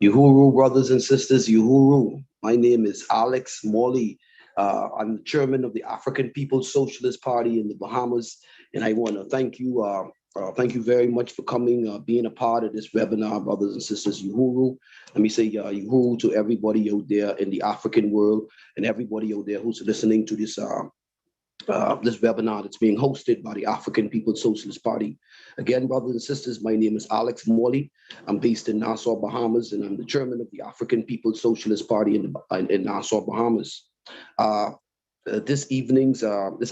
Uhuru, brothers and sisters, Uhuru. My name is Alex Morley. I'm the chairman of the African People's Socialist Party in the Bahamas, and I want to thank you. Thank you very much for coming, being a part of this webinar, brothers and sisters. Uhuru. Let me say Uhuru to everybody out there in the African world and everybody out there who's listening to this webinar that's being hosted by the African People's Socialist Party. Again, brothers and sisters, my name is Alex Morley. I'm based in Nassau, Bahamas, and I'm the chairman of the African People's Socialist Party in Nassau, Bahamas. This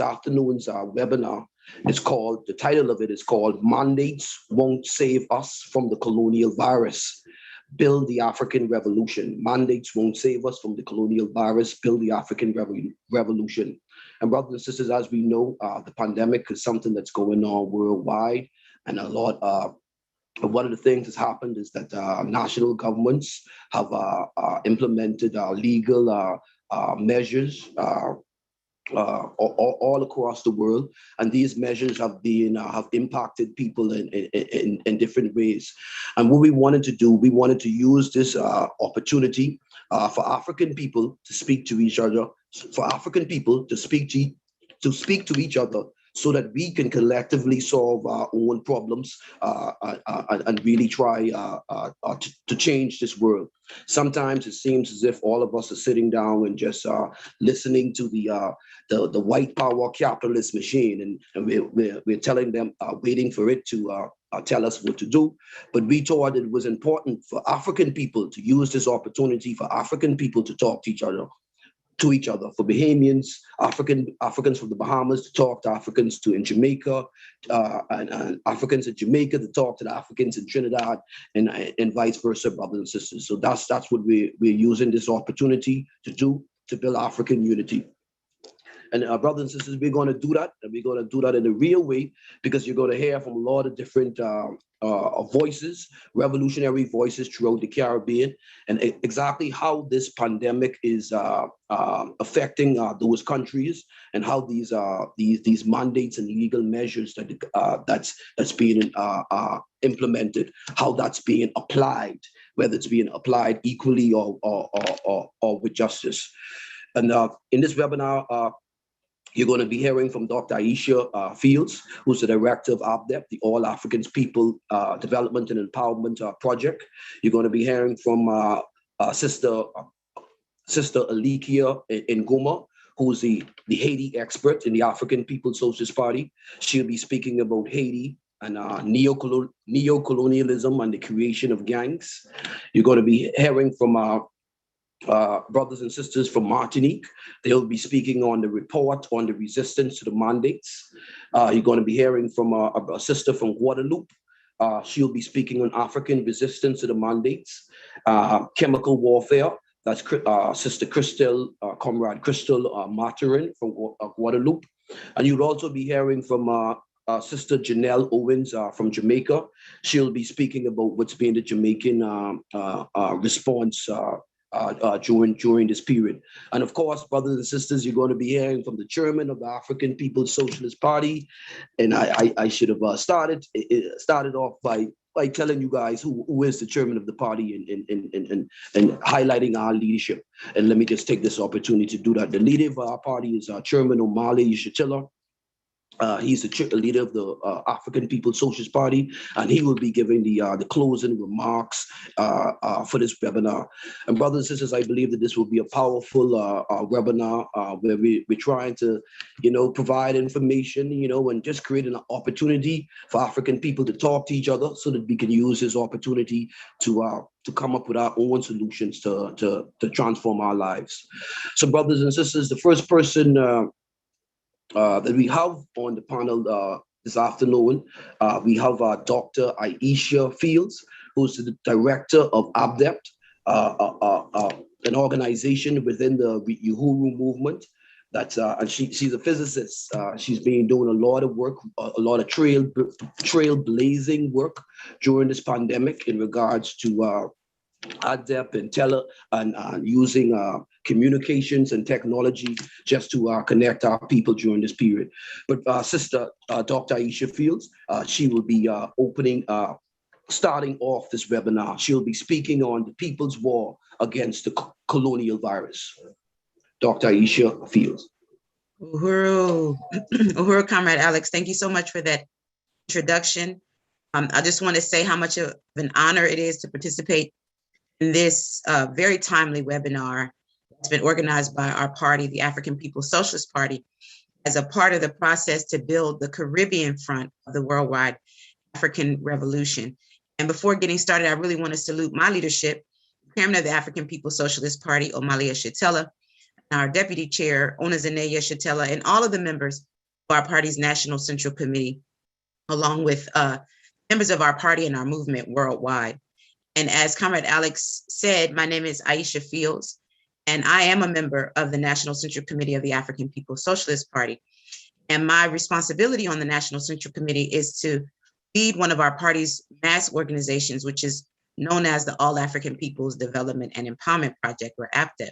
afternoon's webinar the title of it is called Mandates Won't Save Us from the Colonial Virus. Build the African Revolution. Mandates won't save us from the colonial virus. Build the African Revolution. And brothers and sisters, as we know, the pandemic is something that's going on worldwide, and one of the things that's happened is that national governments have implemented legal measures all across the world, and these measures have impacted people in different ways. And what we wanted to do, we wanted to use this opportunity for African people to speak to each other, for African people to speak to each other, so that we can collectively solve our own problems and really try to change this world. Sometimes it seems as if all of us are sitting down and just listening to the white power capitalist machine, and we're telling them, waiting for it to tell us what to do. But we thought it was important for African people to use this opportunity for African people to talk to each other, for Bahamians, Africans from the Bahamas to talk to Africans in Jamaica, and Africans in Jamaica to talk to the Africans in Trinidad, and vice versa, brothers and sisters. So that's what we're using this opportunity to do, to build African unity. And brothers and sisters, we're going to do that, and we're going to do that in a real way, because you're going to hear from a lot of different voices, revolutionary voices throughout the Caribbean, and exactly how this pandemic is affecting those countries, and how these mandates and legal measures that's being implemented, how that's being applied, whether it's being applied equally or with justice. And in this webinar, you're going to be hearing from Dr. Aisha Fields, who's the director of APSP, the All Africans People Development and Empowerment Project. You're going to be hearing from Sister Alikia Ngoma, who's the Haiti expert in the African People's Socialist Party. She'll be speaking about Haiti and neo-colonialism and the creation of gangs. You're going to be hearing from brothers and sisters from Martinique. They'll be speaking on the report on the resistance to the mandates. You're going to be hearing from a sister from Guadeloupe. She'll be speaking on African resistance to the mandates, chemical warfare. That's Sister Comrade Crystal Martin from Guadeloupe. And you'll also be hearing from Sister Janelle Owens from Jamaica. She'll be speaking about what's been the Jamaican response during this period. And of course, brothers and sisters, you're going to be hearing from the chairman of the African People's Socialist Party. And I should have started off by telling you guys who is the chairman of the party, and highlighting our leadership. And let me just take this opportunity to do that. The leader of our party is Chairman Omali Yeshitela. He's the leader of the African People's Socialist Party, and he will be giving the closing remarks for this webinar. And brothers and sisters, I believe that this will be a powerful webinar where we're trying to, provide information, and just create an opportunity for African people to talk to each other, so that we can use this opportunity to come up with our own solutions to transform our lives. So, brothers and sisters, the first person that we have on the panel this afternoon, we have Dr. Aisha Fields, who's the director of APSP, an organization within the Uhuru movement. And she's a physicist. She's been doing a lot of work, a lot of trailblazing work during this pandemic in regards to ADEP and using communications and technology just to connect our people during this period. But Sister Dr. Aisha Fields, she will be opening starting off this webinar. She'll be speaking on the people's war against the colonial virus. Dr. Aisha Fields. Uhuru, Uhuru, Comrade Alex, thank you so much for that introduction. I just want to say how much of an honor it is to participate in this very timely webinar that's been organized by our party, the African People's Socialist Party, as a part of the process to build the Caribbean front of the worldwide African Revolution. And before getting started, I really want to salute my leadership, Chairman of the African People's Socialist Party, Omali Yeshitela, our Deputy Chair, Onazane Yeshitela, and all of the members of our party's National Central Committee, along with members of our party and our movement worldwide. And as Comrade Alex said, my name is Aisha Fields, and I am a member of the National Central Committee of the African People's Socialist Party. And my responsibility on the National Central Committee is to lead one of our party's mass organizations, which is known as the All African People's Development and Empowerment Project, or APDEP.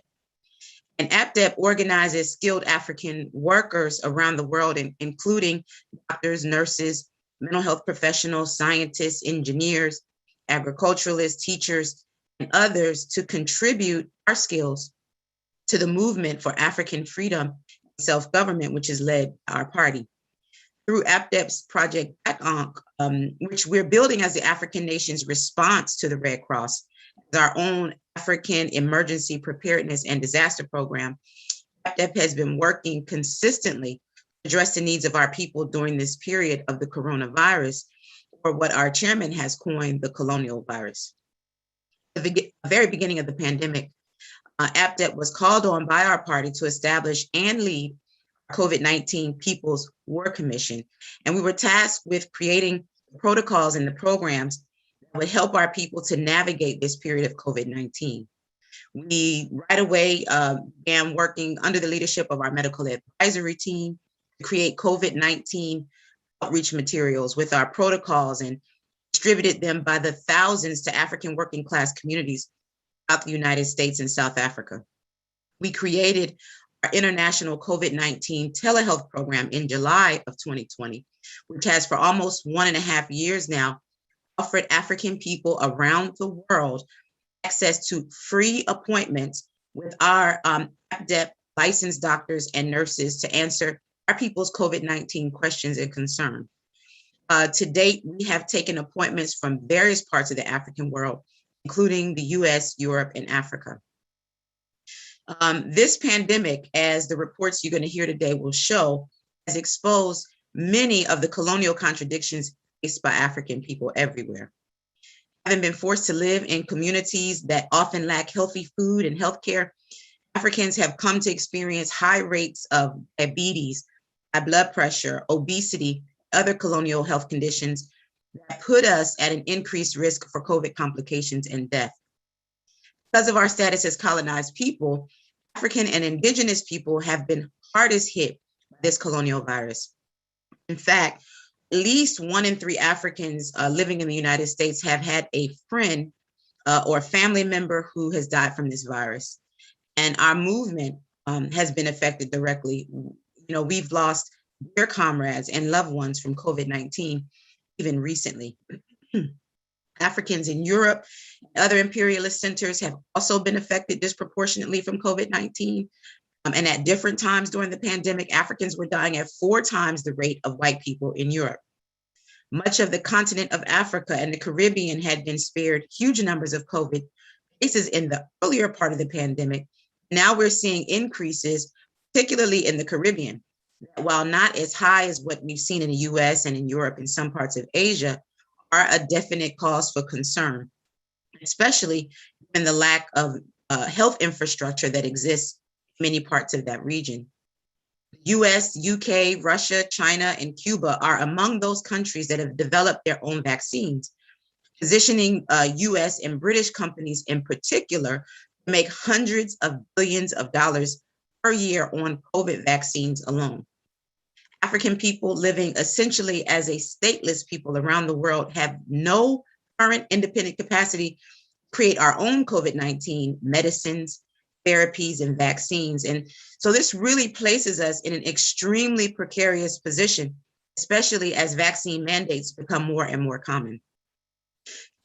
And APDEP organizes skilled African workers around the world, including doctors, nurses, mental health professionals, scientists, engineers, agriculturalists, teachers, and others to contribute our skills to the movement for African freedom and self-government, which is led by our party. Through APDEP's Project Back On, which we're building as the African nation's response to the Red Cross, as our own African Emergency Preparedness and Disaster Program, APDEP has been working consistently to address the needs of our people during this period of the coronavirus, or what our chairman has coined the colonial virus. At the very beginning of the pandemic, APDEP was called on by our party to establish and lead COVID-19 People's War Commission. And we were tasked with creating protocols and the programs that would help our people to navigate this period of COVID-19. We right away began working under the leadership of our medical advisory team to create COVID-19 outreach materials with our protocols and distributed them by the thousands to African working class communities throughout the United States and South Africa. We created our international COVID-19 telehealth program in July of 2020, which has for almost 1.5 years now offered African people around the world access to free appointments with our APDEP licensed doctors and nurses to answer our people's COVID-19 questions and concerns. To date, we have taken appointments from various parts of the African world, including the US, Europe, and Africa. This pandemic, as the reports you're going to hear today will show, has exposed many of the colonial contradictions faced by African people everywhere. Having been forced to live in communities that often lack healthy food and healthcare, Africans have come to experience high rates of diabetes, high blood pressure, obesity, other colonial health conditions that put us at an increased risk for COVID complications and death. Because of our status as colonized people, African and indigenous people have been hardest hit by this colonial virus. In fact, at least 1 in 3 Africans living in the United States have had a friend or family member who has died from this virus. And our movement has been affected directly. You know, we've lost dear comrades and loved ones from COVID-19, even recently. Africans in Europe and other imperialist centers have also been affected disproportionately from COVID-19. And at different times during the pandemic, Africans were dying at 4 times the rate of white people in Europe. Much of the continent of Africa and the Caribbean had been spared huge numbers of COVID cases in the earlier part of the pandemic. Now we're seeing increases, particularly in the Caribbean, that while not as high as what we've seen in the US and in Europe and some parts of Asia, are a definite cause for concern, especially in the lack of health infrastructure that exists in many parts of that region. US, UK, Russia, China, and Cuba are among those countries that have developed their own vaccines, positioning US and British companies in particular to make hundreds of billions of dollars per year on COVID vaccines alone. African people living essentially as a stateless people around the world have no current independent capacity to create our own COVID-19 medicines, therapies, and vaccines. And so this really places us in an extremely precarious position, especially as vaccine mandates become more and more common.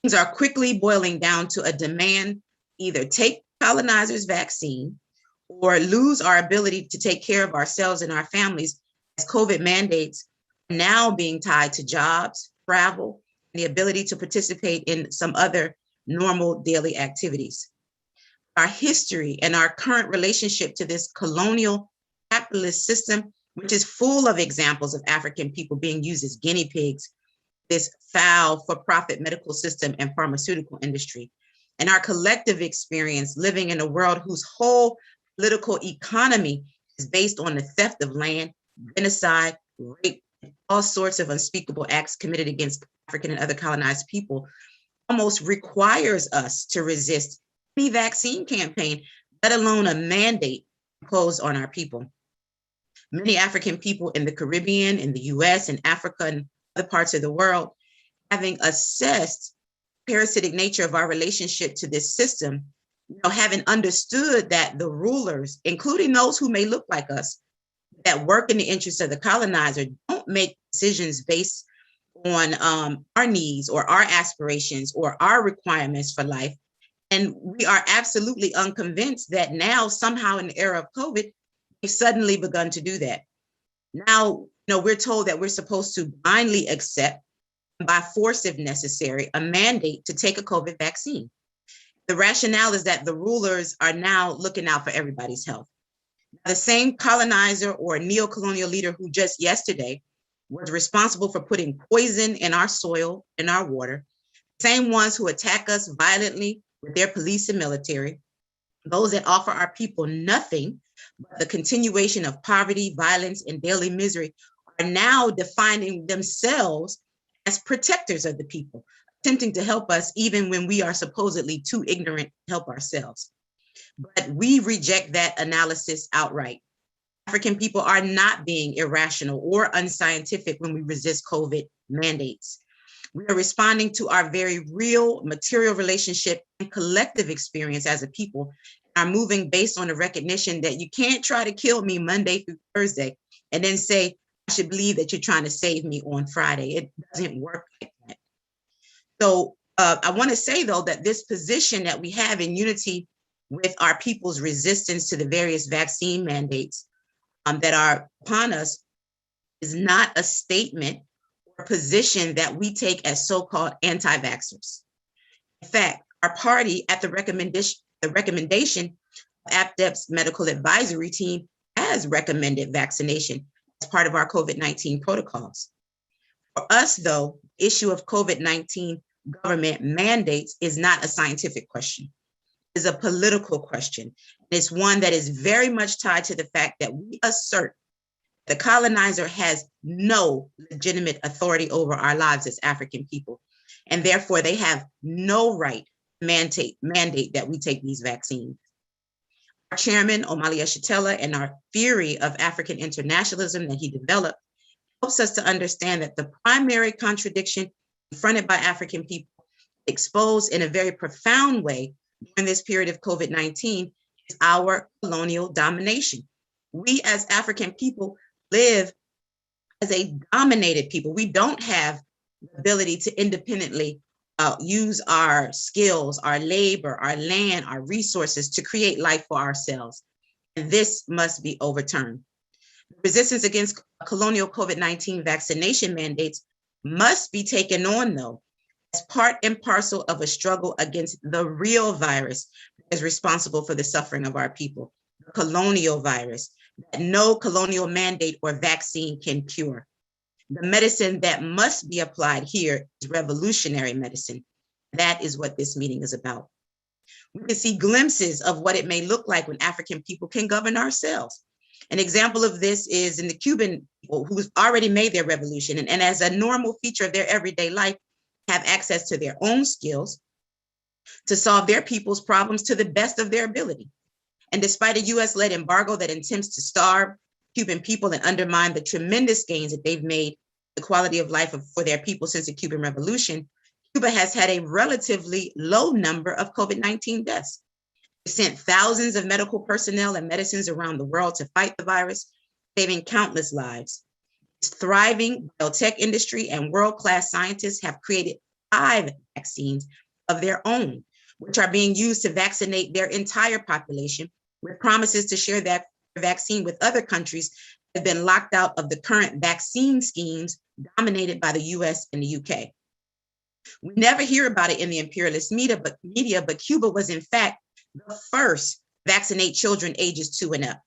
Things are quickly boiling down to a demand either take colonizers' vaccine or lose our ability to take care of ourselves and our families, as COVID mandates are now being tied to jobs, travel, and the ability to participate in some other normal daily activities. Our history and our current relationship to this colonial capitalist system, which is full of examples of African people being used as guinea pigs, this foul for-profit medical system and pharmaceutical industry, and our collective experience living in a world whose whole political economy is based on the theft of land, genocide, rape, and all sorts of unspeakable acts committed against African and other colonized people, almost requires us to resist any vaccine campaign, let alone a mandate imposed on our people. Many African people in the Caribbean, in the US, and Africa, and other parts of the world, having assessed the parasitic nature of our relationship to this system, having understood that the rulers, including those who may look like us, that work in the interests of the colonizer, don't make decisions based on our needs or our aspirations or our requirements for life. And we are absolutely unconvinced that now somehow in the era of COVID, they've suddenly begun to do that. Now, we're told that we're supposed to blindly accept, by force if necessary, a mandate to take a COVID vaccine. The rationale is that the rulers are now looking out for everybody's health. The same colonizer or neo-colonial leader who just yesterday was responsible for putting poison in our soil, in our water, same ones who attack us violently with their police and military, those that offer our people nothing but the continuation of poverty, violence, and daily misery, are now defining themselves as protectors of the people, attempting to help us even when we are supposedly too ignorant to help ourselves. But we reject that analysis outright. African people are not being irrational or unscientific when we resist COVID mandates. We are responding to our very real material relationship and collective experience as a people, are moving based on the recognition that you can't try to kill me Monday through Thursday and then say, I should believe that you're trying to save me on Friday. It doesn't work like that. So I want to say, though, that this position that we have in unity with our people's resistance to the various vaccine mandates that are upon us is not a statement or position that we take as so-called anti-vaxxers. In fact, our party, at the recommendation of APDEP's medical advisory team, has recommended vaccination as part of our COVID-19 protocols. For us, though, the issue of COVID-19 government mandates is not a scientific question. It is a political question. It's one that is very much tied to the fact that we assert the colonizer has no legitimate authority over our lives as African people, and therefore they have no right to mandate that we take these vaccines. Our chairman, Omali Yeshitela, and our theory of African internationalism that he developed helps us to understand that the primary contradiction confronted by African people, exposed in a very profound way during this period of COVID-19, is our colonial domination. We as African people live as a dominated people. We don't have the ability to independently use our skills, our labor, our land, our resources to create life for ourselves. And this must be overturned. Resistance against colonial COVID-19 vaccination mandates must be taken on, though, as part and parcel of a struggle against the real virus that is responsible for the suffering of our people, the colonial virus that no colonial mandate or vaccine can cure. The medicine that must be applied here is revolutionary medicine. That is what this meeting is about. We can see glimpses of what it may look like when African people can govern ourselves. An example of this is in the Cuban people who've already made their revolution and as a normal feature of their everyday life, have access to their own skills to solve their people's problems to the best of their ability. And despite a US-led embargo that attempts to starve Cuban people and undermine the tremendous gains that they've made the quality of life for their people since the Cuban Revolution, Cuba has had a relatively low number of COVID-19 deaths. They sent thousands of medical personnel and medicines around the world to fight the virus, saving countless lives. Its thriving biotech industry and world-class scientists have created 5 vaccines of their own, which are being used to vaccinate their entire population, with promises to share that vaccine with other countries that have been locked out of the current vaccine schemes dominated by the US and the UK. We never hear about it in the imperialist media, but Cuba was in fact the first to vaccinate children ages 2 and up.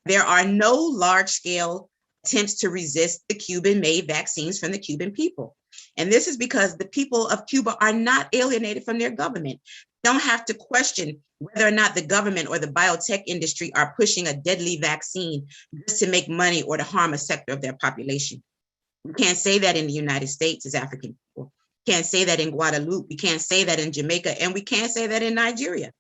There are no large-scale attempts to resist the Cuban-made vaccines from the Cuban people. And this is because the people of Cuba are not alienated from their government. They don't have to question whether or not the government or the biotech industry are pushing a deadly vaccine just to make money or to harm a sector of their population. We can't say that in the United States as African people. We can't say that in Guadeloupe. We can't say that in Jamaica, and we can't say that in Nigeria.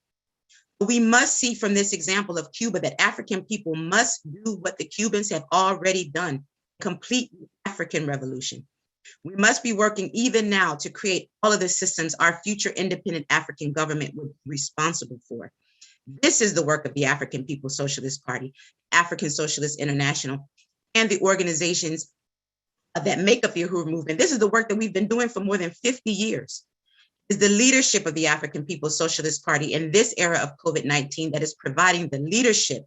We must see from this example of Cuba that African people must do what the Cubans have already done, complete the African revolution. We must be working even now to create all of the systems our future independent African government will be responsible for. This is the work of the African People's Socialist Party, African Socialist International, and the organizations that make up the Uhuru movement. This is the work that we've been doing for more than 50 years. Is the leadership of the African People's Socialist Party in this era of COVID-19 that is providing the leadership,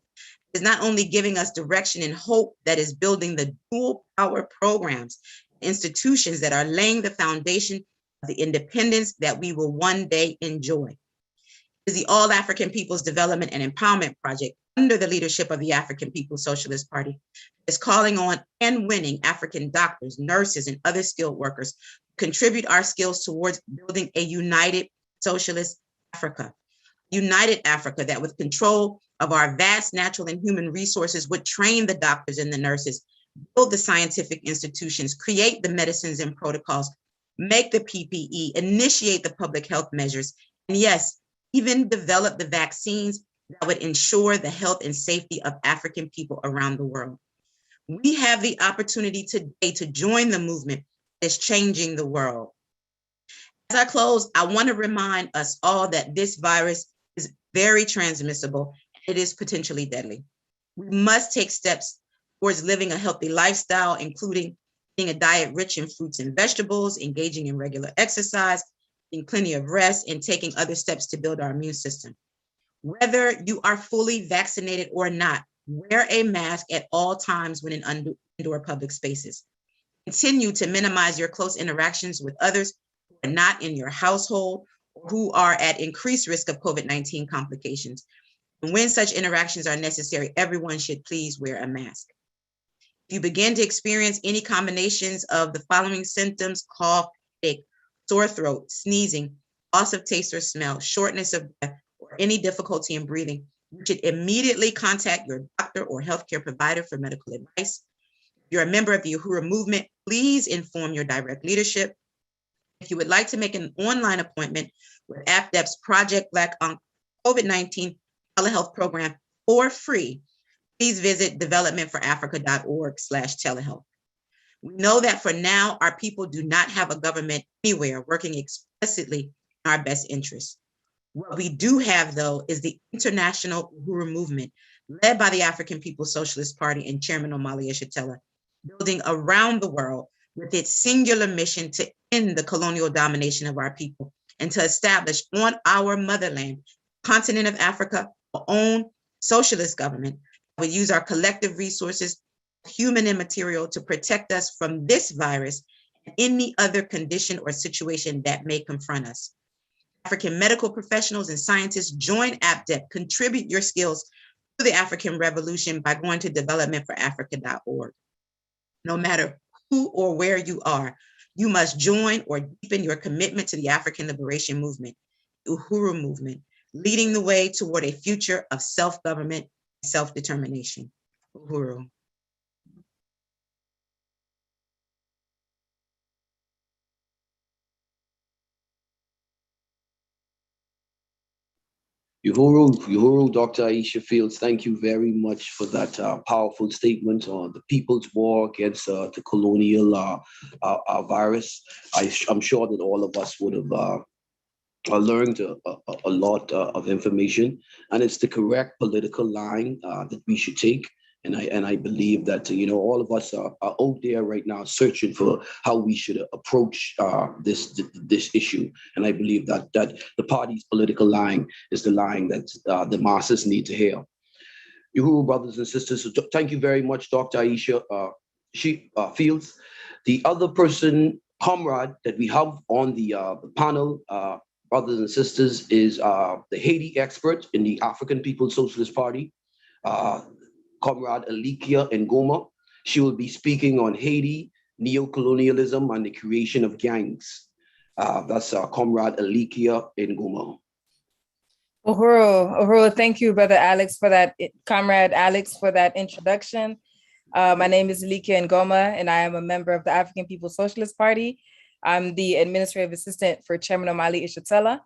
is not only giving us direction and hope, that is building the dual power programs, institutions that are laying the foundation of the independence that we will one day enjoy. It is the All African People's Development and Empowerment Project under the leadership of the African People's Socialist Party is calling on and winning African doctors, nurses, and other skilled workers to contribute our skills towards building a united socialist Africa. United Africa that with control of our vast natural and human resources would train the doctors and the nurses, build the scientific institutions, create the medicines and protocols, make the PPE, initiate the public health measures, and yes, even develop the vaccines that would ensure the health and safety of African people around the world. We have the opportunity today to join the movement that is changing the world. As I close, I want to remind us all that this virus is very transmissible. It is potentially deadly. We must take steps towards living a healthy lifestyle, including eating a diet rich in fruits and vegetables, engaging in regular exercise, getting plenty of rest, and taking other steps to build our immune system. Whether you are fully vaccinated or not, wear a mask at all times when in indoor public spaces. Continue to minimize your close interactions with others who are not in your household or who are at increased risk of COVID-19 complications. And when such interactions are necessary, everyone should please wear a mask. If you begin to experience any combinations of the following symptoms, cough, headache, sore throat, sneezing, loss of taste or smell, shortness of breath, or any difficulty in breathing, you should immediately contact your doctor or healthcare provider for medical advice. If you're a member of the Uhuru movement, please inform your direct leadership. If you would like to make an online appointment with APDEP's Project Black on COVID-19 telehealth program for free, please visit developmentforafrica.org/telehealth. We know that for now, our people do not have a government anywhere working explicitly in our best interests. What we do have, though, is the international Uhuru movement, led by the African People's Socialist Party and Chairman Omali Yeshitela, building around the world with its singular mission to end the colonial domination of our people and to establish on our motherland, continent of Africa, our own socialist government that would use our collective resources, human and material, to protect us from this virus and any other condition or situation that may confront us. African medical professionals and scientists, join APDEP, contribute your skills to the African Revolution by going to developmentforafrica.org. No matter who or where you are, you must join or deepen your commitment to the African liberation movement, the Uhuru movement, leading the way toward a future of self-government and self-determination. Uhuru. Uhuru, Dr. Aisha Fields, thank you very much for that powerful statement on the people's war against the colonial virus. I'm sure that all of us would have learned a lot of information, and it's the correct political line that we should take. And I believe that, all of us are out there right now searching for how we should approach this issue. And I believe that the party's political line is the line that the masses need to hear. Uhuru brothers and sisters, so thank you very much, Dr. Aisha Fields. The other person, comrade, that we have on the panel, brothers and sisters, is the Haiti expert in the African People's Socialist Party, Comrade Alikia Ngoma. She will be speaking on Haiti, neocolonialism, and the creation of gangs. That's Comrade Alikia Ngoma. Uhuru, thank you, Brother Alex, for that, Comrade Alex, for that introduction. My name is Alikia Ngoma, and I am a member of the African People's Socialist Party. I'm the administrative assistant for Chairman Omali Yeshitela,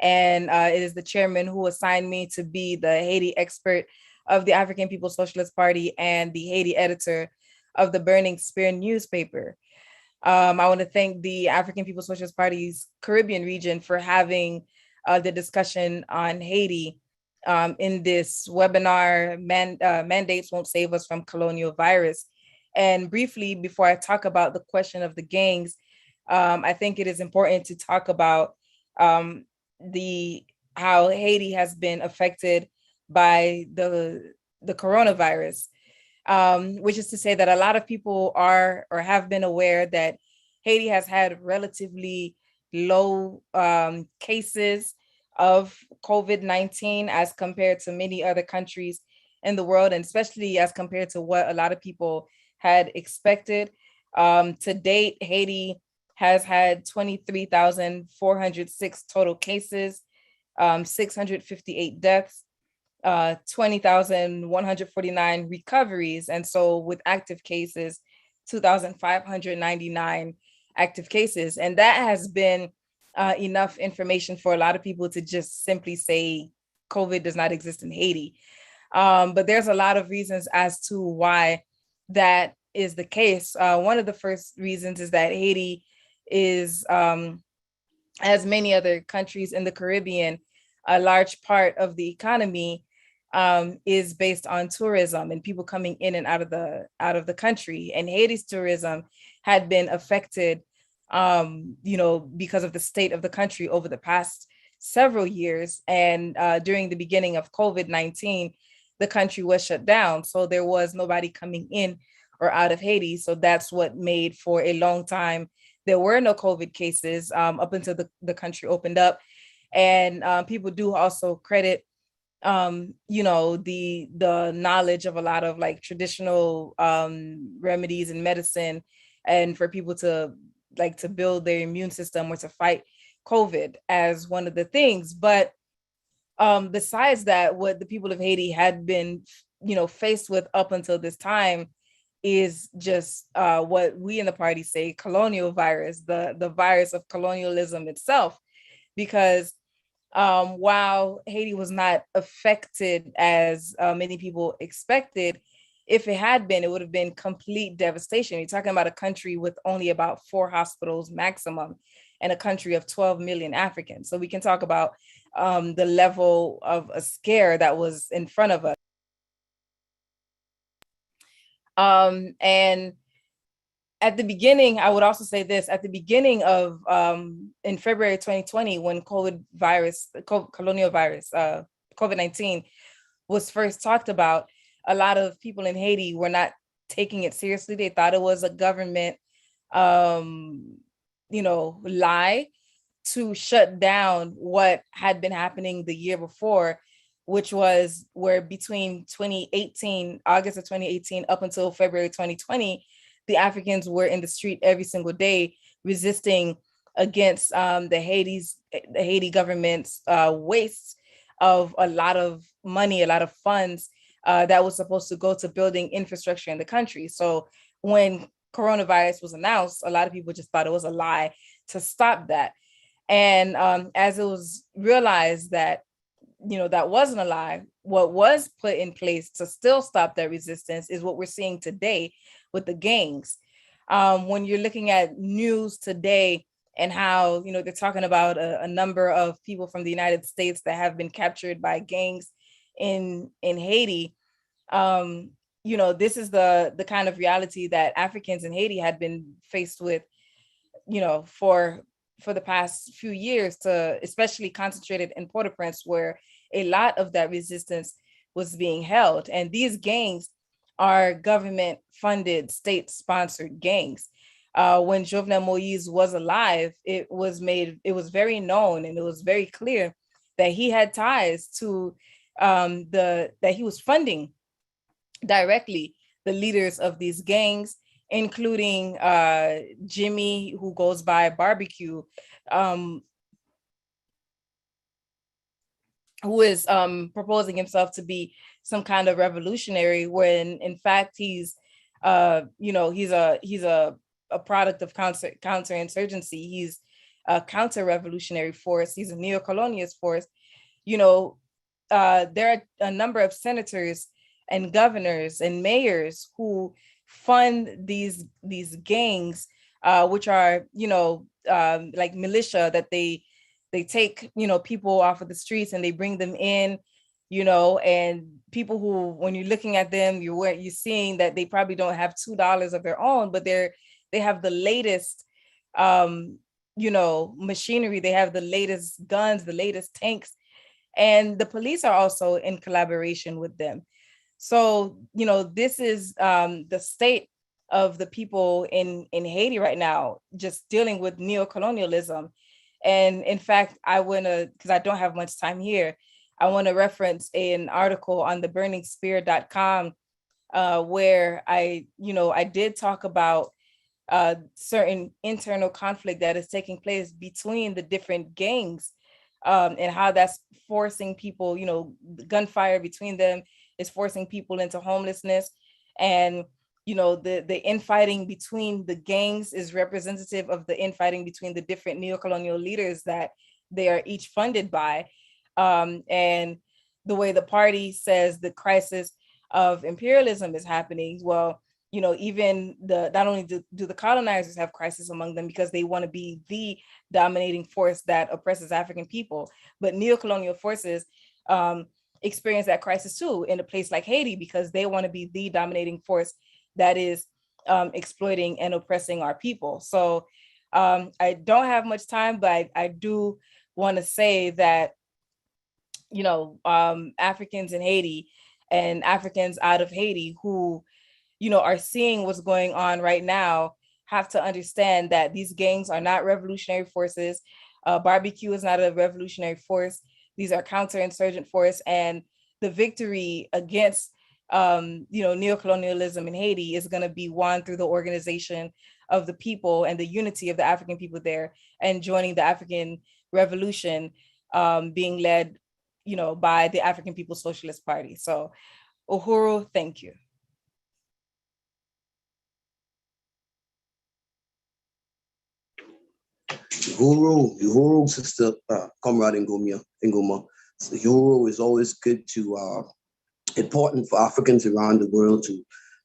and it is the chairman who assigned me to be the Haiti expert of the African People's Socialist Party and the Haiti editor of the Burning Spear newspaper. I want to thank the African People's Socialist Party's Caribbean region for having the discussion on Haiti in this webinar, Mandates Won't Save Us from Colonial Virus. And briefly, before I talk about the question of the gangs, I think it is important to talk about how Haiti has been affected by the coronavirus, which is to say that a lot of people are or have been aware that Haiti has had relatively low cases of COVID-19 as compared to many other countries in the world, and especially as compared to what a lot of people had expected. To date, Haiti has had 23,406 total cases, 658 deaths, 20,149 recoveries. And so with active cases, 2,599 active cases. And that has been enough information for a lot of people to just simply say COVID does not exist in Haiti. But there's a lot of reasons as to why that is the case. One of the first reasons is that Haiti is, as many other countries in the Caribbean, a large part of the economy is based on tourism and people coming in and out of the country. And Haiti's tourism had been affected, because of the state of the country over the past several years. And during the beginning of COVID-19, the country was shut down. So there was nobody coming in or out of Haiti. So that's what made for a long time there were no COVID cases up until the country opened up. And people do also credit the knowledge of a lot of like traditional remedies and medicine, and for people to build their immune system or to fight COVID as one of the things. But besides that, what the people of Haiti had been, faced with up until this time is just what we in the party say, colonial virus, the virus of colonialism itself. Because while Haiti was not affected as many people expected, if it had been, it would have been complete devastation. You're talking about a country with only about 4 hospitals maximum and a country of 12 million Africans. So we can talk about the level of a scare that was in front of us. And at the beginning, I would also say this, at the beginning of, in February 2020, when colonial virus, COVID-19 was first talked about, a lot of people in Haiti were not taking it seriously. They thought it was a government, lie to shut down what had been happening the year before, which was where between August of 2018, up until February 2020, the Africans were in the street every single day resisting against the Haiti government's waste of a lot of money, a lot of funds that was supposed to go to building infrastructure in the country. So when coronavirus was announced, a lot of people just thought it was a lie to stop that. And as it was realized that, that wasn't a lie, what was put in place to still stop that resistance is what we're seeing today with the gangs. When you're looking at news today and how, they're talking about a number of people from the United States that have been captured by gangs in Haiti, this is the kind of reality that Africans in Haiti had been faced with, for the past few years, to especially concentrated in Port-au-Prince, where a lot of that resistance was being held. And these gangs are government-funded, state-sponsored gangs. When Jovenel Moïse was alive, it was very known, and it was very clear that he had ties to that he was funding directly the leaders of these gangs, including Jimmy, who goes by Barbecue, who is proposing himself to be some kind of revolutionary, when in fact he's a product of counterinsurgency. He's a counter-revolutionary force. He's a neo-colonialist force. There are a number of senators and governors and mayors who fund these gangs, which are like militia, that they take people off of the streets and they bring them in, and people who, when you're looking at them, you're seeing that they probably don't have $2 of their own, but they have the latest machinery, they have the latest guns, the latest tanks, and the police are also in collaboration with them. So, this is the state of the people in Haiti right now, just dealing with neocolonialism. And in fact, because I don't have much time here, I want to reference an article on the burningspear.com where I did talk about certain internal conflict that is taking place between the different gangs, and how that's forcing people, gunfire between them is forcing people into homelessness. And the infighting between the gangs is representative of the infighting between the different neocolonial leaders that they are each funded by. And the way the party says the crisis of imperialism is happening, well, even not only do the colonizers have crisis among them because they want to be the dominating force that oppresses African people, but neocolonial forces experience that crisis too in a place like Haiti, because they want to be the dominating force that is exploiting and oppressing our people. So I don't have much time, but I do want to say that Africans in Haiti and Africans out of Haiti who are seeing what's going on right now have to understand that these gangs are not revolutionary forces. Barbecue is not a revolutionary force. These are counterinsurgent force, and the victory against neocolonialism in Haiti is going to be won through the organization of the people and the unity of the African people there, and joining the African Revolution, being led by the African People's Socialist Party. So Uhuru, thank you. Uhuru, sister, comrade Ngoma. Uhuru is always good to, important for Africans around the world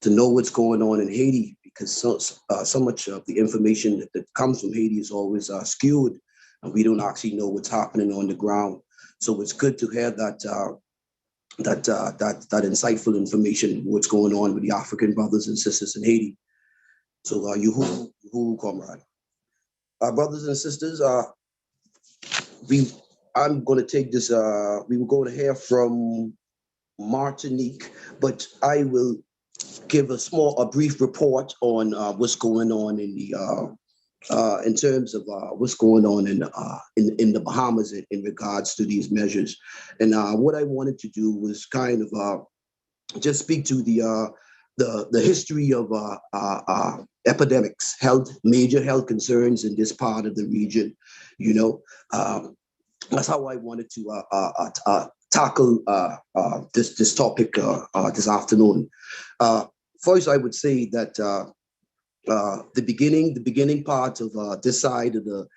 to know what's going on in Haiti, because so much of the information that comes from Haiti is always skewed, and we don't actually know what's happening on the ground. So it's good to have that insightful information, what's going on with the African brothers and sisters in Haiti. So Uhuru, comrade. Brothers and sisters, I'm going to take this, we were going to hear from Martinique, but I will give a brief report on what's going on in terms of what's going on in the Bahamas in regards to these measures. And what I wanted to do was kind of just speak to the history of epidemics, major health concerns in this part of the region. That's how I wanted to tackle this topic this afternoon. First, I would say that the beginning part of this side of the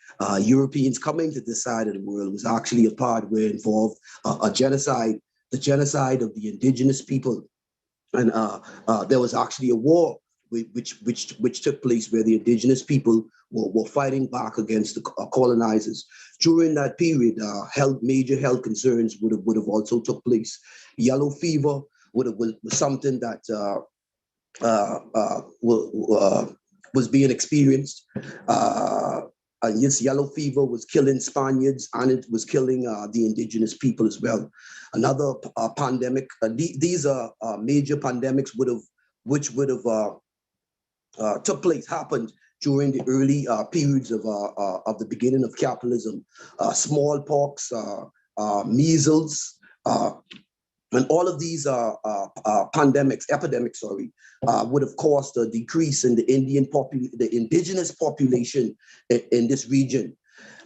Europeans coming to this side of the world was actually a part where involved a genocide, the genocide of the indigenous people. And there was actually a war which took place where the indigenous people were fighting back against the colonizers. During that period, major health concerns would have also took place. Yellow fever was something that was being experienced. And yes, yellow fever was killing Spaniards, and it was killing the indigenous people as well. Another pandemic. These are major pandemics which would have happened during the early periods of the beginning of capitalism. Smallpox, measles, and all of these epidemics, would have caused a decrease in the indigenous population in this region.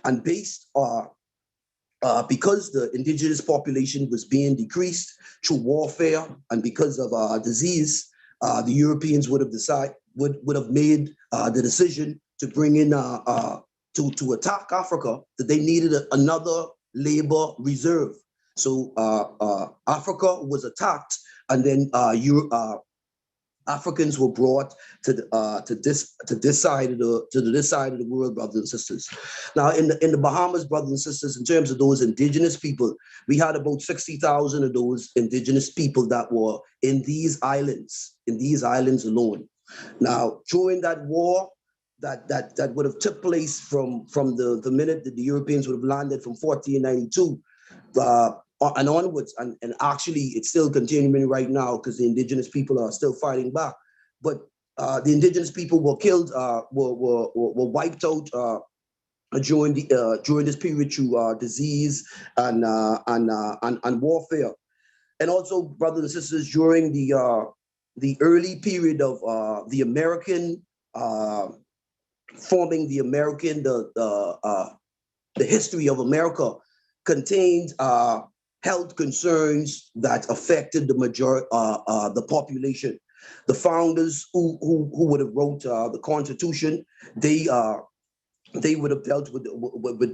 And because the indigenous population was being decreased through warfare and because of disease, the Europeans would have made the decision to bring in to attack Africa, that they needed another labor reserve. So Africa was attacked, and then Africans were brought to this side of the world, brothers and sisters. Now, in the Bahamas, brothers and sisters, in terms of those indigenous people, we had about 60,000 of those indigenous people that were in these islands alone. Now, during that war, that would have took place from the minute that the Europeans would have landed from 1492. And onwards, and actually it's still continuing right now because the indigenous people are still fighting back. But the indigenous people were killed, were wiped out during this period through disease and warfare. And also, brothers and sisters, during the early period of the American forming the American, the history of America contained health concerns that affected the majority, the population. The founders who would have wrote the Constitution, they would have dealt with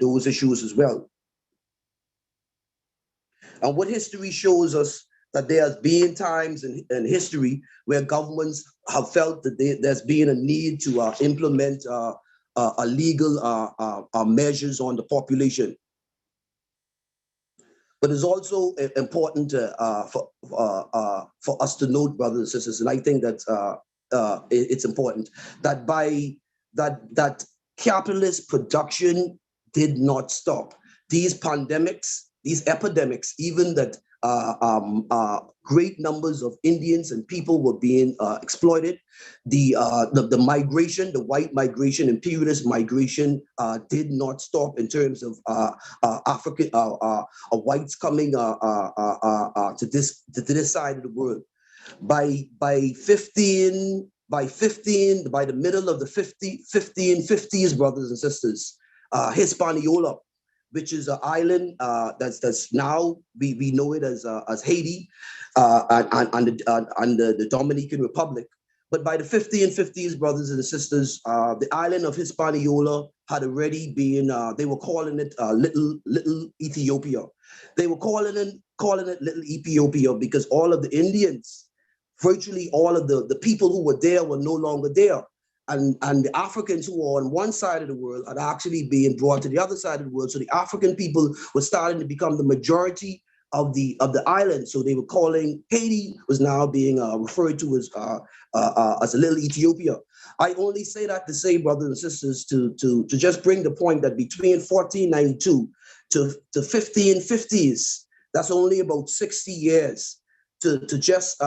those issues as well. And what history shows us, that there has been times in history where governments have felt that there's been a need to implement legal measures on the population. But it's also important for us to note, brothers and sisters, and I think that it's important that that capitalist production did not stop. These pandemics, these epidemics, even that great numbers of Indians and people were being exploited. The migration, the white migration, imperialist migration, did not stop in terms of African whites coming to this side of the world. By the middle of the 1550s, brothers and sisters, Hispaniola, which is an island that's now we know it as Haiti and the Dominican Republic. But by the 1550s, brothers and sisters, the island of Hispaniola had already been. They were calling it Little Ethiopia. They were calling it Little Ethiopia because all of the Indians, virtually all of the people who were there, were no longer there. And the Africans who were on one side of the world are actually being brought to the other side of the world. So the African people were starting to become the majority of the island. So they were calling Haiti was now being referred to as a Little Ethiopia. I only say that to say, brothers and sisters, to just bring the point that between 1492 to 1550s, that's only about 60 years to just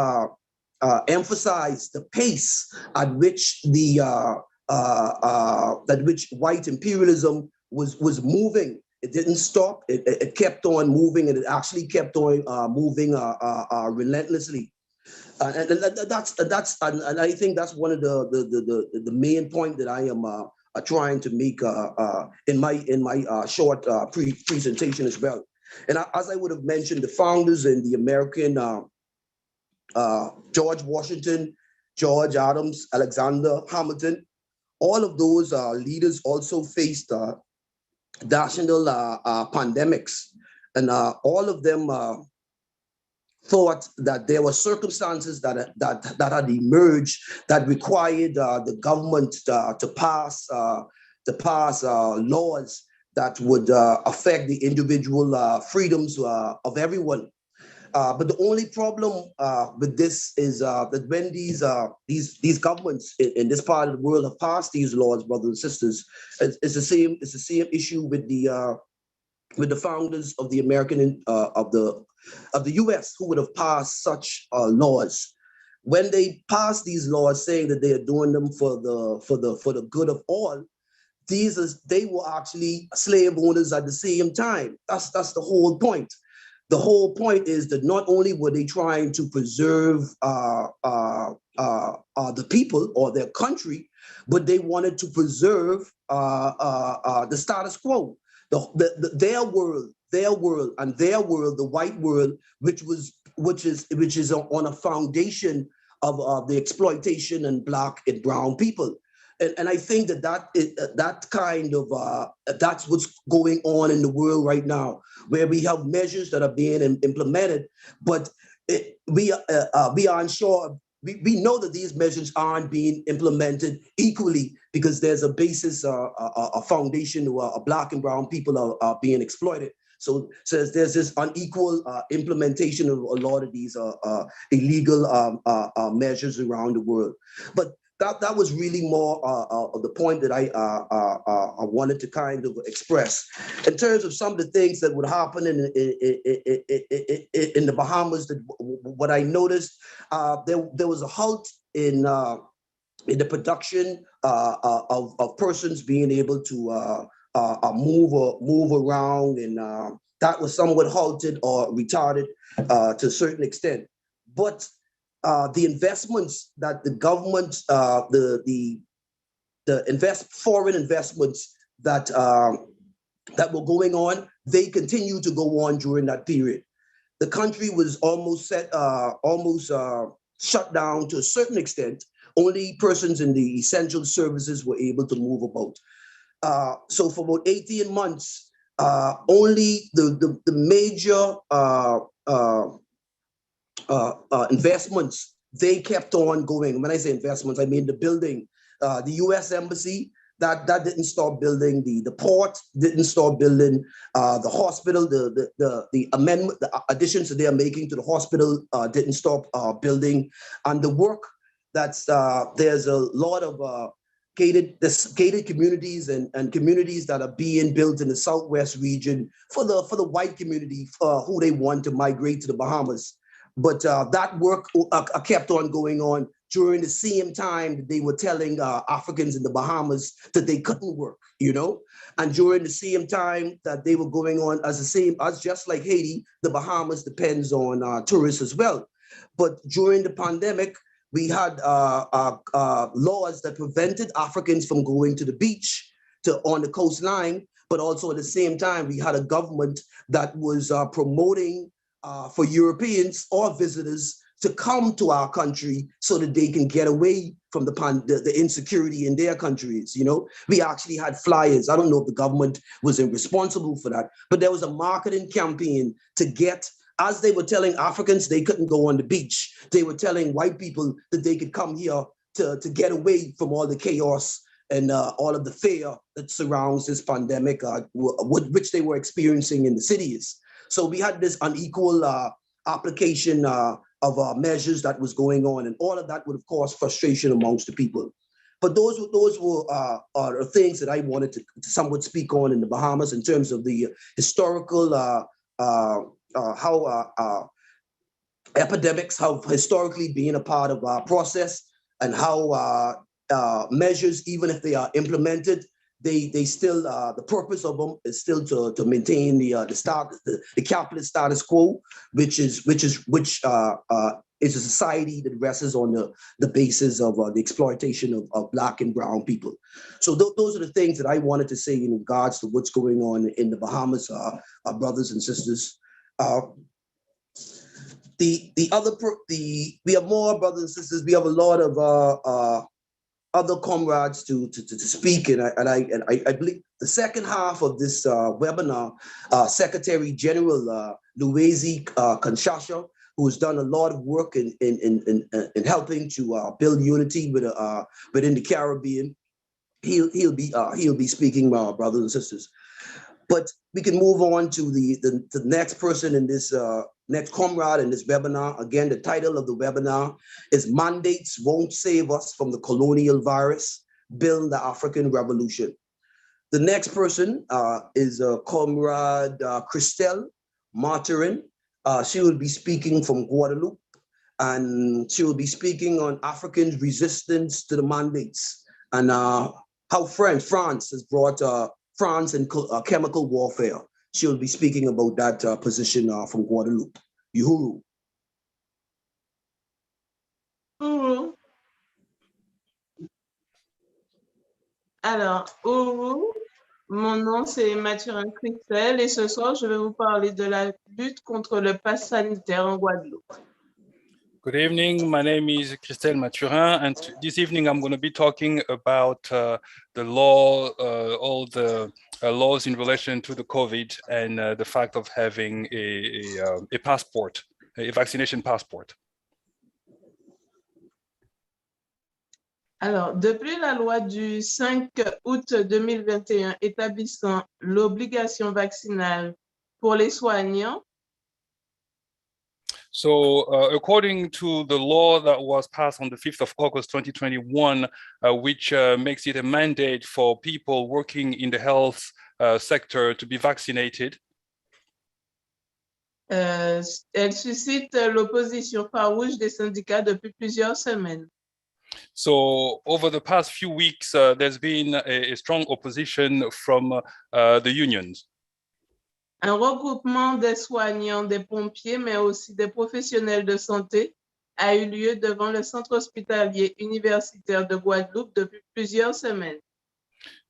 emphasize the pace at which white imperialism was moving. It didn't stop. It kept on moving, and it actually kept on moving relentlessly. And I think that's one of the main point that I am trying to make in my short presentation as well. And as I would have mentioned, the founders in the American. George Washington, George Adams, Alexander Hamilton, all of those leaders also faced national pandemics. And all of them thought that there were circumstances that had emerged that required the government to pass laws that would affect the individual freedoms of everyone. But the only problem with this is that when these governments in this part of the world have passed these laws, brothers and sisters, it's the same issue with the founders of the American of the U.S. who would have passed such laws. When they passed these laws saying that they are doing them for the good of all, they were actually slave owners at the same time. That's the whole point. The whole point is that not only were they trying to preserve the people or their country, but they wanted to preserve the status quo, their world, and their world, the white world, which is on a foundation of the exploitation and Black and brown people. And I think that kind of that's what's going on in the world right now, where we have measures that are being implemented, but we are unsure. We know that these measures aren't being implemented equally because there's a basis, a foundation where Black and brown people are being exploited. So there's this unequal implementation of a lot of these illegal measures around the world. But that was really more of the point that I wanted to kind of express. In terms of some of the things that would happen in the Bahamas, that what I noticed, there was a halt in the production of persons being able to move around, and that was somewhat halted or retarded to a certain extent. But the investments that the government, foreign investments that were going on, they continued to go on during that period. The country was almost shut down to a certain extent. Only persons in the essential services were able to move about. So for about 18 months, only the major investments, they kept on going. When I say investments, I mean the building. The U.S. Embassy, that didn't stop building. The port didn't stop building. The hospital, the amendment, the additions that they are making to the hospital didn't stop building. And the work there's a lot of gated communities and communities that are being built in the Southwest region for the white community who they want to migrate to the Bahamas. But that work kept on going on during the same time that they were telling Africans in the Bahamas that they couldn't work, and during the same time that they were going on as just like Haiti, the Bahamas depends on tourists as well. But during the pandemic, we had laws that prevented Africans from going to the beach on the coastline, but also at the same time, we had a government that was promoting for Europeans or visitors to come to our country so that they can get away from the insecurity in their countries. We actually had flyers. I don't know if the government was responsible for that, but there was a marketing campaign to get, as they were telling Africans they couldn't go on the beach, they were telling white people that they could come here to get away from all the chaos and all of the fear that surrounds this pandemic, which they were experiencing in the cities. So we had this unequal application of measures that was going on, and all of that would have caused frustration amongst the people. But those were things that I wanted to somewhat speak on in the Bahamas in terms of the historical, how epidemics have historically been a part of our process, and how measures, even if they are implemented, they still the purpose of them is still to maintain the capitalist status quo, which is a society that rests on the basis of the exploitation of Black and brown people. So those are the things that I wanted to say in regards to what's going on in the Bahamas, brothers and sisters. We have more brothers and sisters. We have a lot of other comrades to speak, and I believe the second half of this webinar, Secretary General Luwezi Kanshasha, who has done a lot of work in helping to build unity within the Caribbean, he'll be speaking, brothers and sisters. But we can move on to the next person in this, next comrade in this webinar. Again, the title of the webinar is Mandates Won't Save Us from the Colonial Virus, Build the African Revolution. The next person is Comrade Christelle Martin. She will be speaking from Guadeloupe, and she will be speaking on African resistance to the mandates and how France has brought France and chemical warfare. She will be speaking about that position from Guadeloupe. Uhuru. Uhuru. Alors, Uhuru, mon nom c'est Mathurin Christelle et ce soir je vais vous parler de la lutte contre le pass sanitaire en Guadeloupe. Good evening, my name is Christelle Mathurin, and this evening I'm going to be talking about the law, all the laws in relation to the COVID and the fact of having a passport, a vaccination passport. Alors, depuis la loi du 5 août 2021 établissant l'obligation vaccinale pour les soignants, So according to the law that was passed on the 5th of August 2021, which makes it a mandate for people working in the health sector to be vaccinated, elle suscite l'opposition farouche des syndicats depuis plusieurs semaines. so over the past few weeks, there's been a strong opposition from the unions. Un regroupement des soignants, des pompiers, mais aussi des professionnels de santé a eu lieu devant le centre hospitalier universitaire de Guadeloupe depuis plusieurs semaines.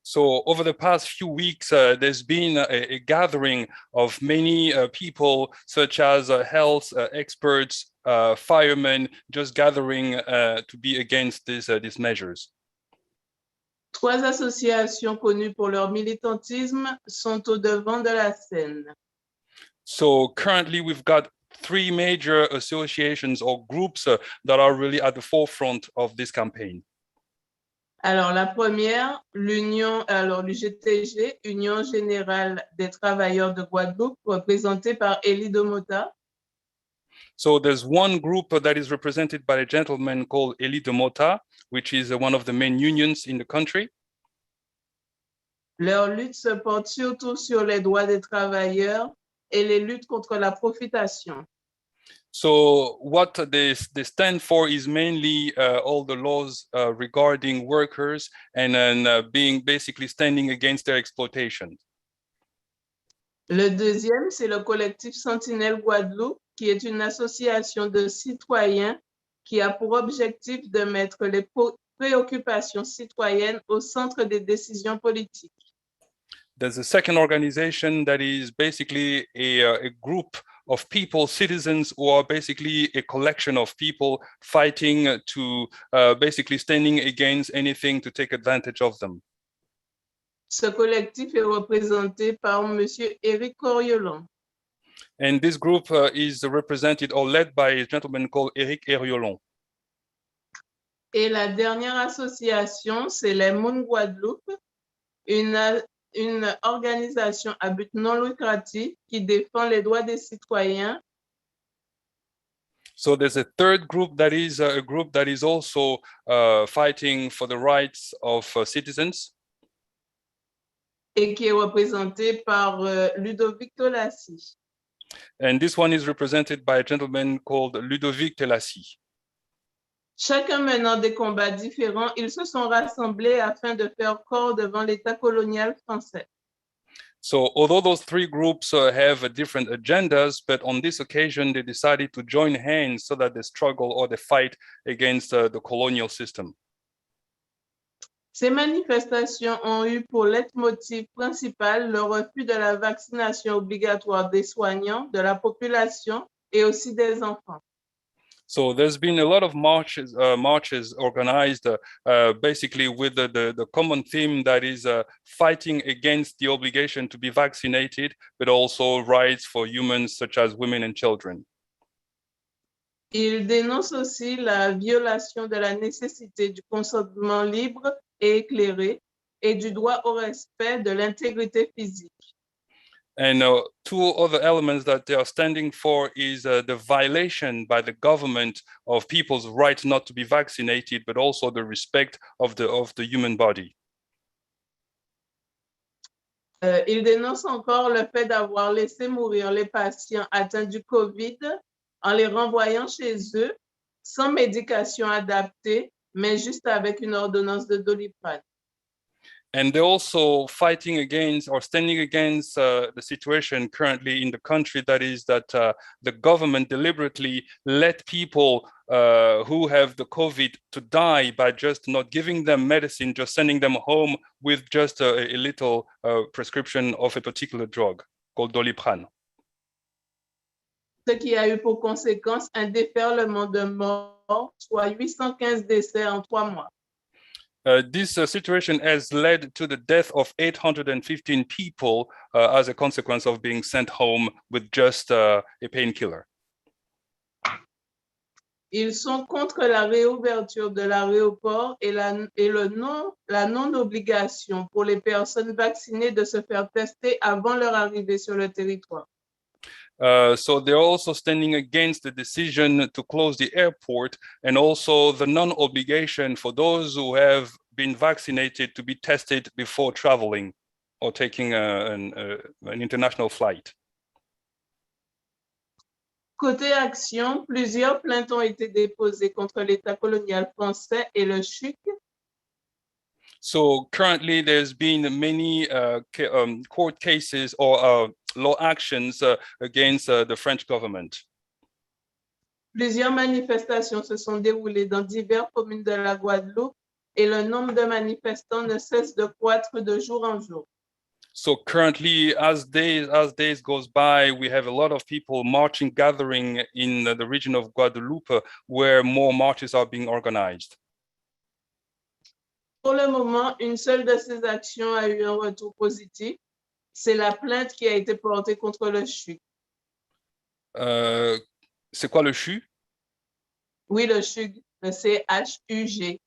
So over the past few weeks, there's been a gathering of many people, such as health experts, firemen, just gathering to be against these measures. 3 associations connues pour leur militantisme sont au devant de la scène. So currently we've got 3 major associations or groups that are really at the forefront of this campaign. Alors, la première, l'UGTG, Union Générale des Travailleurs de Guadeloupe, représentée par Élie de Mota. So there's one group that is represented by a gentleman called Elie de Mota, which is one of the main unions in the country. Leur lutte se porte surtout sur les droits des travailleurs et les luttes contre la profitation. So what they stand for is mainly all the laws regarding workers and then being basically standing against their exploitation. Le deuxième, c'est le collectif Sentinelle Guadeloupe, qui est une association de citoyens qui a pour objectif de mettre les préoccupations citoyennes au centre des décisions politiques. There's a second organization that is basically a group of people, citizens, who are basically a collection of people fighting to basically standing against anything to take advantage of them. Ce collectif est représenté par Monsieur Éric Coriolan. And this group is represented or led by a gentleman called Éric Heriolon. Et la dernière association, c'est les Moun Guadeloupe, une organisation à but non lucratif qui défend les droits des citoyens. So there's a third group that is a group that is also fighting for the rights of citizens. Et qui est représenté par Ludovic Tolassi. And this one is represented by a gentleman called Ludovic Telassi. Chacun menant des combats différents, ils se sont rassemblés afin de faire corps devant l'État colonial français. So although those 3 groups have different agendas, but on this occasion, they decided to join hands so that they struggle or they fight against the colonial system. Ces manifestations ont eu pour leitmotiv principal le refus de la vaccination obligatoire des soignants, de la population et aussi des enfants. So there's been a lot of marches organized basically with the common theme that is fighting against the obligation to be vaccinated, but also rights for humans such as women and children. Il dénonce aussi la violation de la nécessité du consentement libre et éclairé et du droit au respect de l'intégrité physique. And two other elements that they are standing for is the violation by the government of people's right not to be vaccinated, but also the respect of the human body. Il dénonce encore le fait d'avoir laissé mourir les patients atteints du COVID en les renvoyant chez eux sans médication adaptée, mais juste avec une ordonnance de Doliprane. And they're also fighting against or standing against the situation currently in the country, that is that the government deliberately let people who have the COVID to die by just not giving them medicine, just sending them home with just a little prescription of a particular drug called Doliprane. Ce qui a eu pour conséquence un déferlement de morts, soit 815 décès en 3 mois. This situation has led to the death of 815 people as a consequence of being sent home with just a painkiller. Ils sont contre la réouverture de l'aéroport et la non-obligation pour les personnes vaccinées de se faire tester avant leur arrivée sur le territoire. So they're also standing against the decision to close the airport and also the non-obligation for those who have been vaccinated to be tested before traveling or taking an international flight. Côté action, plusieurs plaintes ont été déposées contre l'État colonial français et le CHUC. So currently there's been many court cases or law actions against the French government. Plusieurs manifestations se sont déroulées dans diverses communes de la Guadeloupe et le nombre de manifestants ne cesse de croître de jour en jour. So currently, as days goes by, we have a lot of people marching, gathering in the region of Guadeloupe, where more marches are being organized. Pour le moment, une seule de ces actions a eu un retour positif. C'est la plainte qui a été portée contre le CHUG. C'est quoi le CHU? Oui, le CHUG, le CHUG.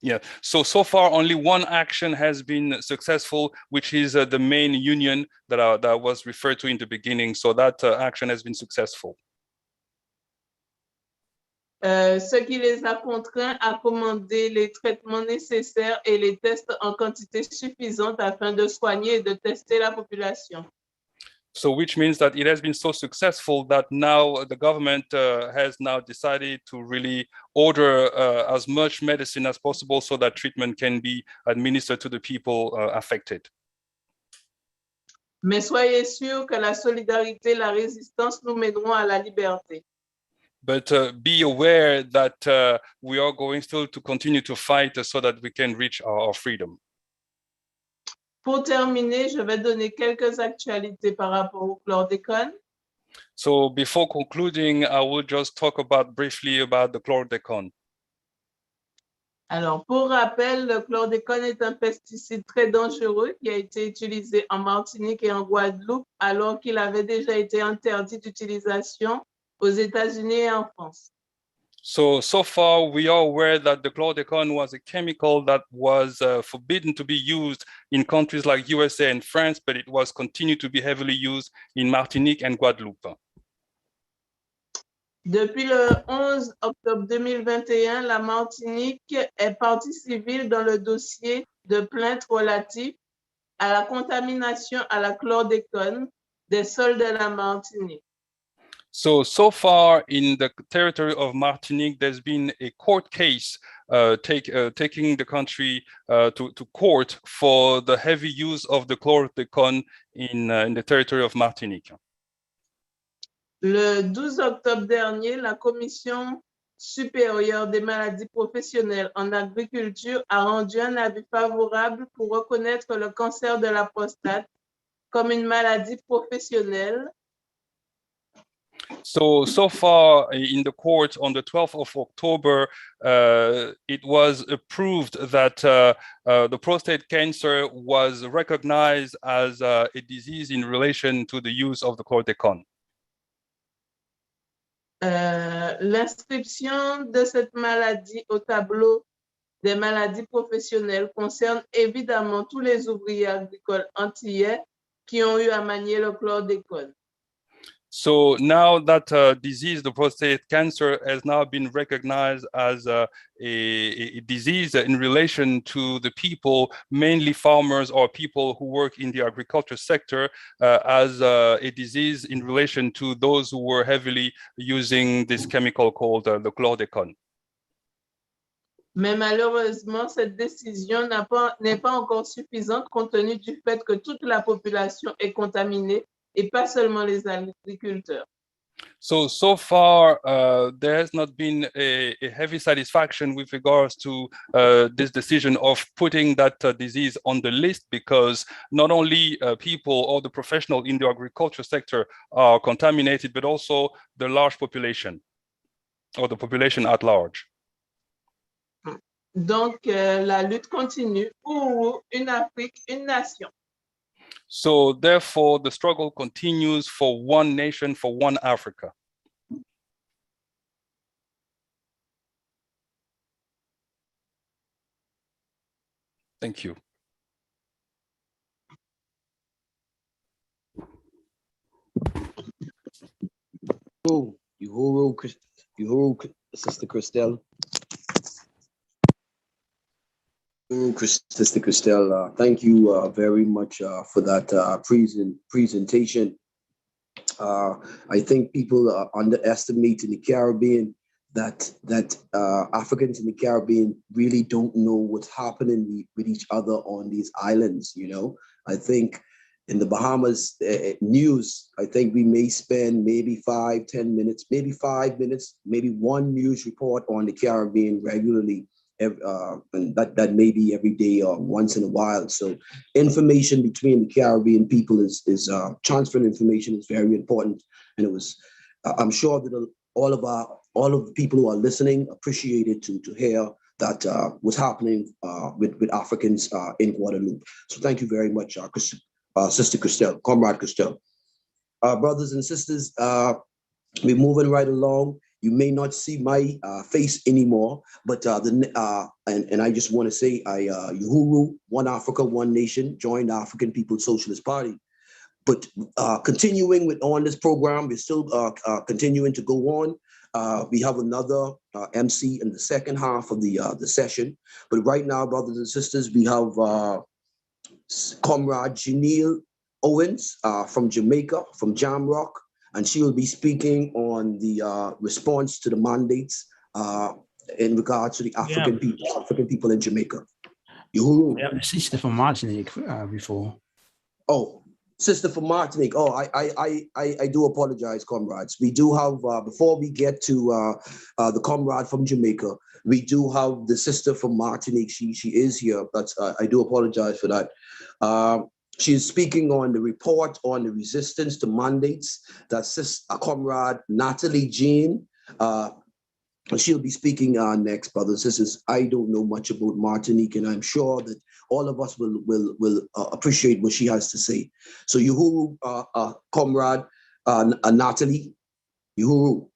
Yeah, so far only one action has been successful, which is the main union that was referred to in the beginning. So that action has been successful. Ce qui les a contraints à commander les traitements nécessaires et les tests en quantité suffisante afin de soigner et de tester la population. So which means that it has been so successful that now the government has now decided to really order as much medicine as possible so that treatment can be administered to the people affected. Mais soyez sûrs que la solidarité et la résistance nous mèneront à la liberté. But be aware that we are going still to continue to fight so that we can reach our freedom. Pour terminer, je vais donner quelques actualités par rapport au chlordécone. So before concluding, I will just talk briefly about the chlordécone. Alors, pour rappel, le chlordécone est un pesticide très dangereux qui a été utilisé en Martinique et en Guadeloupe alors qu'il avait déjà été interdit d'utilisation aux États-Unis et en France. So far, we are aware that the chlordécone was a chemical that was forbidden to be used in countries like USA and France, but it was continued to be heavily used in Martinique and Guadeloupe. Depuis le 11 octobre 2021, la Martinique est partie civile dans le dossier de plainte relatif à la contamination à la chlordécone des sols de la Martinique. So far in the territory of Martinique, there's been a court case taking the country to court for the heavy use of the chlordécone in the territory of Martinique. Le 12 octobre dernier, la Commission supérieure des maladies professionnelles en agriculture a rendu un avis favorable pour reconnaître le cancer de la prostate comme une maladie professionnelle. So far in the court on the 12th of October, it was approved that the prostate cancer was recognized as a disease in relation to the use of the chlordécone. L'inscription de cette maladie au tableau des maladies professionnelles concerne évidemment tous les ouvriers agricoles antillais qui ont eu à manier le chlordécone. So now that disease, the prostate cancer, has now been recognized as a disease in relation to the people, mainly farmers or people who work in the agriculture sector, as a disease in relation to those who were heavily using this chemical called the chlordécone. Mais malheureusement, cette décision n'est pas encore suffisante compte tenu du fait que toute la population est contaminée et pas seulement les agriculteurs. So far, there has not been a heavy satisfaction with regards to this decision of putting that disease on the list, because not only people or the professionals in the agriculture sector are contaminated, but also the large population or the population at large. Donc, la lutte continue. Une Afrique, une nation. So therefore, the struggle continues for one nation, for one Africa. Thank you. Uhuru, Sister Christelle. Sister Christelle, thank you very much for that presentation. I think people underestimate in the Caribbean that Africans in the Caribbean really don't know what's happening with each other on these islands. You know, I think in the Bahamas news, I think we may spend maybe 5-10 minutes, maybe 5 minutes, maybe one news report on the Caribbean regularly. And that may be every day or once in a while. So information between the Caribbean people is transferring information is very important. And it was, I'm sure that all of the people who are listening appreciated to hear that what's happening with Africans in Guadeloupe. So thank you very much, Sister Christelle, Comrade Christelle. Brothers and sisters, we're moving right along. You may not see my face anymore, but and I just want to say, Uhuru, One Africa, One Nation, joined the African People's Socialist Party. But continuing on this program, we're still continuing to go on. We have another MC in the second half of the session. But right now, brothers and sisters, we have Comrade Janelle Owens from Jamaica, from Jamrock. And she will be speaking on the response to the mandates in regards to the African people in Jamaica. Uhuru. We have a sister from Martinique before. Oh, sister from Martinique. Oh, I do apologize, comrades. We do have, before we get to the comrade from Jamaica, we do have the sister from Martinique. She is here, but I do apologize for that. She is speaking on the report on the resistance to mandates. That's comrade Natalie Jean. She'll be speaking next, brothers and sisters. I don't know much about Martinique, and I'm sure that all of us will appreciate what she has to say. So Uhuru, comrade Natalie, Uhuru.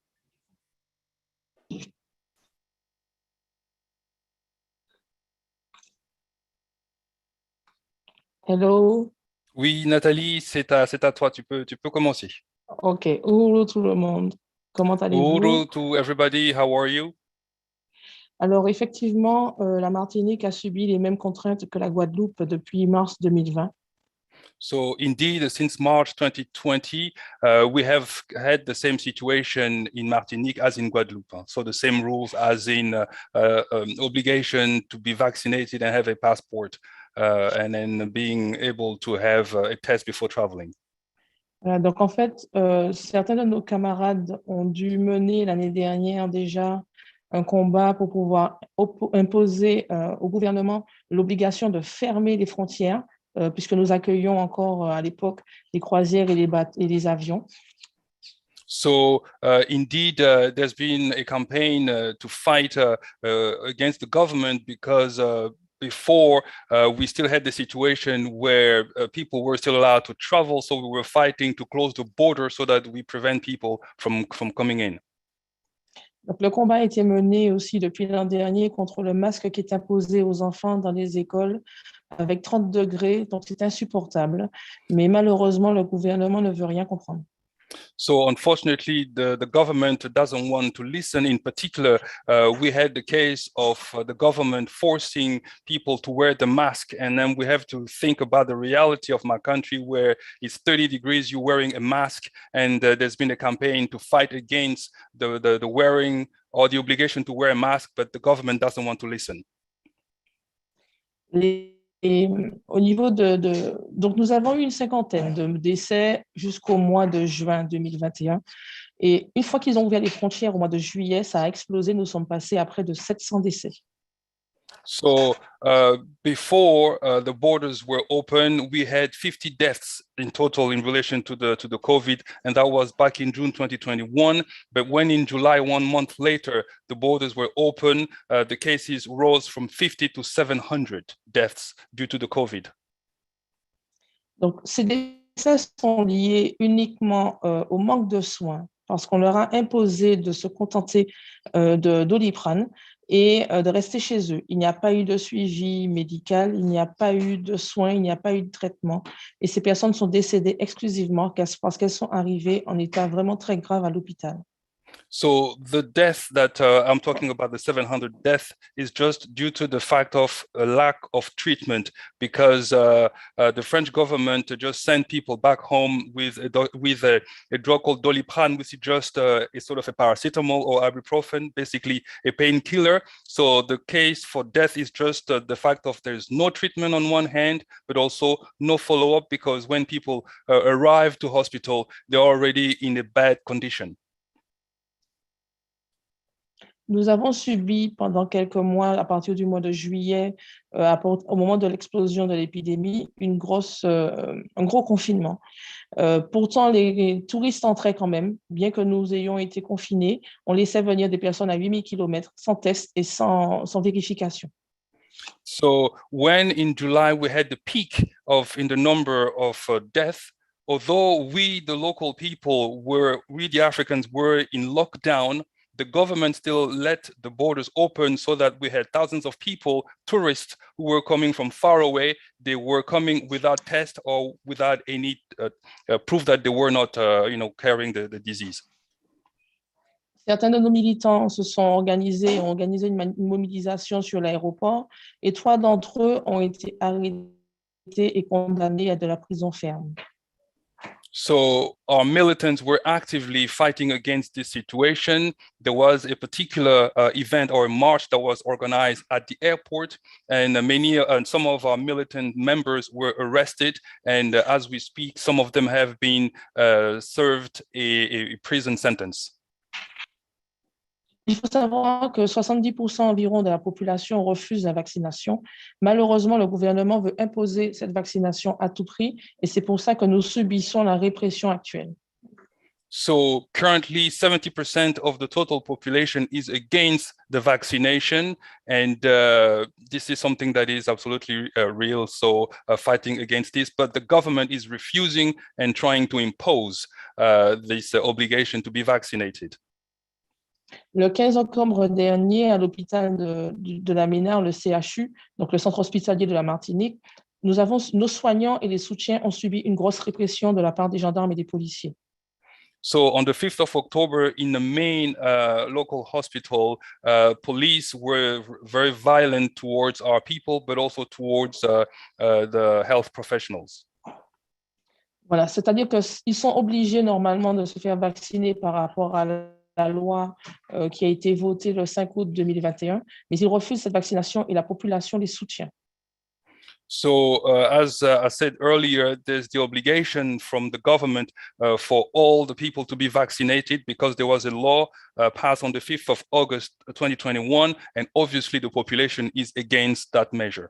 Hello. Oui, Nathalie, c'est à toi. Tu peux commencer. Ok. Uhuru tout le monde. Comment allez-vous? Uhuru to everybody. How are you? Alors, effectivement, la Martinique a subi les mêmes contraintes que la Guadeloupe depuis mars 2020. So indeed, since March 2020, we have had the same situation in Martinique as in Guadeloupe. So the same rules as in obligation to be vaccinated and have a passport, and then being able to have a test before traveling. Voilà, donc, en fait, certains de nos camarades ont dû mener l'année dernière déjà un combat pour pouvoir imposer au gouvernement l'obligation de fermer les frontières, puisque nous accueillions encore à l'époque les croisières et les avions. So indeed, there's been a campaign to fight against the government because before we still had the situation where people were still allowed to travel. So we were fighting to close the border so that we prevent people from coming in. Donc, le combat a été mené aussi depuis l'an dernier contre le masque qui est imposé aux enfants dans les écoles, avec 30 degrés, donc c'est insupportable. Mais malheureusement, le gouvernement ne veut rien comprendre. So unfortunately, the government doesn't want to listen. In particular, we had the case of the government forcing people to wear the mask. And then we have to think about the reality of my country where it's 30 degrees, you're wearing a mask. And there's been a campaign to fight against the wearing or the obligation to wear a mask, but the government doesn't want to listen. Et au niveau donc nous avons eu une cinquantaine de décès jusqu'au mois de juin 2021. Et une fois qu'ils ont ouvert les frontières au mois de juillet, ça a explosé. Nous sommes passés à près de 700 décès. So before the borders were open, we had 50 deaths in total in relation to the COVID, and that was back in June 2021. But when in July, 1 month later, the borders were open, the cases rose from 50 to 700 deaths due to the COVID. Donc ces décès sont liés uniquement au manque de soins, parce qu'on leur a imposé de se contenter de Doliprane et de rester chez eux. Il n'y a pas eu de suivi médical, il n'y a pas eu de soins, il n'y a pas eu de traitement. Et ces personnes sont décédées exclusivement parce qu'elles sont arrivées en état vraiment très grave à l'hôpital. So the death that I'm talking about, the 700 death, is just due to the fact of a lack of treatment, because the French government just sent people back home with a drug called Doliprane, which is just a sort of a paracetamol or ibuprofen, basically a painkiller. So the case for death is just the fact of there's no treatment on one hand, but also no follow-up, because when people arrive to hospital, they're already in a bad condition. Nous avons subi pendant quelques mois, à partir du mois de juillet, au moment de l'explosion de l'épidémie, un gros confinement. Pourtant, les touristes entraient quand même, bien que nous ayons été confinés. On laissait venir des personnes à 8000 km sans test et sans vérification. So when in July we had the peak in the number of deaths, although we, the local people, we the Africans were in lockdown, the government still let the borders open so that we had thousands of people, tourists, who were coming from far away. They were coming without test or without any proof that they were not, carrying the disease. Certains de nos militants se sont organisés, ont organisé une mobilisation sur l'aéroport, et 3 d'entre eux ont été arrêtés et condamnés à de la prison ferme. So our militants were actively fighting against this situation. There was a particular event or a march that was organized at the airport, and some of our militant members were arrested. And as we speak, some of them have been served a prison sentence. Il faut savoir que 70% environ de la population refuse la vaccination. Malheureusement, le gouvernement veut imposer cette vaccination à tout prix, et c'est pour ça que nous subissons la répression actuelle. So currently, 70% of the total population is against the vaccination, and this is something that is absolutely real. So fighting against this, but the government is refusing and trying to impose this obligation to be vaccinated. Le 15 octobre dernier, à l'hôpital de la Ménard, le CHU, donc le centre hospitalier de la Martinique, nos soignants et les soutiens ont subi une grosse répression de la part des gendarmes et des policiers. So on the 5th of October, in the main local hospital, police were very violent towards our people, but also towards the health professionals. Voilà, c'est-à-dire qu'ils sont obligés normalement de se faire vacciner par rapport à la loi qui a été votée le 5 août 2021, mais ils refusent cette vaccination et la population les soutient. So as I said earlier, there's the obligation from the government for all the people to be vaccinated, because there was a law passed on the 5th of August 2021, and obviously the population is against that measure.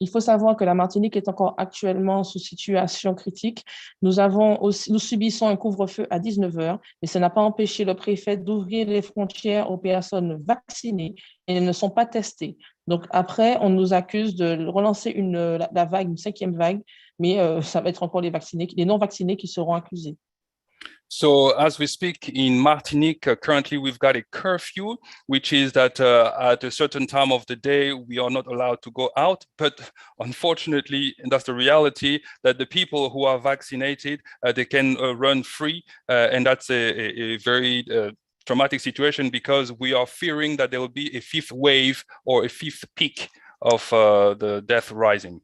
Il faut savoir que la Martinique est encore actuellement sous situation critique. Nous subissons un couvre-feu à 19h, mais ça n'a pas empêché le préfet d'ouvrir les frontières aux personnes vaccinées et elles ne sont pas testées. Donc après, on nous accuse de relancer la vague, une 5e vague, mais ça va être encore les non-vaccinés qui seront accusés. So as we speak in Martinique, currently we've got a curfew, which is that at a certain time of the day, we are not allowed to go out. But unfortunately, and that's the reality, that the people who are vaccinated, they can run free. And that's a very traumatic situation, because we are fearing that there will be a fifth wave or a fifth peak of the death rising.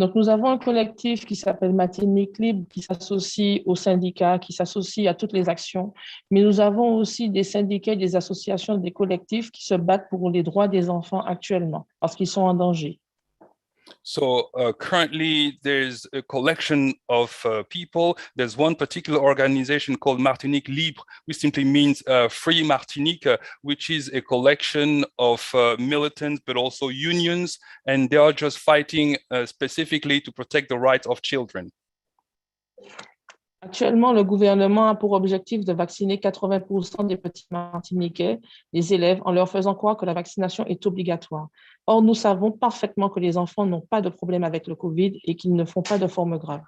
Donc, nous avons un collectif qui s'appelle Martinique Libre, qui s'associe aux syndicats, qui s'associe à toutes les actions. Mais nous avons aussi des syndicats, des associations, des collectifs qui se battent pour les droits des enfants actuellement, parce qu'ils sont en danger. So currently there's a collection of people. There's one particular organization called Martinique Libre, which simply means Free Martinique, which is a collection of militants, but also unions, and they are just fighting specifically to protect the rights of children. Actuellement, le gouvernement a pour objectif de vacciner 80% des petits Martiniquais, les élèves, en leur faisant croire que la vaccination est obligatoire. Or, nous savons parfaitement que les enfants n'ont pas de problème avec le COVID et qu'ils ne font pas de forme grave.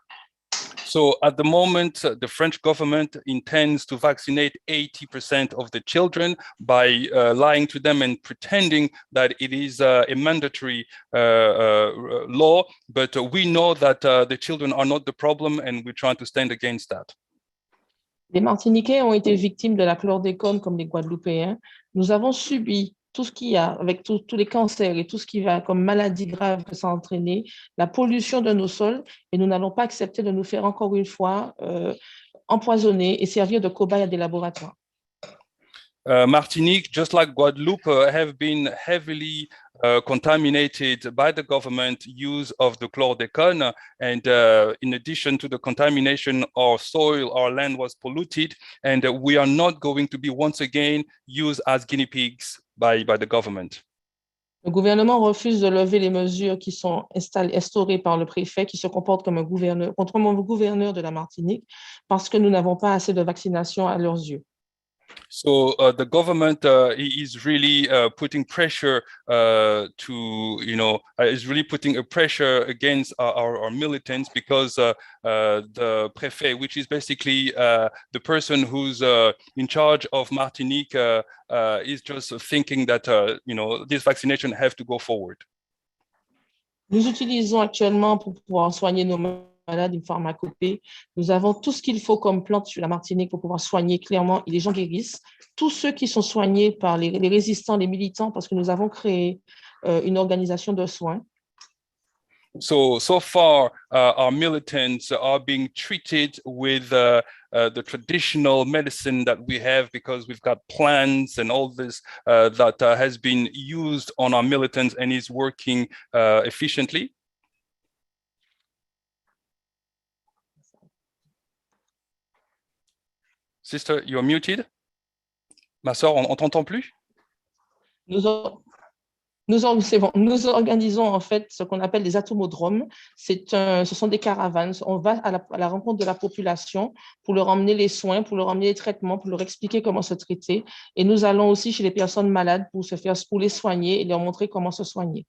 So at the moment, the French government intends to vaccinate 80% of the children by lying to them and pretending that it is a mandatory law. But we know that the children are not the problem, and we're trying to stand against that. Les Martiniquais ont été victimes de la chlordécone comme les Guadeloupéens. Nous avons subi tout ce qu'il y a, avec tous les cancers et tout ce qui va comme maladie grave que ça a entraîné, la pollution de nos sols, et nous n'allons pas accepter de nous faire encore une fois empoisonner et servir de cobaye à des laboratoires. Martinique, just like Guadeloupe, have been heavily contaminated by the government use of the chlordécone. And in addition to the contamination, our soil, our land was polluted, and we are not going to be once again used as guinea pigs by the government. Le gouvernement refuse de lever les mesures qui sont instaurées par le préfet, qui se comporte comme un gouverneur, contre un gouverneur de la Martinique, parce que nous n'avons pas assez de vaccination à leurs yeux. So the government is really putting pressure is really putting a pressure against our militants, because the préfet, which is basically the person who's in charge of Martinique, is just thinking that this vaccination have to go forward. Nous utilisons actuellement pour pouvoir soigner nos malades une pharmacopée. Nous avons tout ce qu'il faut comme plante sur la Martinique pour pouvoir soigner clairement, et les gens guérissent. Tous ceux qui sont soignés par les résistants, les militants, parce que nous avons créé une organisation de soins. So far, our militants are being treated with the traditional medicine that we have, because we've got plants and all this that has been used on our militants and is working efficiently. Sister, you're muted. Ma sœur, on t'entend plus? C'est bon. Nous organisons en fait ce qu'on appelle des atomodromes. Ce sont des caravanes. On va à la rencontre de la population pour leur emmener les soins, pour leur emmener les traitements, pour leur expliquer comment se traiter. Et nous allons aussi chez les personnes malades pour les soigner et leur montrer comment se soigner.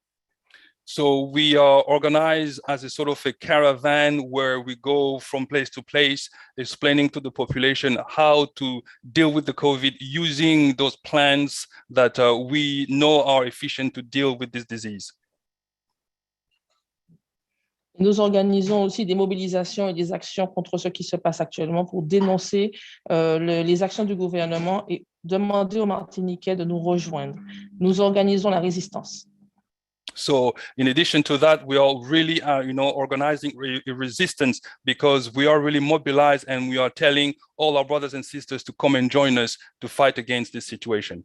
So we are organized as a sort of a caravan where we go from place to place, explaining to the population how to deal with the COVID using those plants that we know are efficient to deal with this disease. Nous organisons aussi des mobilisations et des actions contre ce qui se passe actuellement pour dénoncer les actions du gouvernement et demander aux Martiniquais de nous rejoindre. Nous organisons la résistance. So in addition to that, we are really organizing a resistance, because we are really mobilized, and we are telling all our brothers and sisters to come and join us to fight against this situation.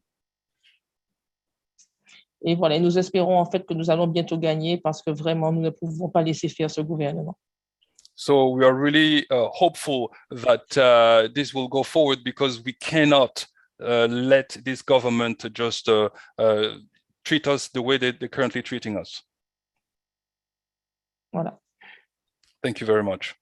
Et voilà, nous espérons en fait que nous allons bientôt gagner, parce que vraiment, nous ne pouvons pas laisser faire ce gouvernement. So we are really hopeful that this will go forward, because we cannot let this government just treat us the way that they're currently treating us. Voilà. Thank you very much.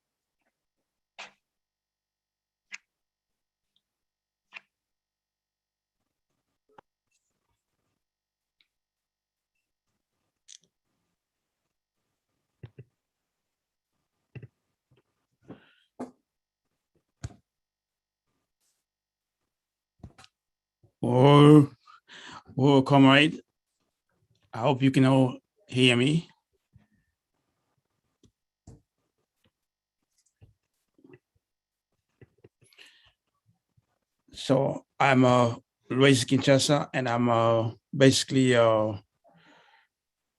or comrade, I hope you can all hear me. So I'm Luis Kinshasa, and I'm basically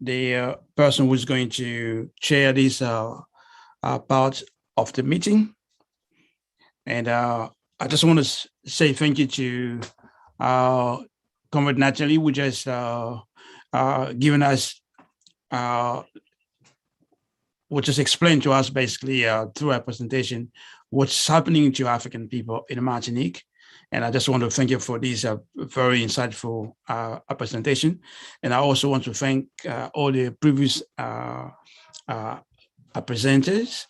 the person who's going to chair this part of the meeting. And I just want to say thank you to Comrade Natalie, who just given us, who just explained to us basically through our presentation what's happening to African people in Martinique. And I just want to thank you for this very insightful presentation. And I also want to thank all the previous presenters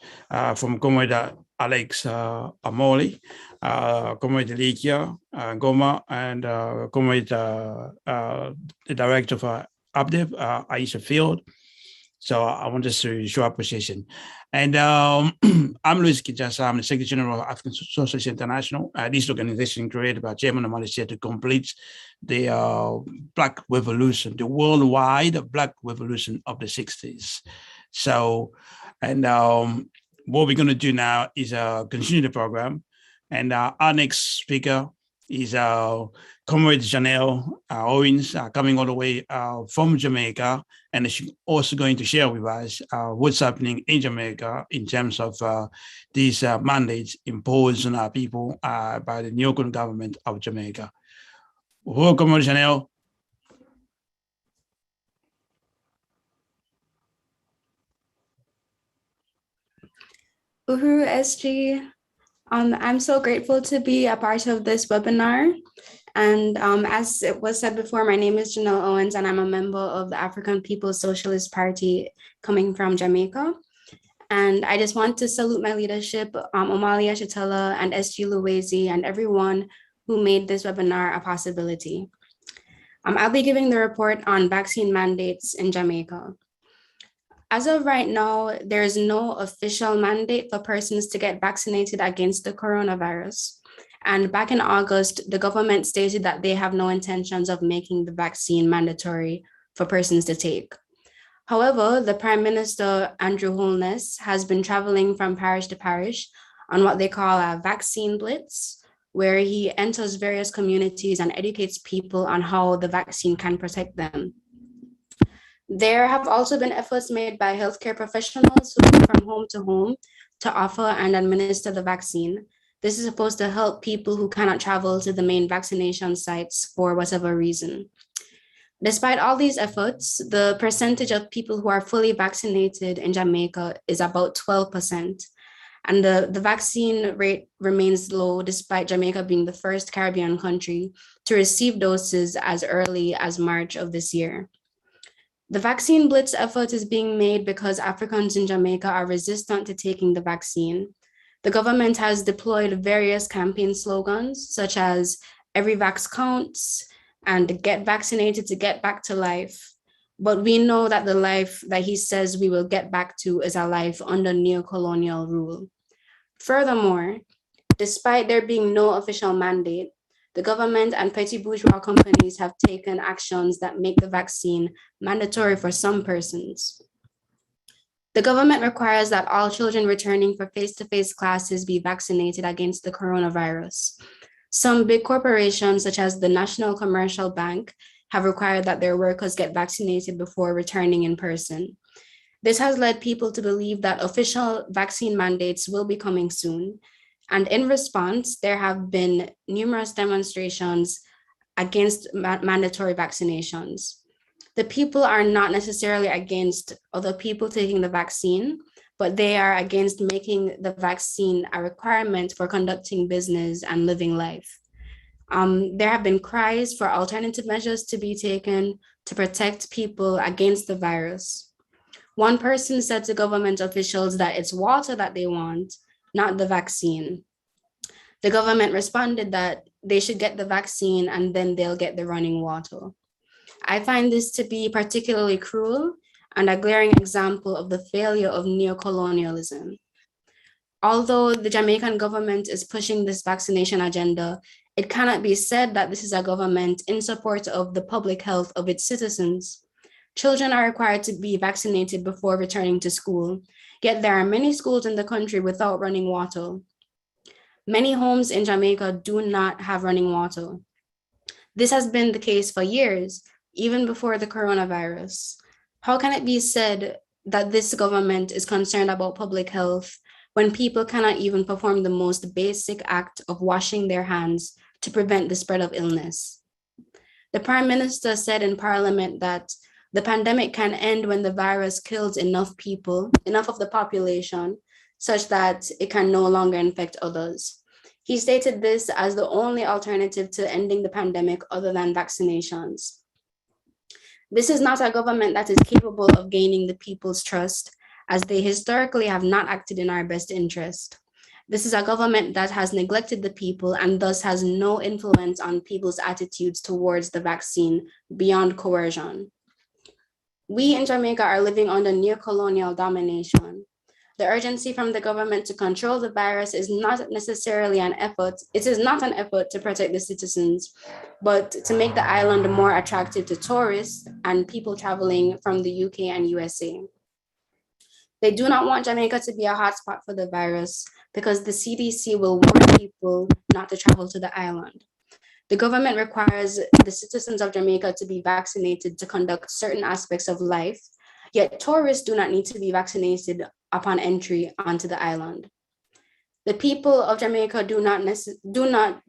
from Comrade Alex Omali, Comrade Likia Goma, and Comrade the Director for APDEP, Aisha Fields. So I want just to show appreciation. And I'm Luis Kinshasa. I'm the Secretary General of African Socialist International. This organization created by Chairman Omali Yeshitela to complete the Black Revolution, the worldwide Black Revolution of the 60s. So, and what we're going to do now is continue the program. And our next speaker is Comrade Janelle Owens, coming all the way from Jamaica. And she's also going to share with us what's happening in Jamaica in terms of these mandates imposed on our people by the new government of Jamaica. Welcome, Janelle. Uhuru SG. I'm so grateful to be a part of this webinar. And as it was said before, my name is Janelle Owens, and I'm a member of the African People's Socialist Party coming from Jamaica. And I just want to salute my leadership, Omali Yeshitela and SG Luwezi, and everyone who made this webinar a possibility. I'll be giving the report on vaccine mandates in Jamaica. As of right now, there is no official mandate for persons to get vaccinated against the coronavirus. And back in August, the government stated that they have no intentions of making the vaccine mandatory for persons to take. However, the Prime Minister, Andrew Holness, has been traveling from parish to parish on what they call a vaccine blitz, where he enters various communities and educates people on how the vaccine can protect them. There have also been efforts made by healthcare professionals who go from home to offer and administer the vaccine. This is supposed to help people who cannot travel to the main vaccination sites for whatever reason. Despite all these efforts, the percentage of people who are fully vaccinated in Jamaica is about 12%. And the vaccine rate remains low despite Jamaica being the first Caribbean country to receive doses as early as March of this year. The vaccine blitz effort is being made because Africans in Jamaica are resistant to taking the vaccine. The government has deployed various campaign slogans such as "Every Vax Counts" and "Get Vaccinated to Get Back to Life." But we know that the life that he says we will get back to is a life under neo-colonial rule. Furthermore, despite there being no official mandate, the government and petty bourgeois companies have taken actions that make the vaccine mandatory for some persons. The government requires that all children returning for face-to-face classes be vaccinated against the coronavirus. Some big corporations, such as the National Commercial Bank, have required that their workers get vaccinated before returning in person. This has led people to believe that official vaccine mandates will be coming soon. And in response, there have been numerous demonstrations against mandatory vaccinations. The people are not necessarily against other people taking the vaccine, but they are against making the vaccine a requirement for conducting business and living life. There have been cries for alternative measures to be taken to protect people against the virus. One person said to government officials that it's water that they want, not the vaccine. The government responded that they should get the vaccine and then they'll get the running water. I find this to be particularly cruel and a glaring example of the failure of neocolonialism. Although the Jamaican government is pushing this vaccination agenda, It cannot be said that this is a government in support of the public health of its citizens. Children are required to be vaccinated before returning to school, yet there are many schools in the country without running water. Many homes in Jamaica do not have running water. This has been the case for years, even before the coronavirus. How can it be said that this government is concerned about public health when people cannot even perform the most basic act of washing their hands to prevent the spread of illness? The Prime Minister said in Parliament that the pandemic can end when the virus kills enough people, enough of the population, such that it can no longer infect others. He stated this as the only alternative to ending the pandemic other than vaccinations. This is not a government that is capable of gaining the people's trust, as they historically have not acted in our best interest. This is a government that has neglected the people and thus has no influence on people's attitudes towards the vaccine beyond coercion. We in Jamaica are living under neo-colonial domination. The urgency from the government to control the virus is not necessarily an effort. It is not an effort to protect the citizens, but to make the island more attractive to tourists and people traveling from the UK and USA. They do not want Jamaica to be a hotspot for the virus because the CDC will warn people not to travel to the island. The government requires the citizens of Jamaica to be vaccinated to conduct certain aspects of life, yet tourists do not need to be vaccinated upon entry onto the island. The people of Jamaica do not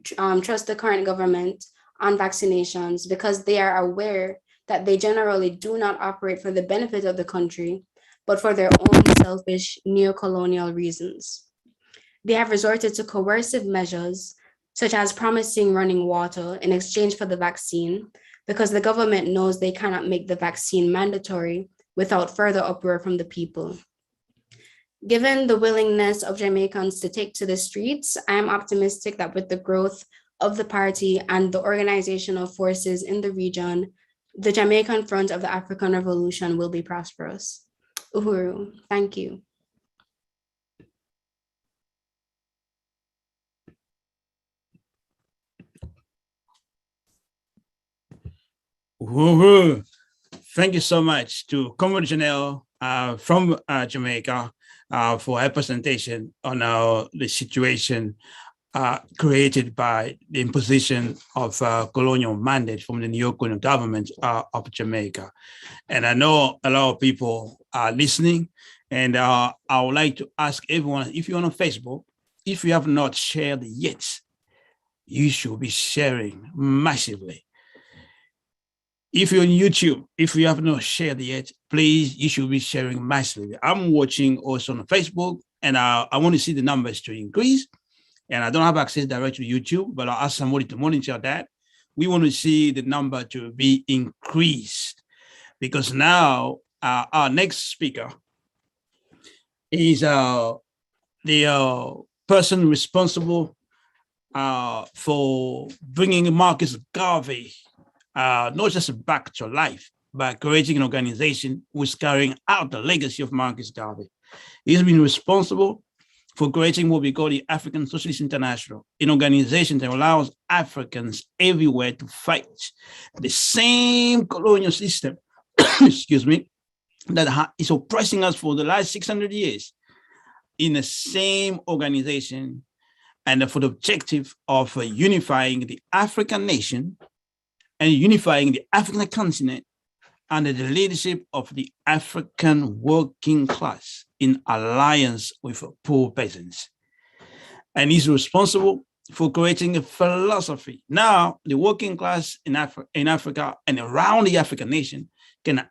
trust the current government on vaccinations because they are aware that they generally do not operate for the benefit of the country, but for their own selfish neo-colonial reasons. They have resorted to coercive measures, such as promising running water in exchange for the vaccine, because the government knows they cannot make the vaccine mandatory without further uproar from the people. Given the willingness of Jamaicans to take to the streets, I am optimistic that with the growth of the party and the organizational forces in the region, the Jamaican front of the African Revolution will be prosperous. Uhuru, thank you. Woohoo! Thank you so much to Comrade Janelle from Jamaica for her presentation on the situation created by the imposition of colonial mandate from the neo-colonial government of Jamaica. And I know a lot of people are listening, and I would like to ask everyone, if you're on Facebook, if you have not shared yet, you should be sharing massively. If you're on YouTube, if you have not shared yet, please, you should be sharing massively. I'm watching also on Facebook, and I want to see the numbers to increase. And I don't have access direct to YouTube, but I'll ask somebody to monitor that. We want to see the number to be increased, because now our next speaker is the person responsible for bringing Marcus Garvey not just back to life, but creating an organization who's carrying out the legacy of Marcus Garvey. He's been responsible for creating what we call the African Socialist International, an organization that allows Africans everywhere to fight the same colonial system, excuse me, that is oppressing us for the last 600 years, in the same organization, and for the objective of unifying the African nation and unifying the African continent under the leadership of the African working class in alliance with poor peasants. And he's responsible for creating a philosophy. Now, the working class in Africa and around the African nation can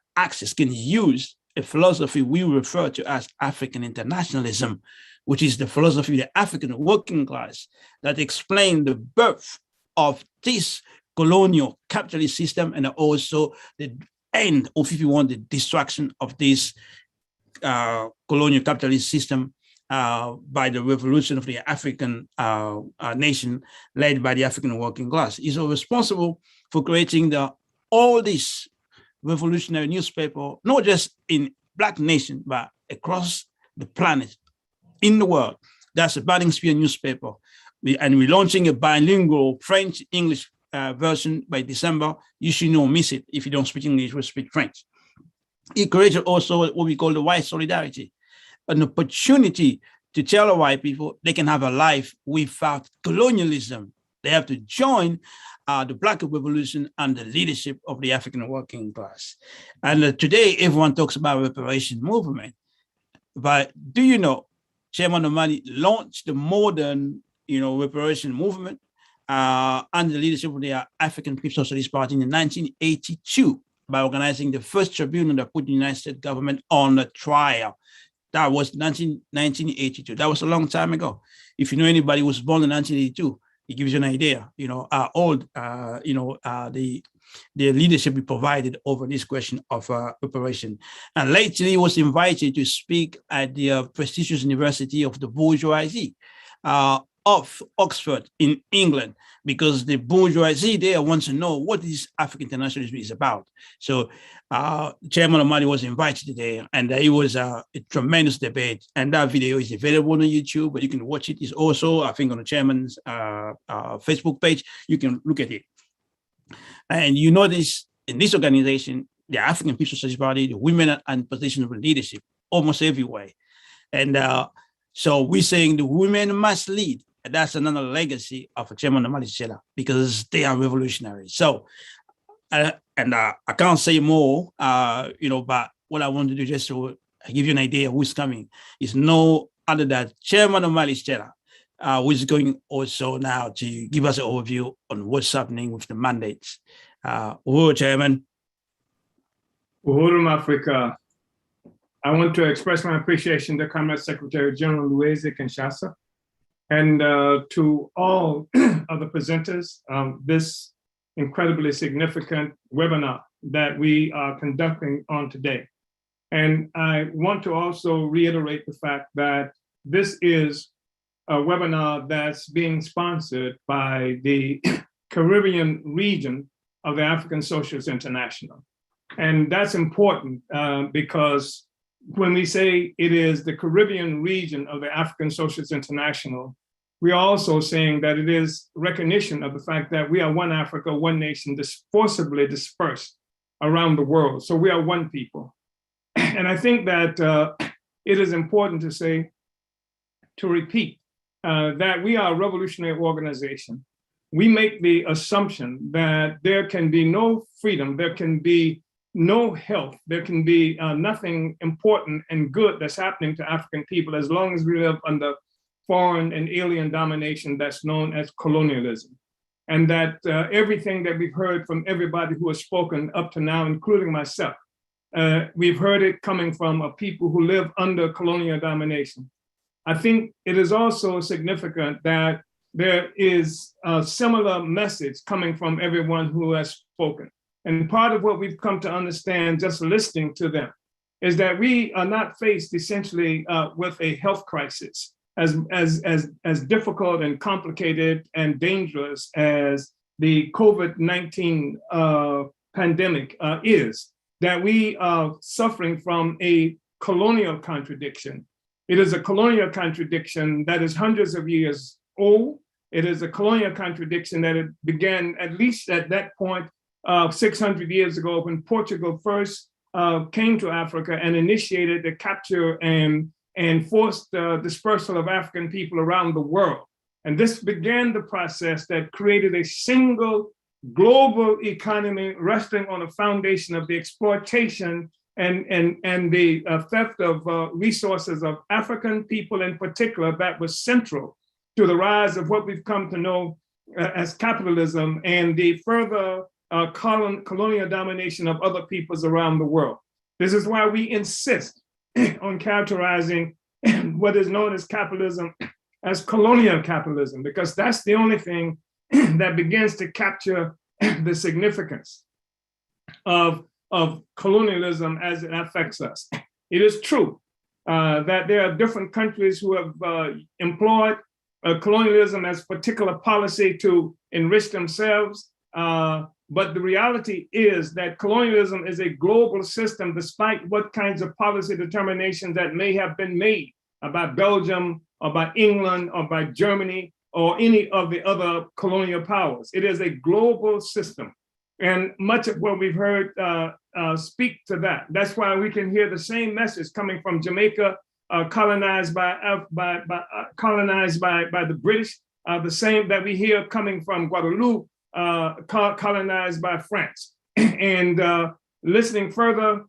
use a philosophy we refer to as African internationalism, which is the philosophy of the African working class that explains the birth of this colonial capitalist system and also the end of, if you want, the destruction of this colonial capitalist system by the revolution of the African nation led by the African working class. He's responsible for creating all these revolutionary newspaper, not just in Black nation, but across the planet, in the world. That's a Batting Spear newspaper, We're launching a bilingual French-English version by December. You should not miss it. If you don't speak English, we speak French. It created also what we call the white solidarity, an opportunity to tell the white people they can have a life without colonialism. They have to join the Black Revolution and the leadership of the African working class. And today, everyone talks about reparation movement. But do you know, Chairman Omali launched the modern, reparation movement under the leadership of the African People's Socialist Party in 1982 by organizing the first tribunal that put the United States government on a trial. That was 1982. That was a long time ago. If you know anybody who was born in 1982, it gives you an idea, how old, the leadership we provided over this question of reparation. And lately he was invited to speak at the prestigious University of the Bourgeoisie of Oxford in England, because the bourgeoisie there wants to know what this African internationalism is about. So Chairman Omali was invited there, and it was a tremendous debate. And that video is available on YouTube, but you can watch it. It's also, I think, on the chairman's Facebook page. You can look at it. And you notice in this organization, the African People's Socialist Party, the women are in position of leadership almost everywhere. And so we're saying the women must lead. And that's another legacy of Chairman Omali Yeshitela, because they are revolutionary. So, I can't say more, but what I want to do just to give you an idea of who's coming is no other than Chairman Omali Yeshitela, who is going also now to give us an overview on what's happening with the mandates. Uhuru, Chairman. Uhuru, Africa. I want to express my appreciation to Comrade Secretary General Louise Kinshasa, and to all of the presenters, this incredibly significant webinar that we are conducting on today. And I want to also reiterate the fact that this is a webinar that's being sponsored by the Caribbean region of the African Socialist International. And that's important because when we say it is the Caribbean region of the African Socialist International, we are also saying that it is recognition of the fact that we are one Africa, one nation, forcibly dispersed around the world. So we are one people. And I think that it is important to say, to repeat, that we are a revolutionary organization. We make the assumption that there can be no freedom, there can be no health, there can be nothing important and good that's happening to African people as long as we live under foreign and alien domination that's known as colonialism. And that everything that we've heard from everybody who has spoken up to now, including myself, we've heard it coming from a people who live under colonial domination. I think it is also significant that there is a similar message coming from everyone who has spoken. And part of what we've come to understand just listening to them is that we are not faced essentially with a health crisis as difficult and complicated and dangerous as the COVID-19 pandemic is, that we are suffering from a colonial contradiction. It is a colonial contradiction that is hundreds of years old. It is a colonial contradiction that it began at least at that point 600 years ago when Portugal first came to Africa and initiated the capture and forced dispersal of African people around the world. And this began the process that created a single global economy resting on a foundation of the exploitation and the theft of resources of African people in particular that was central to the rise of what we've come to know as capitalism and the further colonial domination of other peoples around the world. This is why we insist on characterizing what is known as capitalism as colonial capitalism, because that's the only thing that begins to capture the significance of colonialism as it affects us. It is true that there are different countries who have employed colonialism as particular policy to enrich themselves. But the reality is that colonialism is a global system, despite what kinds of policy determinations that may have been made by Belgium or by England or by Germany or any of the other colonial powers. It is a global system. And much of what we've heard speak to that. That's why we can hear the same message coming from Jamaica, colonized by the British, the same that we hear coming from Guadeloupe, colonized by France. And listening further,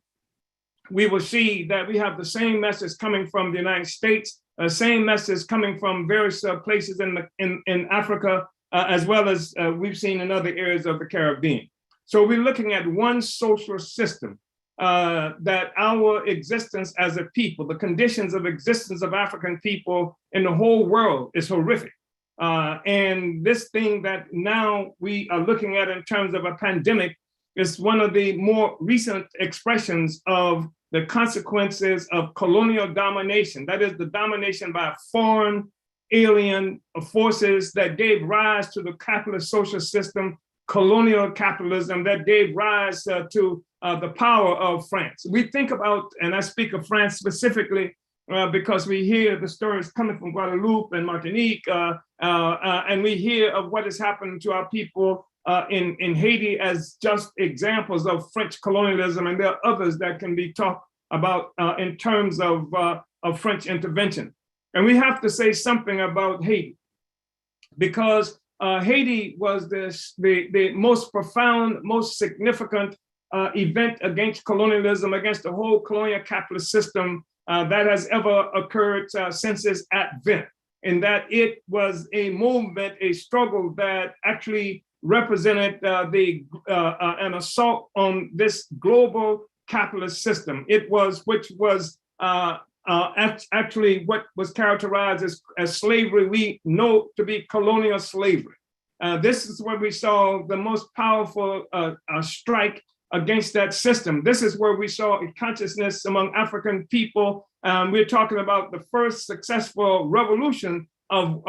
we will see that we have the same message coming from the United States, same message coming from various places in Africa, as well as we've seen in other areas of the Caribbean. So we're looking at one social system that our existence as a people, the conditions of existence of African people in the whole world is horrific. And this thing that now we are looking at in terms of a pandemic is one of the more recent expressions of the consequences of colonial domination. That is the domination by foreign alien forces that gave rise to the capitalist social system, colonial capitalism that gave rise to the power of France. We think about, and I speak of France specifically because we hear the stories coming from Guadeloupe and Martinique, and we hear of what has happened to our people in Haiti as just examples of French colonialism, and there are others that can be talked about in terms of French intervention. And we have to say something about Haiti, because Haiti was the most profound, most significant event against colonialism, against the whole colonial capitalist system that has ever occurred since its advent, in that it was a movement, a struggle that actually represented an assault on this global capitalist system. It was, which was actually what was characterized as slavery we know to be colonial slavery. This is where we saw the most powerful strike against that system. This is where we saw a consciousness among African people. We're talking about the first successful revolution of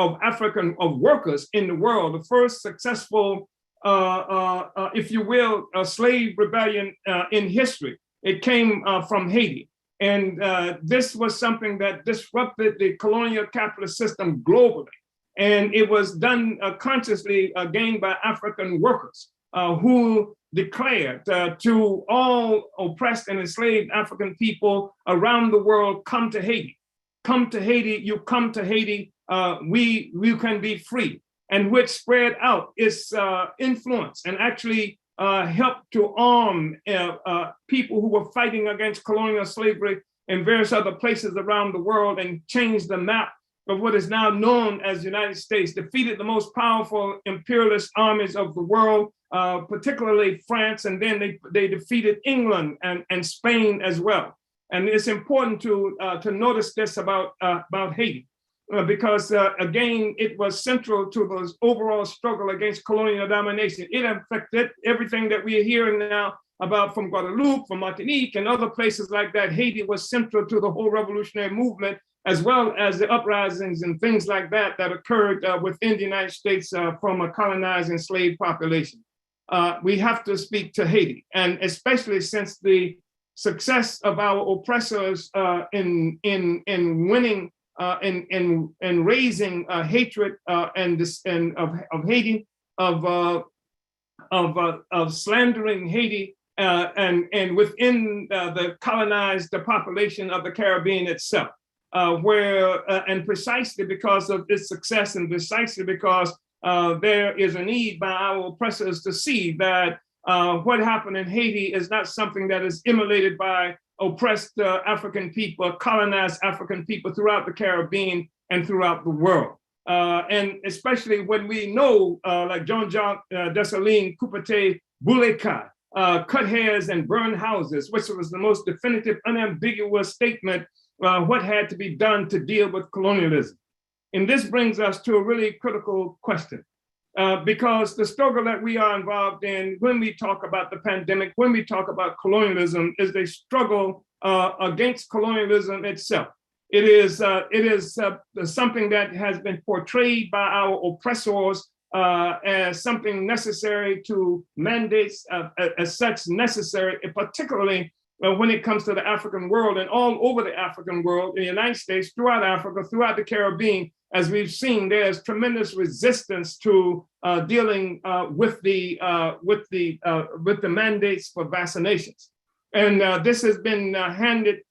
workers in the world, the first successful, if you will, slave rebellion in history. It came from Haiti. And this was something that disrupted the colonial capitalist system globally. And it was done consciously, again, by African workers who declared to all oppressed and enslaved African people around the world, come to Haiti. Come to Haiti, you come to Haiti, we can be free. And which spread out its influence and actually helped to arm people who were fighting against colonial slavery in various other places around the world, and changed the map of what is now known as the United States, defeated the most powerful imperialist armies of the world, particularly France, and then they defeated England and Spain as well. And it's important to notice this about Haiti, because again, it was central to the overall struggle against colonial domination. It affected everything that we are hearing now about from Guadeloupe, from Martinique, and other places like that. Haiti was central to the whole revolutionary movement, as well as the uprisings and things like that that occurred within the United States from a colonized enslaved population. We have to speak to Haiti, and especially since the success of our oppressors in winning and raising hatred of Haiti, of slandering Haiti, and within the colonized population of the Caribbean itself, and precisely because of its success, and precisely because there is a need by our oppressors to see that what happened in Haiti is not something that is emulated by oppressed African people, colonized African people throughout the Caribbean and throughout the world. And especially when we know, like Jean-Jacques Dessalines, Coupeté, Bouleka, cut hairs and burn houses, which was the most definitive, unambiguous statement what had to be done to deal with colonialism. And this brings us to a really critical question, because the struggle that we are involved in when we talk about the pandemic, when we talk about colonialism, is a struggle against colonialism itself. It is something that has been portrayed by our oppressors as something necessary to mandates as such necessary, particularly when it comes to the African world and all over the African world, in the United States, throughout Africa, throughout the Caribbean. as we've seen, there's tremendous resistance to dealing with the mandates for vaccinations. And this has been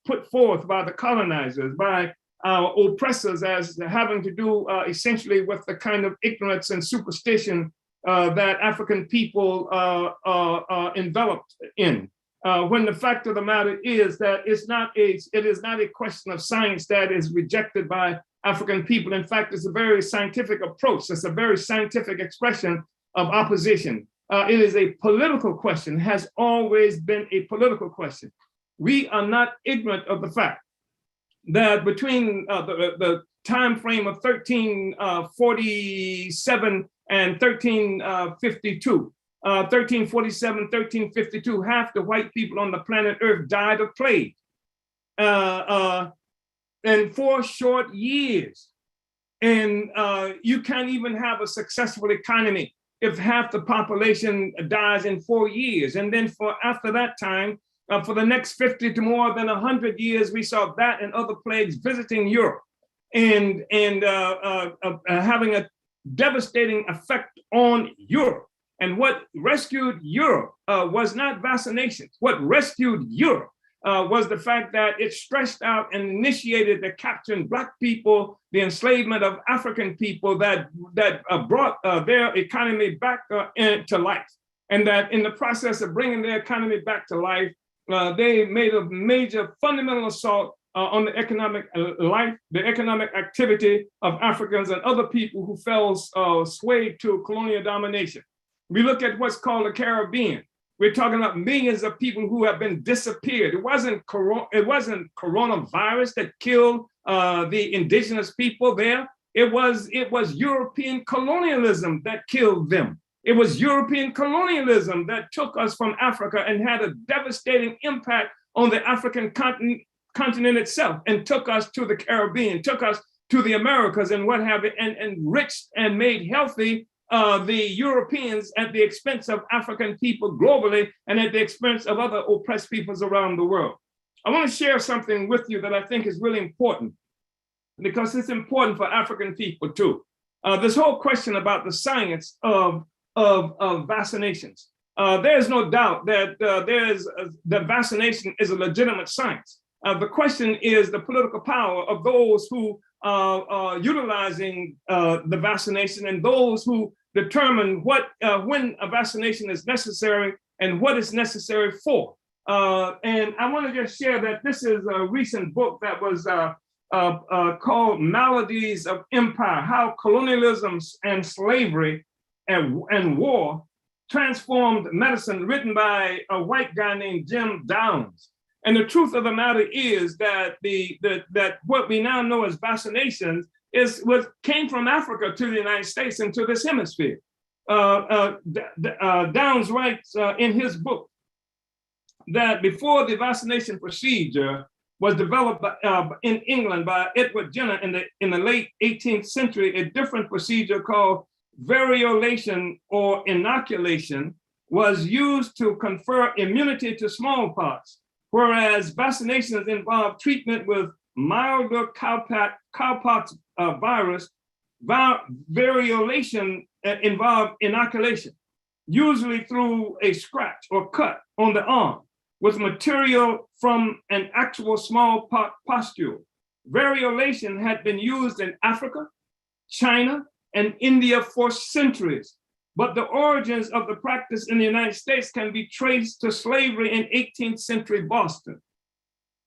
put forth by the colonizers, by our oppressors, as having to do essentially with the kind of ignorance and superstition that African people are enveloped in. When the fact of the matter is that it is not a question of science that is rejected by African people. In fact, it's a very scientific approach. It's a very scientific expression of opposition. It is a political question, has always been a political question. We are not ignorant of the fact that between the time frame of 1347 and 1352, 1347, 1352, half the white people on the planet Earth died of plague. In 4 short years. And you can't even have a successful economy if half the population dies in 4 years. And then after that time, for the next 50 to more than 100 years, we saw that and other plagues visiting Europe and having a devastating effect on Europe. And what rescued Europe was not vaccinations. What rescued Europe was the fact that it stretched out and initiated the capturing Black people, the enslavement of African people that brought their economy back into life. And that in the process of bringing their economy back to life, they made a major fundamental assault on the economic life, the economic activity of Africans and other people who fell sway to colonial domination. We look at what's called the Caribbean. We're talking about millions of people who have been disappeared. It wasn't coronavirus that killed the indigenous people there. It was European colonialism that killed them. It was European colonialism that took us from Africa and had a devastating impact on the African continent itself, and took us to the Caribbean, took us to the Americas and what have you, and enriched and made healthy the Europeans at the expense of African people globally and at the expense of other oppressed peoples around the world. I want to share something with you that I think is really important, because it's important for African people too. This whole question about the science of vaccinations. There's no doubt that that vaccination is a legitimate science. The question is the political power of those who are utilizing the vaccination and those who determine when a vaccination is necessary and what it's necessary for. And I want to just share that this is a recent book that was called Maladies of Empire: How Colonialism and Slavery and War Transformed Medicine, written by a white guy named Jim Downs. And the truth of the matter is that that what we now know as vaccinations is what came from Africa to the United States and to this hemisphere. Downs writes in his book that before the vaccination procedure was developed in England by Edward Jenner in the late 18th century, a different procedure called variolation or inoculation was used to confer immunity to smallpox, whereas vaccinations involve treatment with milder cowpox virus. Variolation involved inoculation, usually through a scratch or cut on the arm with material from an actual smallpox pustule. Variolation had been used in Africa, China, and India for centuries, but the origins of the practice in the United States can be traced to slavery in 18th century Boston.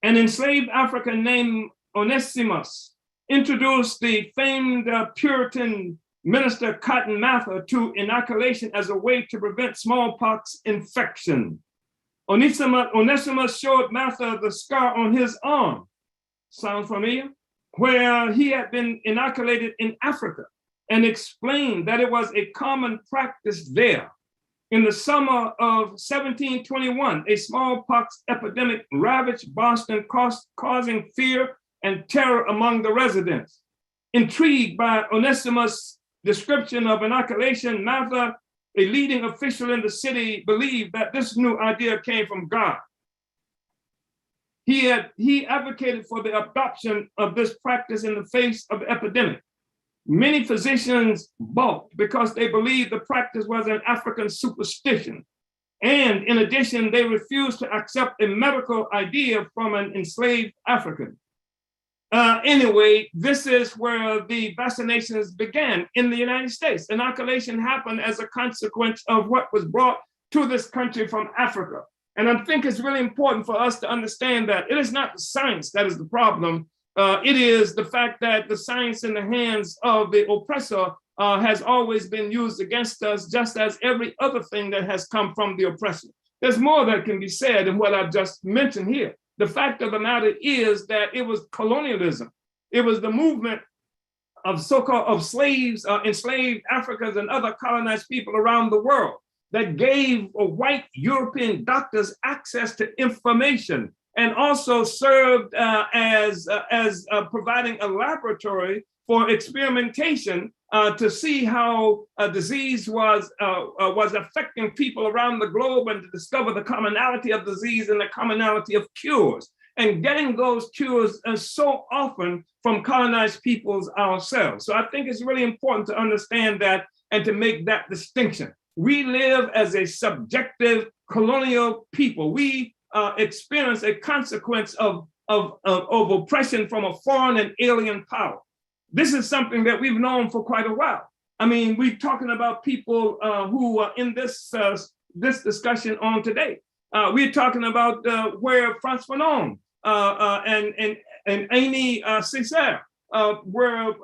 An enslaved African named Onesimus introduced the famed Puritan minister Cotton Mather to inoculation as a way to prevent smallpox infection. Onesimus showed Mather the scar on his arm, sound familiar? Where he had been inoculated in Africa, and explained that it was a common practice there. In the summer of 1721, a smallpox epidemic ravaged Boston, causing fear and terror among the residents. Intrigued by Onesimus' description of inoculation, Mather, a leading official in the city, believed that this new idea came from God. He advocated for the adoption of this practice in the face of the epidemic. Many physicians balked because they believed the practice was an African superstition. And in addition, they refused to accept a medical idea from an enslaved African. Anyway, this is where the vaccinations began in the United States. Inoculation happened as a consequence of what was brought to this country from Africa. And I think it's really important for us to understand that it is not the science that is the problem. It is the fact that the science in the hands of the oppressor has always been used against us, just as every other thing that has come from the oppressor. There's more that can be said in what I've just mentioned here. The fact of the matter is that it was colonialism. It was the movement of so-called slaves, enslaved Africans and other colonized people around the world that gave white European doctors access to information, and also served as providing a laboratory for experimentation to see how a disease was affecting people around the globe, and to discover the commonality of disease and the commonality of cures, and getting those cures so often from colonized peoples ourselves. So I think it's really important to understand that and to make that distinction. We live as a subjective colonial people. We experience a consequence of oppression from a foreign and alien power. This is something that we've known for quite a while. I mean, we're talking about people who are in this discussion on today. We're talking about where Frantz Fanon and Amy Césaire were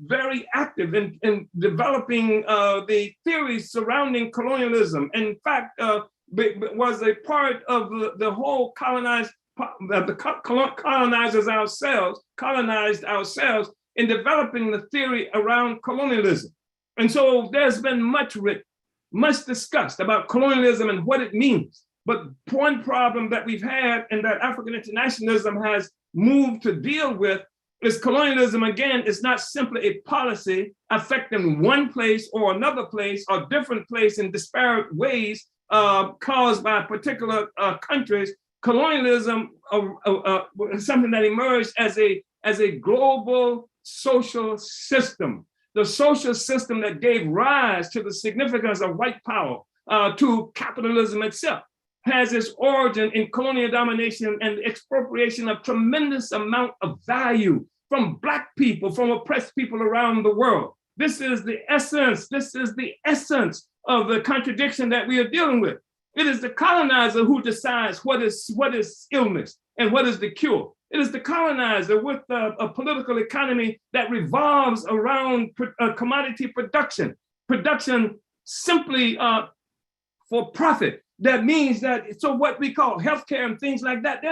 very active in developing the theories surrounding colonialism. In fact, was a part of the whole colonized colonized ourselves in developing the theory around colonialism. And so there's been much written, much discussed about colonialism and what it means. But one problem that we've had and that African internationalism has moved to deal with is colonialism, again, is not simply a policy affecting one place or another place or different place in disparate ways caused by particular countries. Colonialism is something that emerged as a global social system, the social system that gave rise to the significance of white power, to capitalism itself, has its origin in colonial domination and the expropriation of tremendous amount of value from Black people, from oppressed people around the world. This is the essence of the contradiction that we are dealing with. It is the colonizer who decides what is illness and what is the cure. It is the colonizer with a political economy that revolves around commodity production simply for profit. That means that, so what we call healthcare and things like that,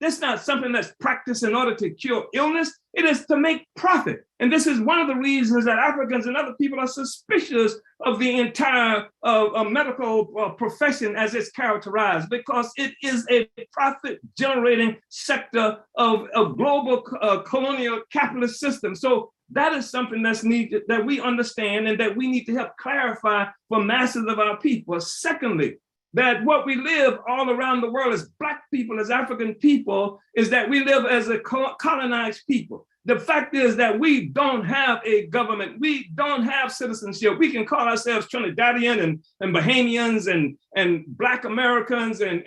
that's not something that's practiced in order to cure illness. It is to make profit. And this is one of the reasons that Africans and other people are suspicious of the entire medical profession as it's characterized, because it is a profit-generating sector of a global colonial capitalist system. So that is something that's needed, that we understand and that we need to help clarify for masses of our people. Secondly, that what we live all around the world as Black people, as African people, is that we live as a colonized people. The fact is that we don't have a government. We don't have citizenship. We can call ourselves Trinidadian and Bahamians and Black Americans and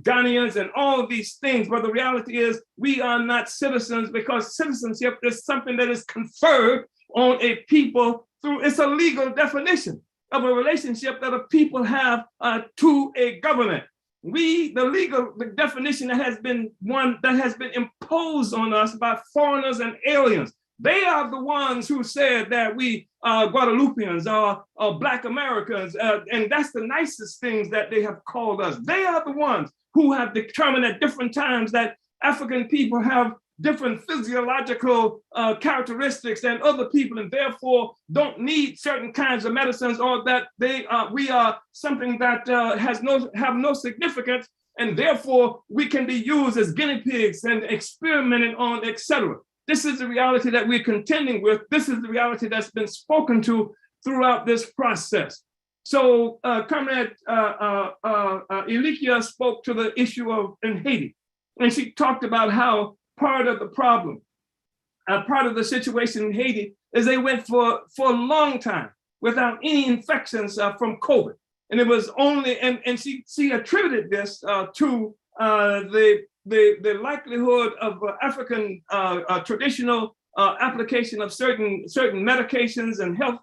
Ghanaians and all of these things. But the reality is we are not citizens, because citizenship is something that is conferred on a people through, it's a legal definition of a relationship that a people have to a government. The definition that has been imposed on us by foreigners and aliens. They are the ones who said that we Guadeloupeans are Black Americans, and that's the nicest things that they have called us. They are the ones who have determined at different times that African people have different physiological characteristics than other people, and therefore don't need certain kinds of medicines, or that we are something that have no significance, and therefore we can be used as guinea pigs and experimented on, etc. This is the reality that we're contending with. This is the reality that's been spoken to throughout this process. So Comrade Ilikia spoke to the issue in Haiti, and she talked about how part of the problem, part of the situation in Haiti is they went for a long time without any infections from COVID. And it was only, and she attributed this to the likelihood of African traditional application of certain medications and health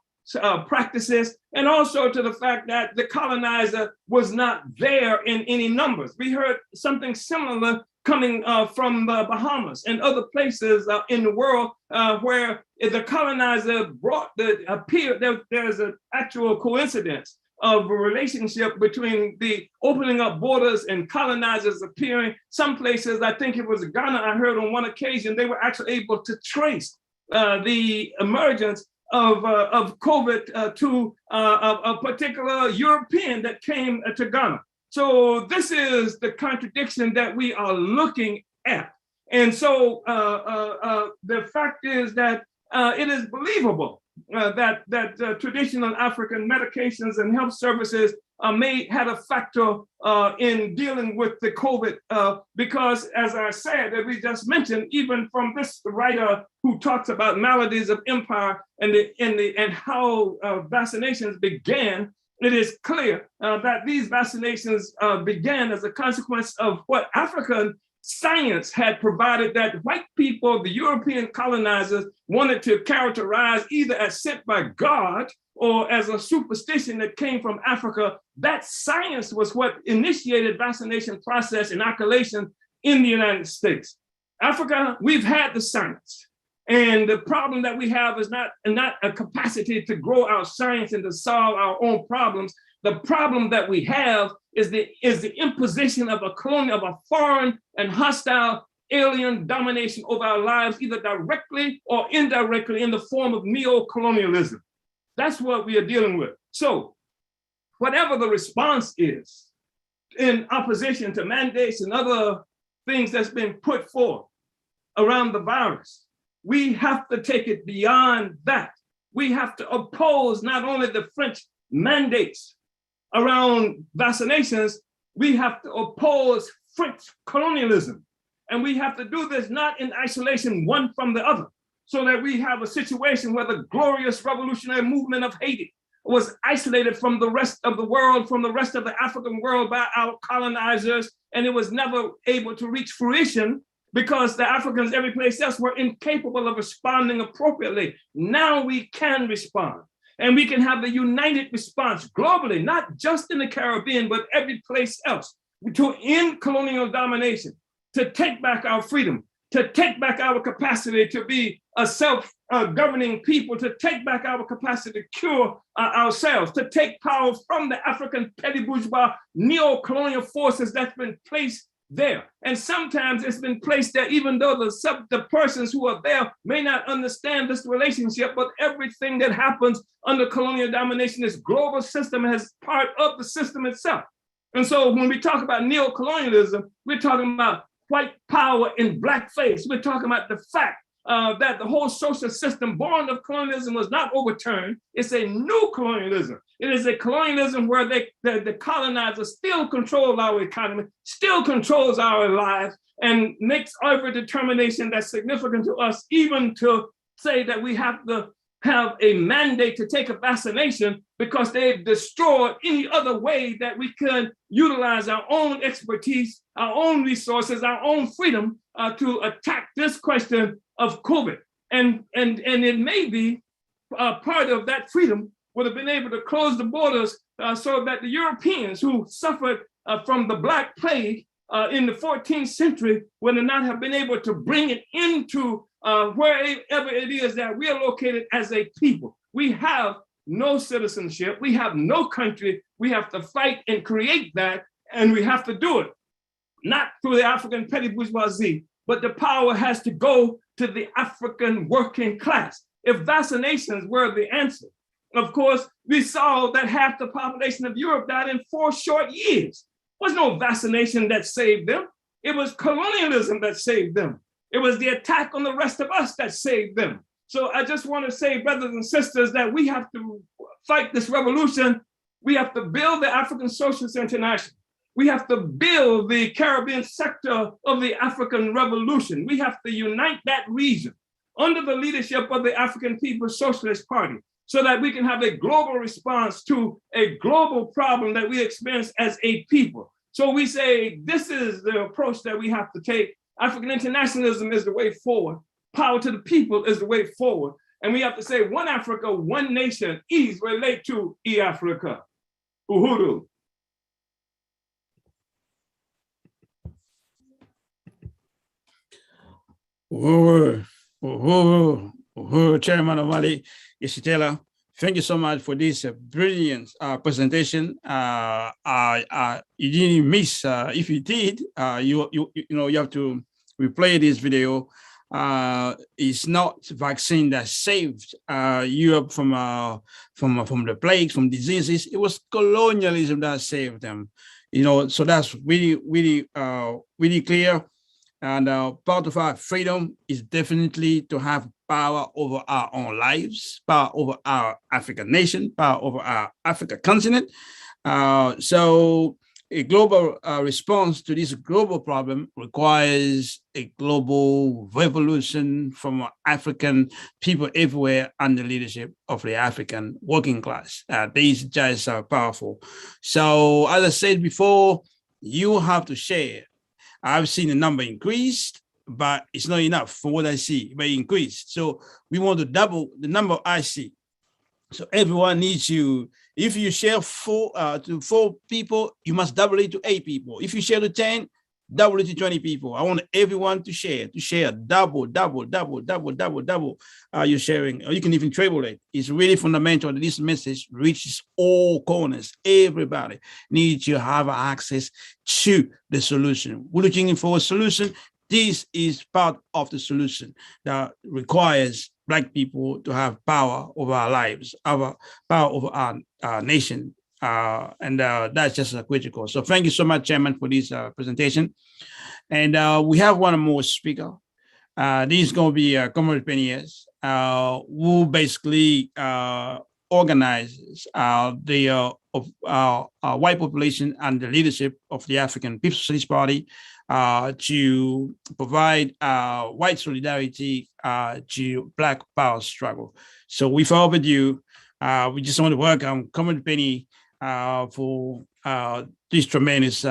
practices, and also to the fact that the colonizer was not there in any numbers. We heard something similar coming from the Bahamas and other places in the world where the colonizer brought there's an actual coincidence of a relationship between the opening up borders and colonizers appearing. Some places, I think it was Ghana, I heard on one occasion, they were actually able to trace the emergence of COVID to a particular European that came to Ghana. So this is the contradiction that we are looking at. And so the fact is that it is believable that traditional African medications and health services had a factor in dealing with the COVID, because as I said, as we just mentioned, even from this writer who talks about maladies of empire and how vaccinations began, it is clear that these vaccinations began as a consequence of what African science had provided, that white people, the European colonizers, wanted to characterize either as sent by God or as a superstition that came from Africa. That science was what initiated vaccination process and inoculation in the United States. Africa, we've had the science. And the problem that we have is not a capacity to grow our science and to solve our own problems. The problem that we have is the imposition of a foreign and hostile alien domination over our lives, either directly or indirectly in the form of neo-colonialism. That's what we are dealing with. So whatever the response is in opposition to mandates and other things that's been put forth around the virus, we have to take it beyond that. We have to oppose not only the French mandates around vaccinations, we have to oppose French colonialism. And we have to do this not in isolation, one from the other, so that we have a situation where the glorious revolutionary movement of Haiti was isolated from the rest of the world, from the rest of the African world by our colonizers, and it was never able to reach fruition because the Africans every place else were incapable of responding appropriately. Now we can respond. And we can have the united response globally, not just in the Caribbean, but every place else, to end colonial domination, to take back our freedom, to take back our capacity to be a self-governing people, to take back our capacity to cure ourselves, to take power from the African petty bourgeois neo-colonial forces that's been placed there. And sometimes it's been placed there, even though the persons who are there may not understand this relationship, but everything that happens under colonial domination, this global system, as part of the system itself. And so when we talk about neo-colonialism, we're talking about white power in blackface. We're talking about the fact that the whole social system born of colonialism was not overturned. It's a new colonialism. It is a colonialism where the colonizers still control our economy, still controls our lives, and makes every determination that's significant to us, even to say that we have to have a mandate to take a vaccination because they've destroyed any other way that we can utilize our own expertise, our own resources, our own freedom to attack this question of COVID. And it may be part of that freedom would have been able to close the borders so that the Europeans who suffered from the Black Plague in the 14th century would not have been able to bring it into wherever it is that we are located as a people. We have no citizenship, we have no country, we have to fight and create that, and we have to do it, not through the African petty bourgeoisie, but the power has to go to the African working class. If vaccinations were the answer, of course, we saw that half the population of Europe died in 4 short years. There was no vaccination that saved them. It was colonialism that saved them. It was the attack on the rest of us that saved them. So I just want to say, brothers and sisters, that we have to fight this revolution. We have to build the African Socialist International. We have to build the Caribbean sector of the African Revolution. We have to unite that region under the leadership of the African People's Socialist Party, so that we can have a global response to a global problem that we experience as a people. So we say, this is the approach that we have to take. African internationalism is the way forward. Power to the people is the way forward. And we have to say, one Africa, one nation, is relate to E-Africa. Uhuru. Chairman Omali Yeshitela, thank you so much for this brilliant presentation. You didn't miss. If you did, you have to replay this video. It's not vaccine that saved Europe from the plagues, from diseases. It was colonialism that saved them. So that's really clear. And part of our freedom is definitely to have power over our own lives, power over our African nation, power over our Africa continent. So a global response to this global problem requires a global revolution from African people everywhere under the leadership of the African working class. These guys are powerful. So as I said before, you have to share. I've seen the number increased, but it's not enough from what I see, but increased. So we want to double the number I see. So everyone needs to, if you share to 4 people, you must double it to 8 people. If you share to 10, double it to 20 people. I want everyone to share, double you're sharing, or you can even treble it. It's really fundamental that this message reaches all corners. Everybody needs to have access to the solution. We're looking for a solution. This is part of the solution that requires Black people to have power over our lives, our power over our nation. And that's just critical. So thank you so much, Chairman, for this presentation. And we have one more speaker. This is going to be Comrade Peniers, who basically organizes the white population and the leadership of the African People's Socialist Party to provide white solidarity to Black power struggle. So without ado, we just want to welcome Comrade Penny for this tremendous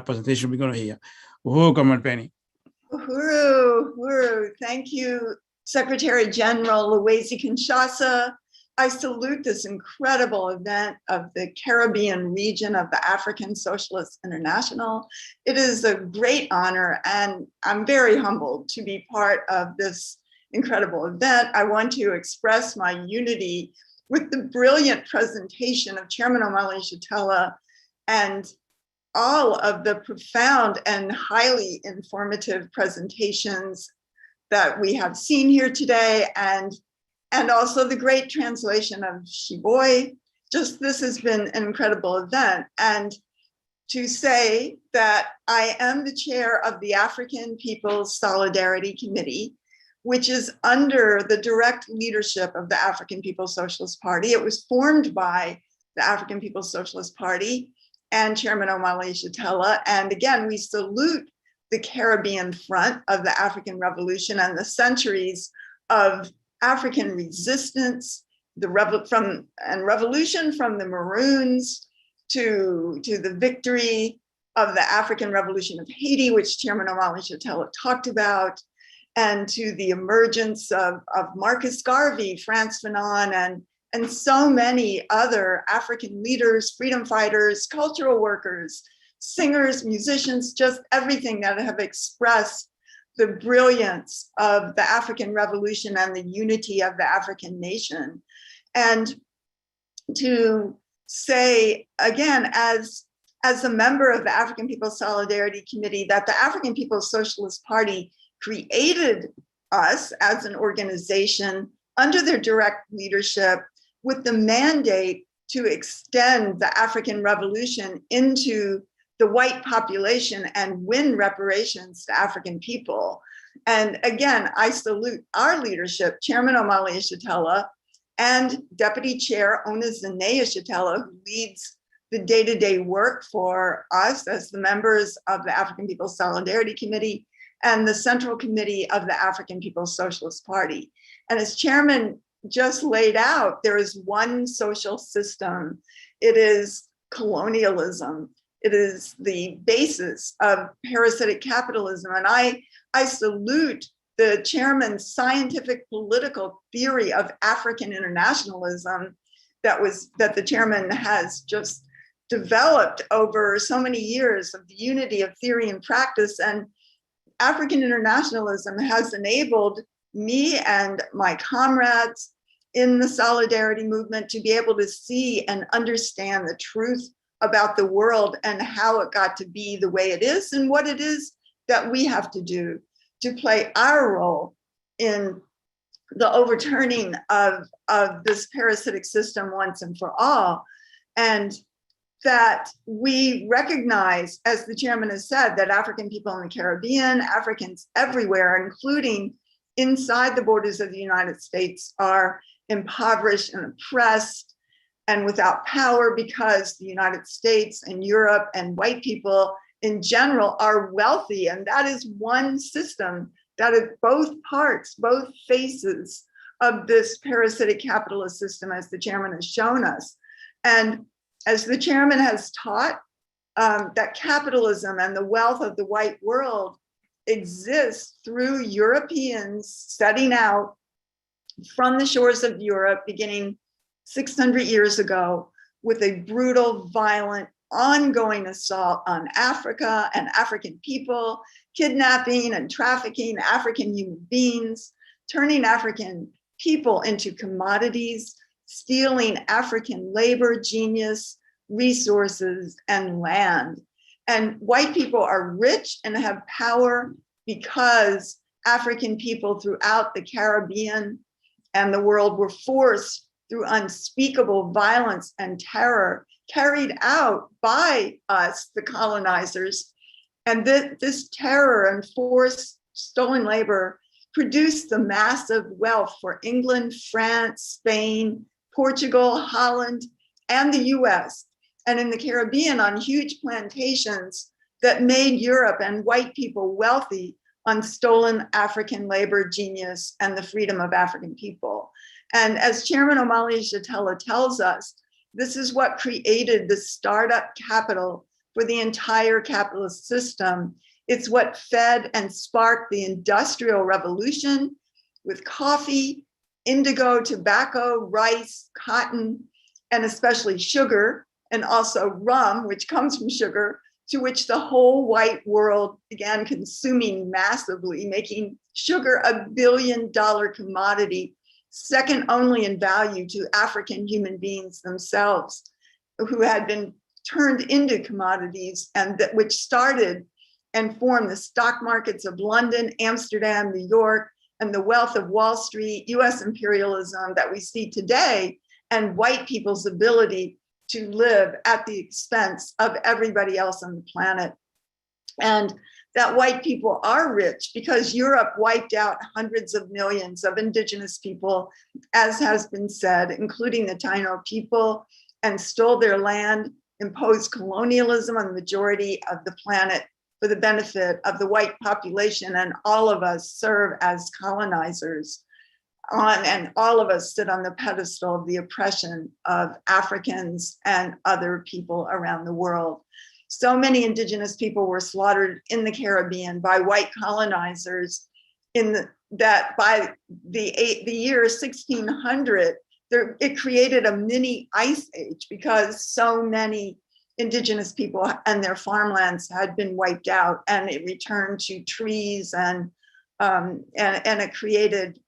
presentation we're going to hear. Welcome, Penny. Uhuru. Thank you, Secretary General Luwezi Kinshasa. I salute this incredible event of the Caribbean region of the African Socialist International. It is a great honor, and I'm very humbled to be part of this incredible event. I want to express my unity with the brilliant presentation of Chairman Omali Yeshitela and all of the profound and highly informative presentations that we have seen here today, and also the great translation of Shiboy. Just this has been an incredible event. And to say that I am the chair of the African People's Solidarity Committee, which is under the direct leadership of the African People's Socialist Party. It was formed by the African People's Socialist Party and Chairman Omali Yeshitela. And again, we salute the Caribbean front of the African Revolution and the centuries of African resistance, revolution from the Maroons to the victory of the African Revolution of Haiti, which Chairman Omali Yeshitela talked about, and to the emergence of Marcus Garvey, Frantz Fanon, and so many other African leaders, freedom fighters, cultural workers, singers, musicians, just everything that have expressed the brilliance of the African Revolution and the unity of the African nation. And to say, again, as a member of the African People's Solidarity Committee, that the African People's Socialist Party created us as an organization under their direct leadership with the mandate to extend the African Revolution into the white population and win reparations to African people. And again, I salute our leadership, Chairman Omali Yeshitela and Deputy Chair Ona Zane Yeshitela, who leads the day-to-day work for us as the members of the African People's Solidarity Committee, and the Central Committee of the African People's Socialist Party. And as chairman just laid out, there is one social system. It is colonialism. It is the basis of parasitic capitalism. And I salute the chairman's scientific political theory of African internationalism that the chairman has just developed over so many years of the unity of theory and practice. And African internationalism has enabled me and my comrades in the solidarity movement to be able to see and understand the truth about the world and how it got to be the way it is and what it is that we have to do to play our role in the overturning of this parasitic system once and for all. And that we recognize, as the chairman has said, that African people in the Caribbean, Africans everywhere, including inside the borders of the United States, are impoverished and oppressed and without power because the United States and Europe and white people in general are wealthy. And that is one system that is both parts, both faces of this parasitic capitalist system, as the chairman has shown us. And as the chairman has taught, that capitalism and the wealth of the white world exists through Europeans setting out from the shores of Europe beginning 600 years ago with a brutal, violent, ongoing assault on Africa and African people, kidnapping and trafficking African human beings, turning African people into commodities, stealing African labor, genius, resources, and land. And white people are rich and have power because African people throughout the Caribbean and the world were forced through unspeakable violence and terror carried out by us, the colonizers. And this terror and forced stolen labor produced the massive wealth for England, France, Spain, Portugal, Holland, and the US, and in the Caribbean on huge plantations that made Europe and white people wealthy on stolen African labor, genius, and the freedom of African people. And as Chairman Omali Yeshitela tells us, this is what created the startup capital for the entire capitalist system. It's what fed and sparked the Industrial Revolution with coffee, indigo, tobacco, rice, cotton, and especially sugar, and also rum, which comes from sugar, to which the whole white world began consuming massively, making sugar a billion-dollar commodity, second only in value to African human beings themselves, who had been turned into commodities, and that which started and formed the stock markets of London, Amsterdam, New York, and the wealth of Wall Street, US imperialism that we see today, and white people's ability to live at the expense of everybody else on the planet. And that white people are rich because Europe wiped out hundreds of millions of indigenous people, as has been said, including the Taino people, and stole their land, imposed colonialism on the majority of the planet for the benefit of the white population, and all of us serve as colonizers and all of us sit on the pedestal of the oppression of Africans and other people around the world. So many indigenous people were slaughtered in the Caribbean by white colonizers that by the year 1600, it created a mini ice age because so many indigenous people and their farmlands had been wiped out, and it returned to trees and it created,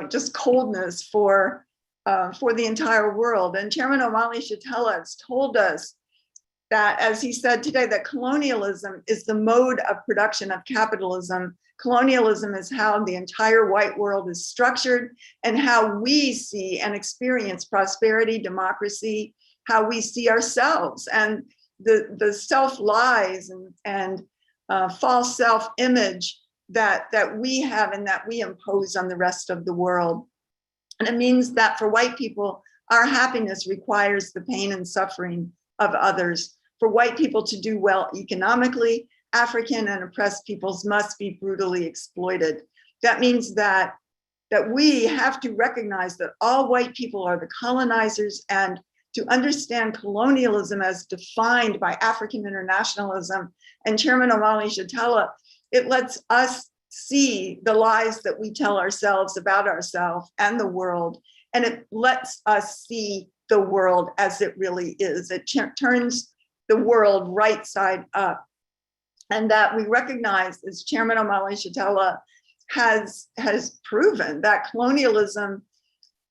just coldness for the entire world. And Chairman Omali Yeshitela has told us that, as he said today, that colonialism is the mode of production of capitalism. Colonialism is how the entire white world is structured and how we see and experience prosperity, democracy, how we see ourselves, and the self-lies and false self-image that we have and that we impose on the rest of the world. And it means that for white people, our happiness requires the pain and suffering of others. For white people to do well economically, African and oppressed peoples must be brutally exploited. That means that we have to recognize that all white people are the colonizers, and to understand colonialism as defined by African internationalism and Chairman Omali Yeshitela, it lets us see the lies that we tell ourselves about ourselves and the world, and it lets us see the world as it really is. It turns the world right side up, and that we recognize, as Chairman Omali Yeshitela has proven, that colonialism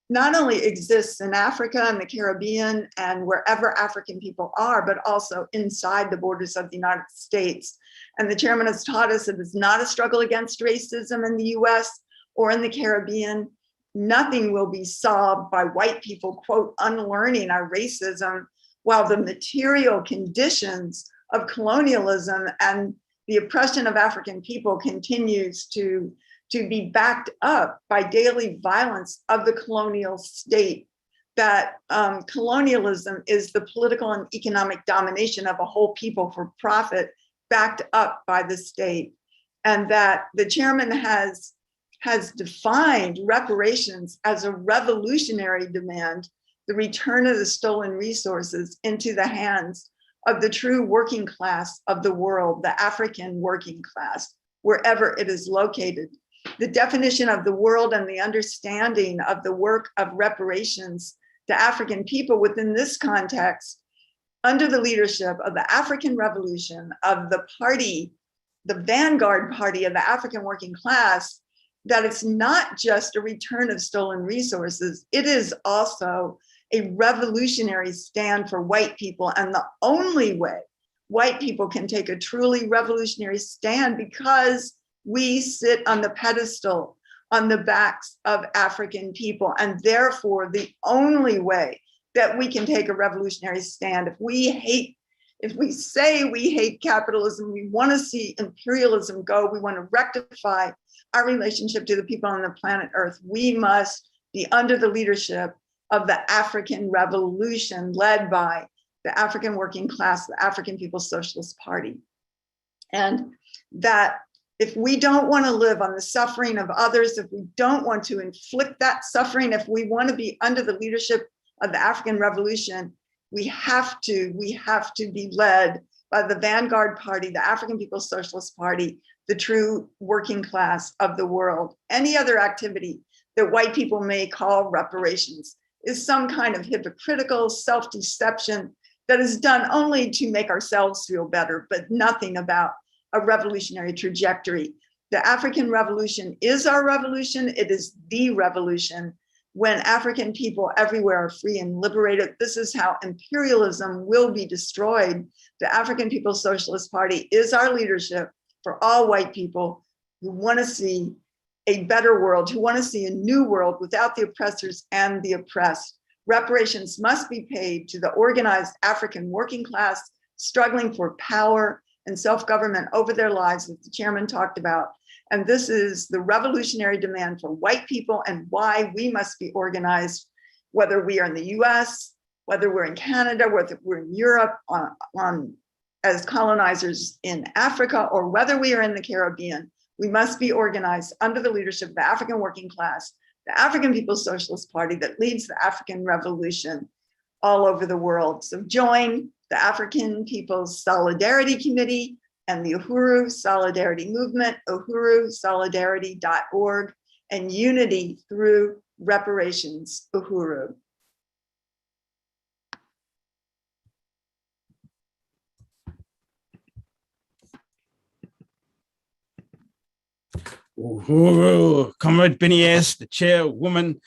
not only exists in Africa and the Caribbean and wherever African people are, but also inside the borders of the United States. And the chairman has taught us that it's not a struggle against racism in the US or in the Caribbean. Nothing will be solved by white people, quote, unlearning our racism, while the material conditions of colonialism and the oppression of African people continues to be backed up by daily violence of the colonial state, that colonialism is the political and economic domination of a whole people for profit, backed up by the state. And that the chairman has defined reparations as a revolutionary demand, the return of the stolen resources into the hands of the true working class of the world, the African working class, wherever it is located. The definition of the world and the understanding of the work of reparations to African people within this context, under the leadership of the African Revolution, of the party, the vanguard party of the African working class, that it's not just a return of stolen resources, it is also a revolutionary stand for white people. And the only way white people can take a truly revolutionary stand, because we sit on the pedestal on the backs of African people. And therefore, the only way that we can take a revolutionary stand, if we say we hate capitalism, we want to see imperialism go, we want to rectify our relationship to the people on the planet Earth, we must be under the leadership of the African Revolution, led by the African working class, the African People's Socialist Party. And that if we don't want to live on the suffering of others, if we don't want to inflict that suffering, if we want to be under the leadership of the African Revolution, we have to be led by the vanguard party, the African People's Socialist Party, the true working class of the world. Any other activity that white people may call reparations is some kind of hypocritical self-deception that is done only to make ourselves feel better, but nothing about a revolutionary trajectory. The African Revolution is our revolution. It is the revolution. When African people everywhere are free and liberated, this is how imperialism will be destroyed. The African People's Socialist Party is our leadership for all white people who want to see a better world, who want to see a new world without the oppressors and the oppressed. Reparations must be paid to the organized African working class struggling for power and self-government over their lives, as the chairman talked about. And this is the revolutionary demand for white people, and why we must be organized, whether we are in the US, whether we're in Canada, whether we're in Europe, as colonizers in Africa, or whether we are in the Caribbean. We must be organized under the leadership of the African working class, the African People's Socialist Party that leads the African Revolution all over the world. So join the African People's Solidarity Committee and the Uhuru Solidarity Movement, uhurusolidarity.org, and Unity Through Reparations, Uhuru. Uhuru, Comrade Benias, the chairwoman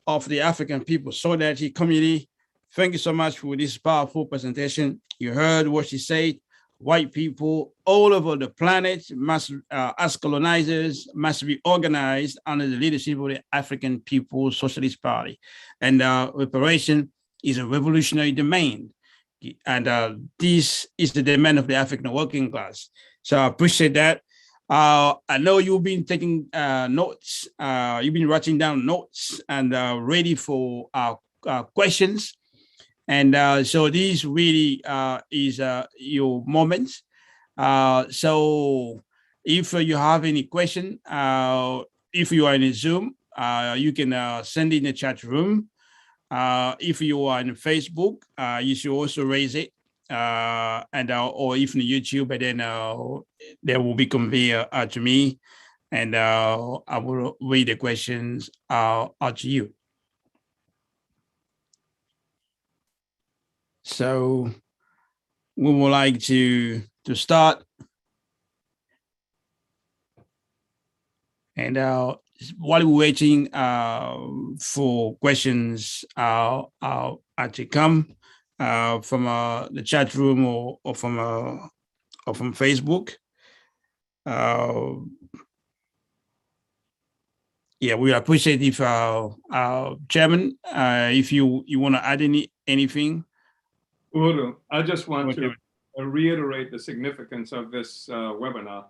of the African People's Solidarity Committee. Thank you so much for this powerful presentation. You heard what she said. White people all over the planet must, as colonizers, must be organized under the leadership of the African People's Socialist Party. And reparation is a revolutionary demand. And this is the demand of the African working class. So I appreciate that. I know you've been taking notes. You've been writing down notes and ready for questions. And so this really is your moment. So if you have any question, if you are in a Zoom, you can send in the chat room. If you are in Facebook, you should also raise it. And or if in YouTube, and then there will be conveyed to me, and I will read the questions out to you. So we would like to start. And while we're waiting for questions to come from the chat room or from Facebook, yeah, we appreciate if Chairman, if you want to add anything. Udo, I just want to reiterate the significance of this webinar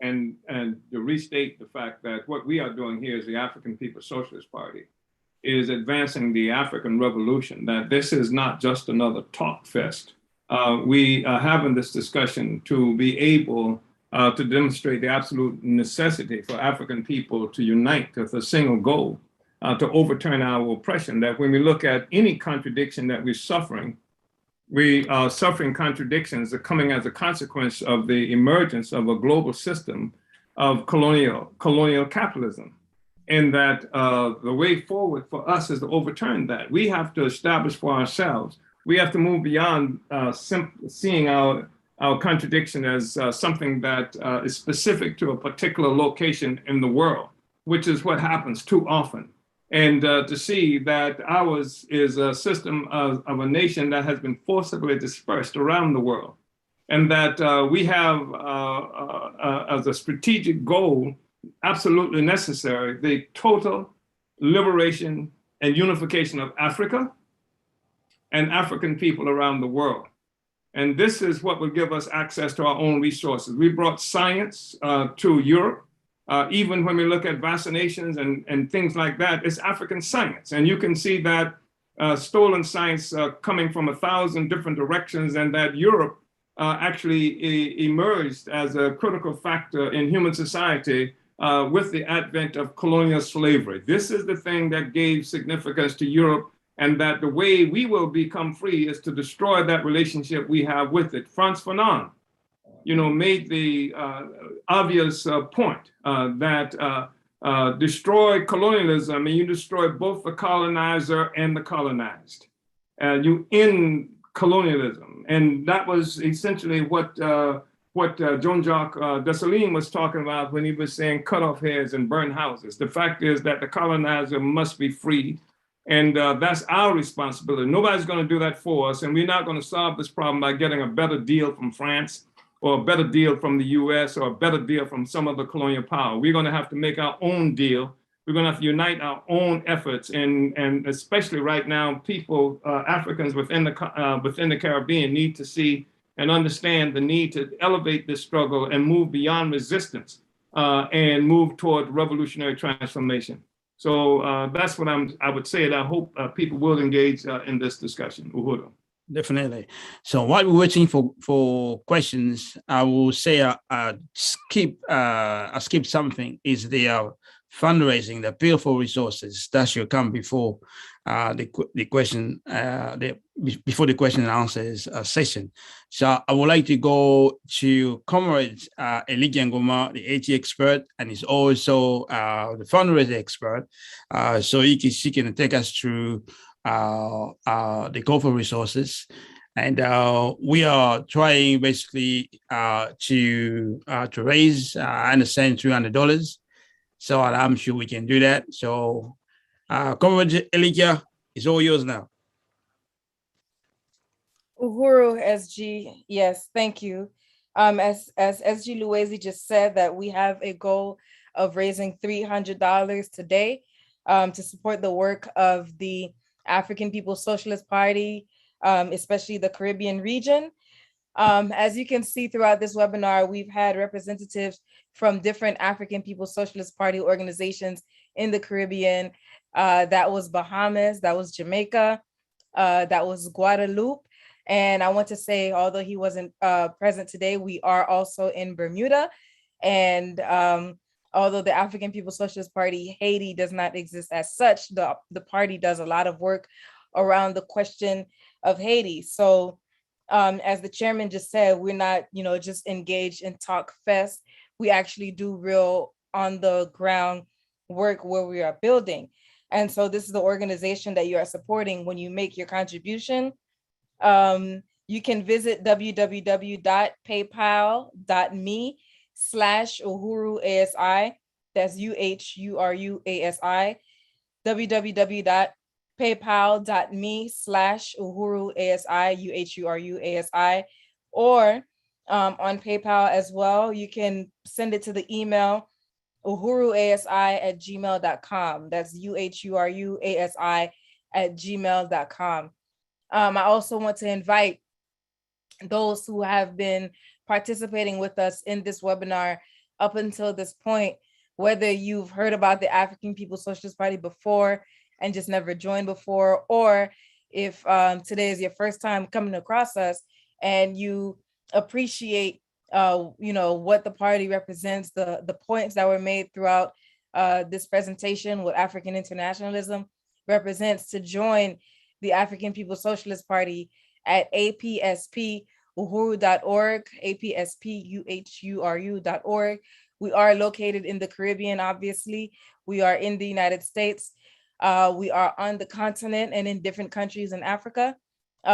and to restate the fact that what we are doing here as the African People's Socialist Party is advancing the African Revolution, that this is not just another talk fest. We are having this discussion to be able to demonstrate the absolute necessity for African people to unite with a single goal, to overturn our oppression, that when we look at any contradiction that we're suffering, we are suffering contradictions that are coming as a consequence of the emergence of a global system of colonial capitalism. And that the way forward for us is to overturn that. We have to establish for ourselves. We have to move beyond seeing our contradiction as something that is specific to a particular location in the world, which is what happens too often. And to see that ours is a system of a nation that has been forcibly dispersed around the world. And that we have as a strategic goal, absolutely necessary, the total liberation and unification of Africa and African people around the world. And this is what will give us access to our own resources. We brought science to Europe. Even when we look at vaccinations and things like that, it's African science. And you can see that stolen science coming from 1,000 different directions, and that Europe actually emerged as a critical factor in human society with the advent of colonial slavery. This is the thing that gave significance to Europe, and that the way we will become free is to destroy that relationship we have with it. Frantz Fanon, made the obvious point that destroy colonialism and you destroy both the colonizer and the colonized. You end colonialism. And that was essentially what Jean-Jacques Dessalines was talking about when he was saying cut off heads and burn houses. The fact is that the colonizer must be freed. And that's our responsibility. Nobody's going to do that for us. And we're not going to solve this problem by getting a better deal from France or a better deal from the US or a better deal from some other colonial power. We're going to have to make our own deal. We're going to have to unite our own efforts. And especially right now, people, Africans within the Caribbean need to see and understand the need to elevate this struggle and move beyond resistance and move toward revolutionary transformation. So that's what I would say, and I hope people will engage in this discussion. Uhuru. Definitely. So while we're waiting for questions, I will say I skip something, is the fundraising, the appeal for resources that should come before the question, before the question and answers session. So I would like to go to Comrade Eliki Ngoma, the AT expert, and he's also the fundraising expert. So she can take us through the call for resources. And we are trying basically to raise, I understand, $300. So I'm sure we can do that. So Comrade Eliki, it's all yours now. Uhuru SG, yes, thank you. As SG Luwezi just said, that we have a goal of raising $300 today to support the work of the African People's Socialist Party, especially the Caribbean region. As you can see throughout this webinar, we've had representatives from different African People's Socialist Party organizations in the Caribbean. That was Bahamas, that was Jamaica, that was Guadeloupe, And I want to say, although he wasn't present today, we are also in Bermuda. And although the African People's Socialist Party, Haiti, does not exist as such, the party does a lot of work around the question of Haiti. So as the chairman just said, we're not, just engaged in talk fest. We actually do real on the ground work where we are building. And so this is the organization that you are supporting when you make your contribution. You can visit www.paypal.me/UhuruASI. That's UHURUASI. www.paypal.me/UhuruASI, UHURUASI. Or on PayPal as well, you can send it to the email uhuruasi@gmail.com. That's UHURUASI@gmail.com. I also want to invite those who have been participating with us in this webinar up until this point, whether you've heard about the African People's Socialist Party before and just never joined before, or if today is your first time coming across us and you appreciate what the party represents, the points that were made throughout this presentation, what African internationalism represents, to join the African People's Socialist Party at APSP-Uhuru.org, APSP-UHURU.org. We are located in the Caribbean, obviously. We are in the United States. We are on the continent and in different countries in Africa.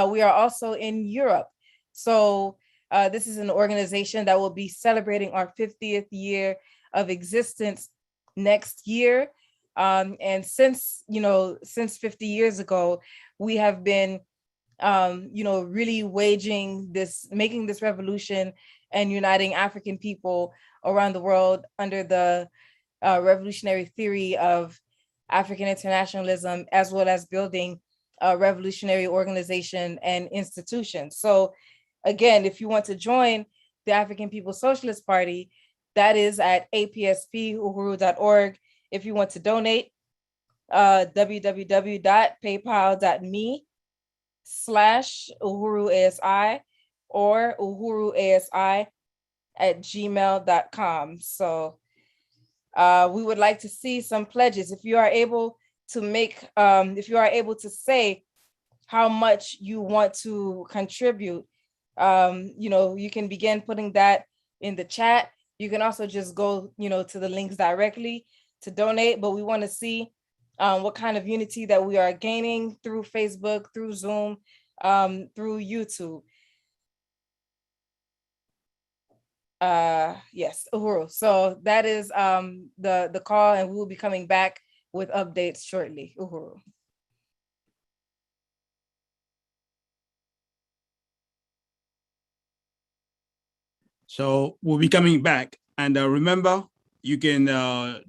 We are also in Europe. So this is an organization that will be celebrating our 50th year of existence next year. And since 50 years ago, we have been, really making this revolution and uniting African people around the world under the revolutionary theory of African internationalism, as well as building a revolutionary organization and institutions. So again, if you want to join the African People's Socialist Party, that is at APSP-Uhuru.org. If you want to donate, www.paypal.me/UhuruASI or uhuruasi@gmail.com. So we would like to see some pledges. If you are able to say how much you want to contribute, you can begin putting that in the chat. You can also just go, to the links directly to donate, but we want to see what kind of unity that we are gaining through Facebook, through Zoom, through YouTube. Yes, Uhuru. So that is the call, and we will be coming back with updates shortly. Uhuru. So we'll be coming back. And remember, you can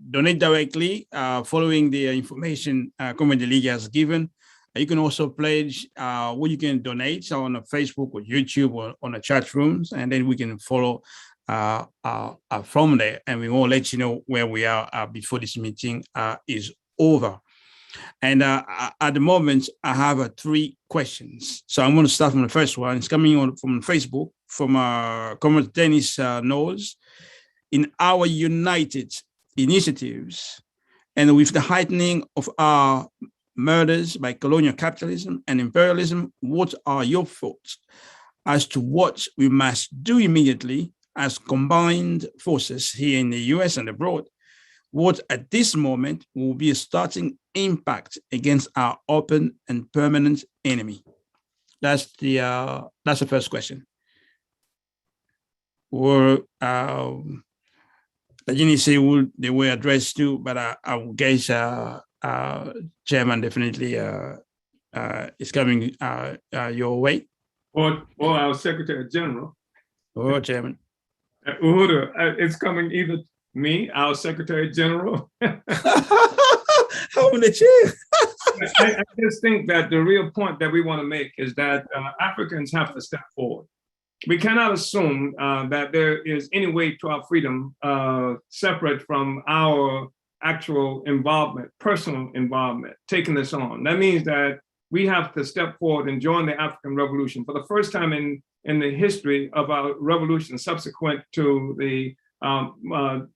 donate directly following the information Community League has given. You can also pledge what you can donate on Facebook or YouTube or on the chat rooms, and then we can follow from there, and we will let you know where we are before this meeting is over. And at the moment, I have 3 questions. So I'm going to start from the first one. It's coming on from Facebook, from Comrade Dennis Knowles. In our united initiatives, and with the heightening of our murders by colonial capitalism and imperialism, what are your thoughts as to what we must do immediately as combined forces here in the US and abroad? What at this moment will be a starting impact against our open and permanent enemy? That's the first question. Or I didn't say who they were addressed to, but I would guess Chairman definitely is coming your way. Or our Secretary General. Or Chairman. Uhuru, it's coming either me, our Secretary General. How the chair? I just think that the real point that we want to make is that Africans have to step forward. We cannot assume that there is any way to our freedom separate from our actual involvement, personal involvement, taking this on. That means that we have to step forward and join the African Revolution. For the first time in the history of our revolution subsequent to the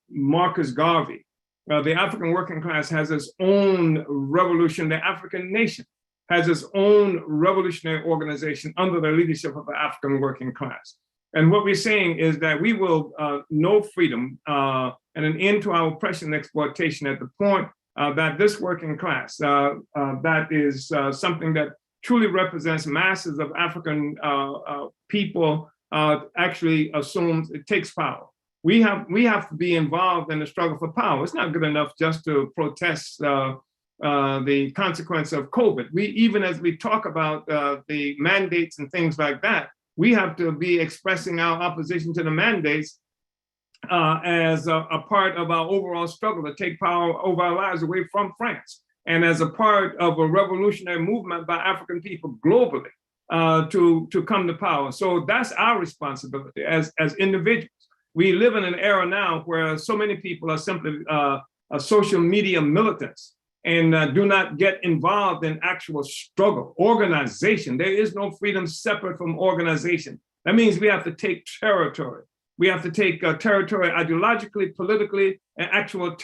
Marcus Garvey, the African working class has its own revolution. The African nation has its own revolutionary organization under the leadership of the African working class. And what we're saying is that we will know freedom and an end to our oppression and exploitation at the point that this working class, that is something that truly represents masses of African people, actually assumes it takes power. We have to be involved in the struggle for power. It's not good enough just to protest the consequence of COVID. Even as we talk about the mandates and things like that, we have to be expressing our opposition to the mandates as a part of our overall struggle to take power over our lives away from France, and as a part of a revolutionary movement by African people globally to come to power. So that's our responsibility as individuals. We live in an era now where so many people are simply social media militants and do not get involved in actual struggle, organization. There is no freedom separate from organization. That means we have to take territory. We have to take territory ideologically, politically, and actual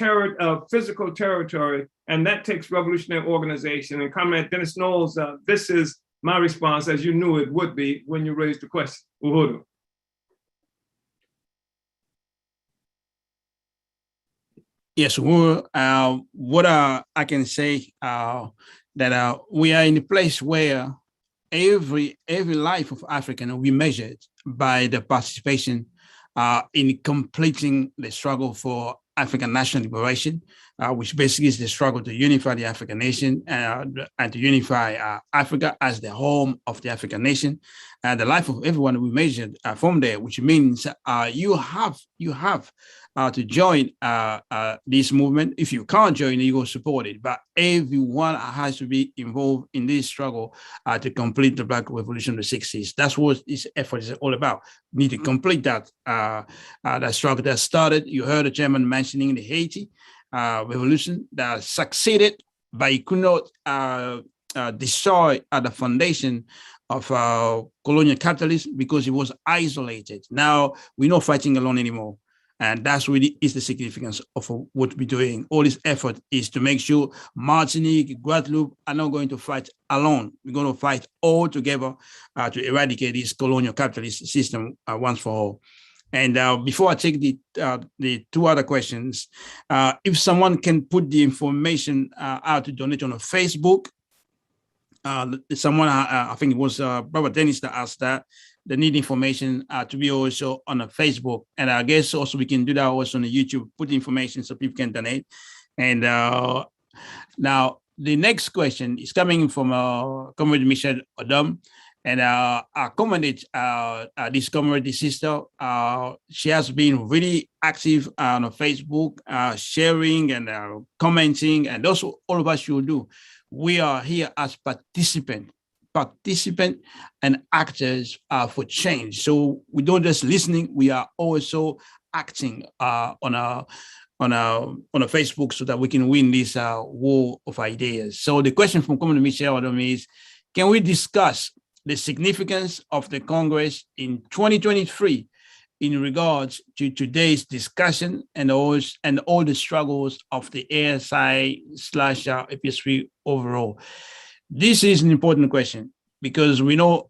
physical territory, and that takes revolutionary organization. And Comrade Dennis Knowles, this is my response, as you knew it would be when you raised the question. Uhuru. Yes, what I can say that we are in a place where every life of African will be measured by the participation in completing the struggle for African national liberation, which basically is the struggle to unify the African nation and to unify Africa as the home of the African nation. The life of everyone will be measured from there, which means you have to join this movement. If you can't join it, you go support it. But everyone has to be involved in this struggle to complete the Black Revolution of the 60s. That's what this effort is all about. We need to complete that struggle that started. You heard the chairman mentioning the Haiti revolution that succeeded, but it could not destroy the foundation of colonial capitalism because it was isolated. Now we're not fighting alone anymore. And that's really is the significance of what we're doing. All this effort is to make sure Martinique, Guadeloupe are not going to fight alone. We're going to fight all together to eradicate this colonial capitalist system once for all. And before I take the two other questions, if someone can put the information out to donate on a Facebook, someone, I think it was Brother Dennis that asked that. They need information to be also on a Facebook. And I guess also we can do that also on the YouTube, put the information so people can donate. And now the next question is coming from Comrade Michelle Odom. And I commended this comrade sister. She has been really active on Facebook, sharing and commenting, and that's what all of us should do. We are here as participant and actors for change. So we don't just listening, we are also acting on a Facebook so that we can win this war of ideas. So the question from Comrade Michelle Odom is, can we discuss the significance of the Congress in 2023 in regards to today's discussion and all the struggles of the ASI/APSP overall? This is an important question because we know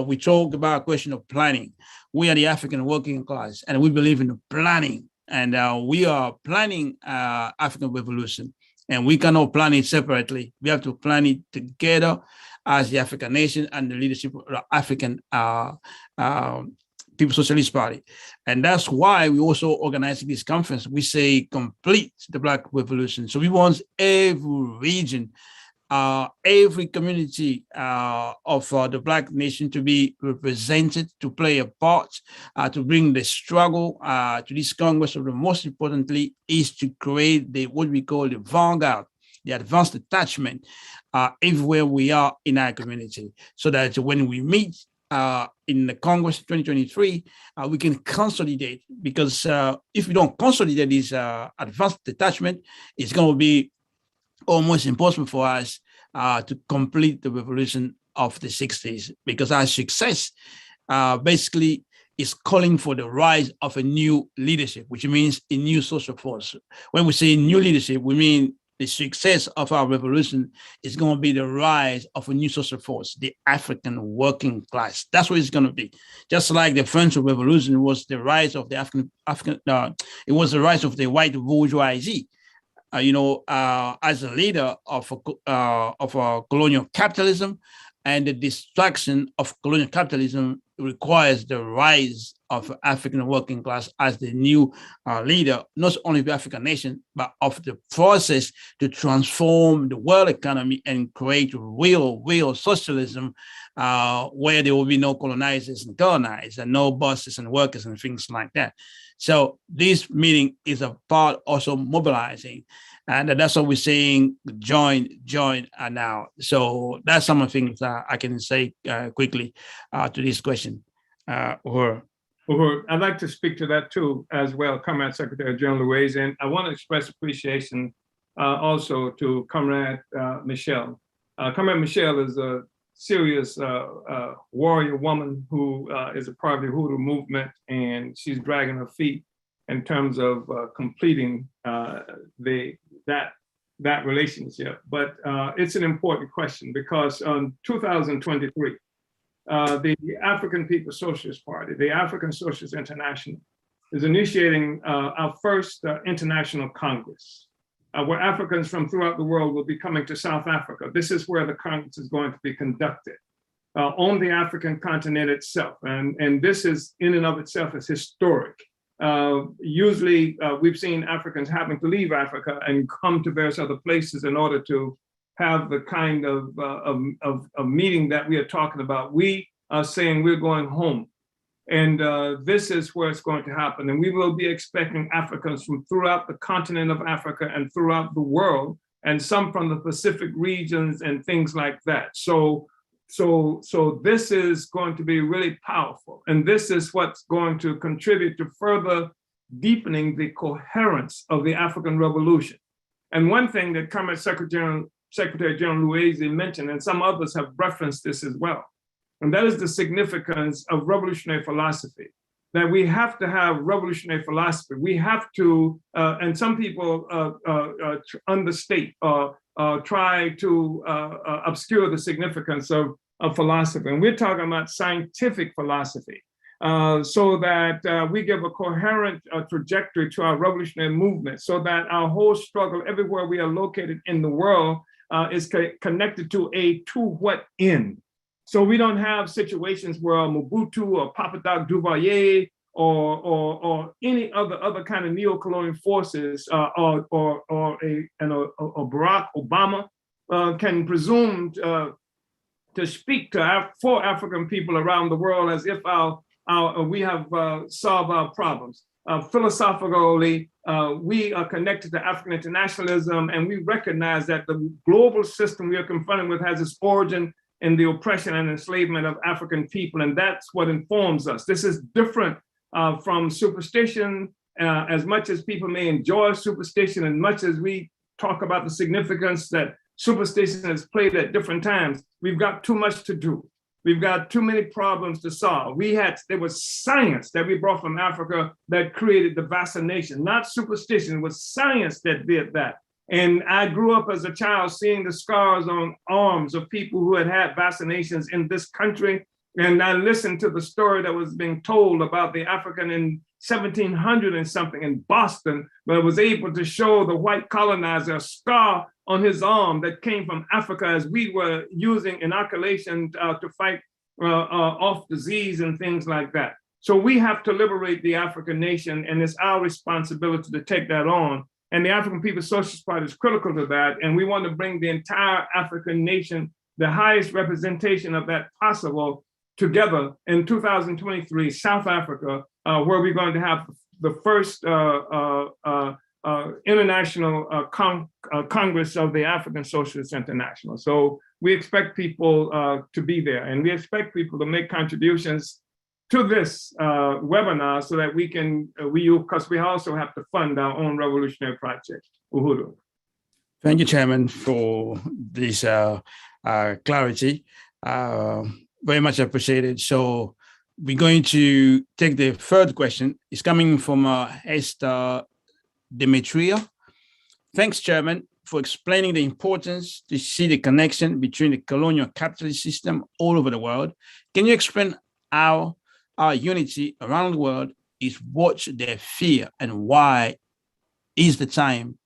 we talk about a question of planning. We are the African working class and we believe in planning, and we are planning African revolution, and we cannot plan it separately. We have to plan it together as the African nation and the leadership of the African People's Socialist Party. And that's why we also organize this conference. We say complete the Black Revolution. So we want every region, every community of the Black nation to be represented, to play a part, to bring the struggle to this Congress. So the most importantly is to create what we call the vanguard, the advanced attachment everywhere we are in our community, so that when we meet in the Congress 2023, we can consolidate, because if we don't consolidate this advanced detachment, it's going to be almost impossible for us to complete the revolution of the 60s, because our success basically is calling for the rise of a new leadership, which means a new social force. When we say new leadership, we mean the success of our revolution is going to be the rise of a new social force, the African working class. That's what it's going to be. Just like the French Revolution was the rise of the it was the rise of the white bourgeoisie. As a leader of colonial capitalism, and the destruction of colonial capitalism requires the rise of African working class as the new leader, not only of the African nation, but of the process to transform the world economy and create real socialism, where there will be no colonizers and colonized, and no bosses and workers and things like that. So this meeting is a part also mobilizing. And that's what we're saying, join now. So that's some of the things I can say quickly to this question. I'd like to speak to that too as well, Comrade Secretary General Louise. And I want to express appreciation also to Comrade Michelle. Comrade Michelle is a serious warrior woman who is a part of the Hoodoo movement, and she's dragging her feet in terms of completing that relationship. But it's an important question, because in 2023, the African People's Socialist Party, the African Socialist International, is initiating our first international Congress, where Africans from throughout the world will be coming to South Africa. This is where the Congress is going to be conducted, on the African continent itself. And this is, in and of itself, is historic. Usually we've seen Africans having to leave Africa and come to various other places in order to have the kind of meeting that we are talking about. We are saying we're going home. And this is where it's going to happen. And we will be expecting Africans from throughout the continent of Africa and throughout the world, and some from the Pacific regions and things like that. So this is going to be really powerful. And this is what's going to contribute to further deepening the coherence of the African Revolution. And one thing that Comrade Secretary General Louise mentioned, and some others have referenced this as well, and that is the significance of revolutionary philosophy, that we have to have revolutionary philosophy. We have to, and some people understate or try to obscure the significance of philosophy. And we're talking about scientific philosophy, so that we give a coherent trajectory to our revolutionary movement, so that our whole struggle everywhere we are located in the world is connected to a to what end. So we don't have situations where Mobutu or Papa Doc Duvalier or any other kind of neo-colonial forces or Barack Obama can presume to speak to for African people around the world as if we have solved our problems. Philosophically, we are connected to African internationalism, and we recognize that the global system we are confronted with has its origin in the oppression and enslavement of African people, and that's what informs us. This is different from superstition. As much as people may enjoy superstition, as much as we talk about the significance that superstition has played at different times, we've got too much to do. We've got too many problems to solve. There was science that we brought from Africa that created the vaccination, not superstition. It was science that did that. And I grew up as a child seeing the scars on arms of people who had had vaccinations in this country. And I listened to the story that was being told about the African in 1700 and something in Boston, but was able to show the white colonizer a scar on his arm that came from Africa, as we were using inoculation to fight off disease and things like that. So we have to liberate the African nation, and it's our responsibility to take that on. And the African People's Socialist Party is critical to that. And we want to bring the entire African nation, the highest representation of that possible, together in 2023, South Africa, where we're going to have the first international Congress of the African Socialist International. So we expect people to be there, and we expect people to make contributions to this webinar so that we can, because we also have to fund our own revolutionary project, Uhuru. Thank you, Chairman, for this clarity. Very much appreciated. So we're going to take the third question. It's coming from Esther Demetria. Thanks, Chairman, for explaining the importance to see the connection between the colonial capitalist system all over the world. Can you explain how our unity around the world is what they fear and why is the time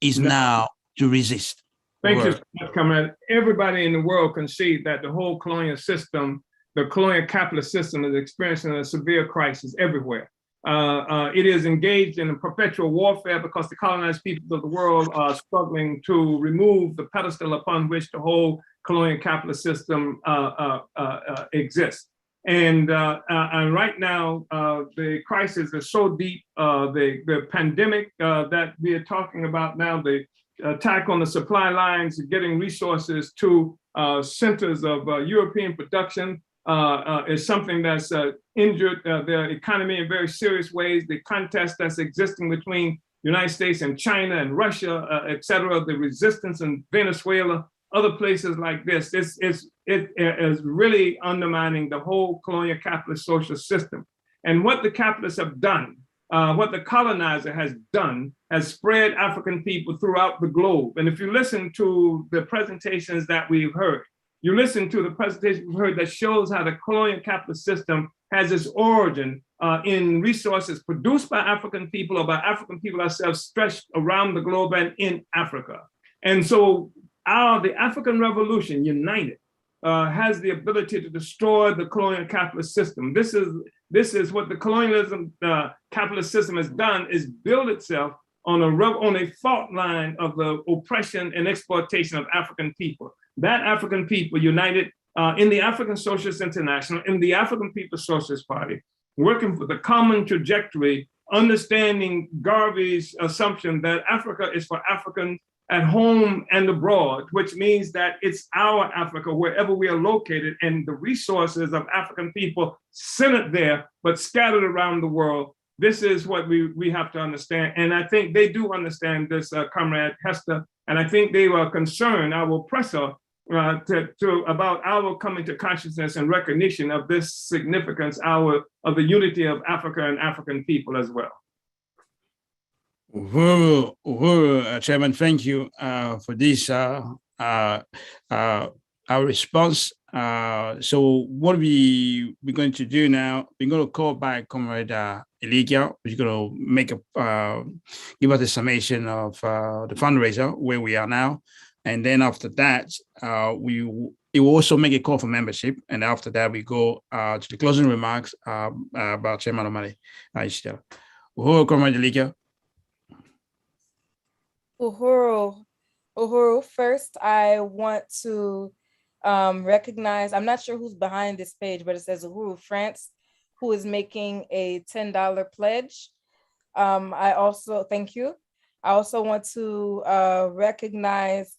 is now to resist? Thank you so much, Comrade. Everybody in the world can see that the whole colonial system, the colonial capitalist system, is experiencing a severe crisis everywhere. It is engaged in a perpetual warfare because the colonized peoples of the world are struggling to remove the pedestal upon which the whole colonial capitalist system exists. And right now, the crisis is so deep. The pandemic that we are talking about now, the attack on the supply lines, getting resources to centers of European production is something that's injured their economy in very serious ways. The contest that's existing between the United States and China and Russia, et cetera, the resistance in Venezuela, other places like this, it is really undermining the whole colonial capitalist social system. And what the capitalists have done, what the colonizer has done, has spread African people throughout the globe. And if you listen to the presentations that we've heard, you listen to the presentation we've heard that shows how the colonial capitalist system has its origin in resources produced by African people or by African people ourselves stretched around the globe and in Africa. And so the African Revolution, united, has the ability to destroy the colonial capitalist system. This is what the colonialism capitalist system has done, is build itself on a fault line of the oppression and exploitation of African people. That African people united in the African Socialist International, in the African People's Socialist Party, working for the common trajectory, understanding Garvey's assumption that Africa is for Africans at home and abroad, which means that it's our Africa wherever we are located, and the resources of African people centered there, but scattered around the world. This is what we have to understand. And I think they do understand this, Comrade Hester, and I think they were concerned, our oppressor, about our coming to consciousness and recognition of this significance, of the unity of Africa and African people as well. Chairman, thank you for this our response. So what we're going to do now, we're going to call back Comrade Elikia, who's going to make give us a summation of the fundraiser, where we are now. And then after that, it will also make a call for membership. And after that, we go to the closing remarks about Chairman Omali Yeshitela. Comrade Elikia. Uhuru, first I want to recognize, I'm not sure who's behind this page, but it says Uhuru France, who is making a $10 pledge. Thank you. I also want to recognize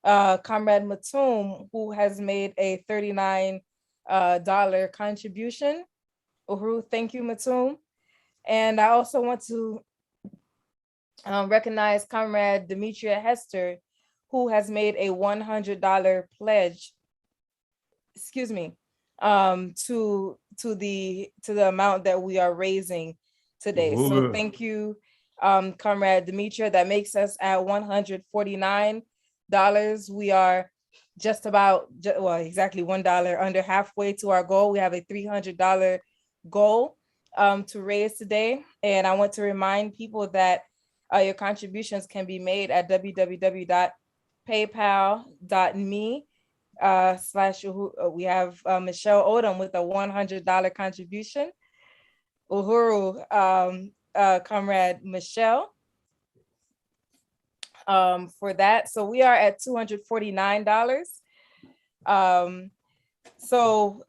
Comrade Matum, who has made a $39 contribution. Uhuru, thank you, Matum. And I also want to recognize Comrade Demetria Hester, who has made a $100 pledge, to the amount that we are raising today. So thank you, Comrade Demetria. That makes us at $149. We are just about, exactly $1 under halfway to our goal. We have a $300 goal to raise today. And I want to remind people that your contributions can be made at www.paypal.me / we have Michelle Odom with a $100 contribution. Uhuru, Comrade Michelle, for that. So we are at $249.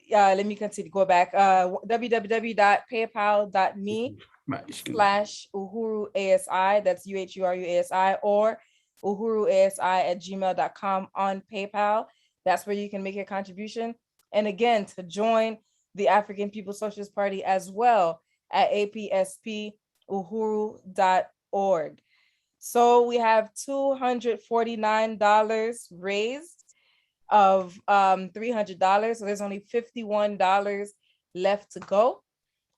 Let me continue, go back. www.paypal.me / Uhuru ASI, that's UHURUASI, or uhuruasi@gmail.com on PayPal. That's where you can make your contribution. And again, to join the African People's Socialist Party as well at APSP-Uhuru.org. So we have $249 raised of $300. So there's only $51 left to go.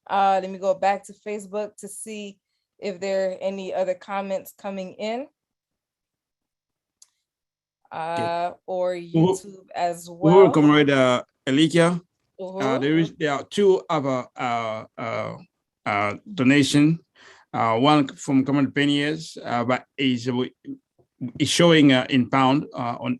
Let me go back to Facebook to see if there are any other comments coming in. Or YouTube as well. Comrade Elikia, Uhuru. there are two other donation. One from Comrade Peniers, but is showing in pound on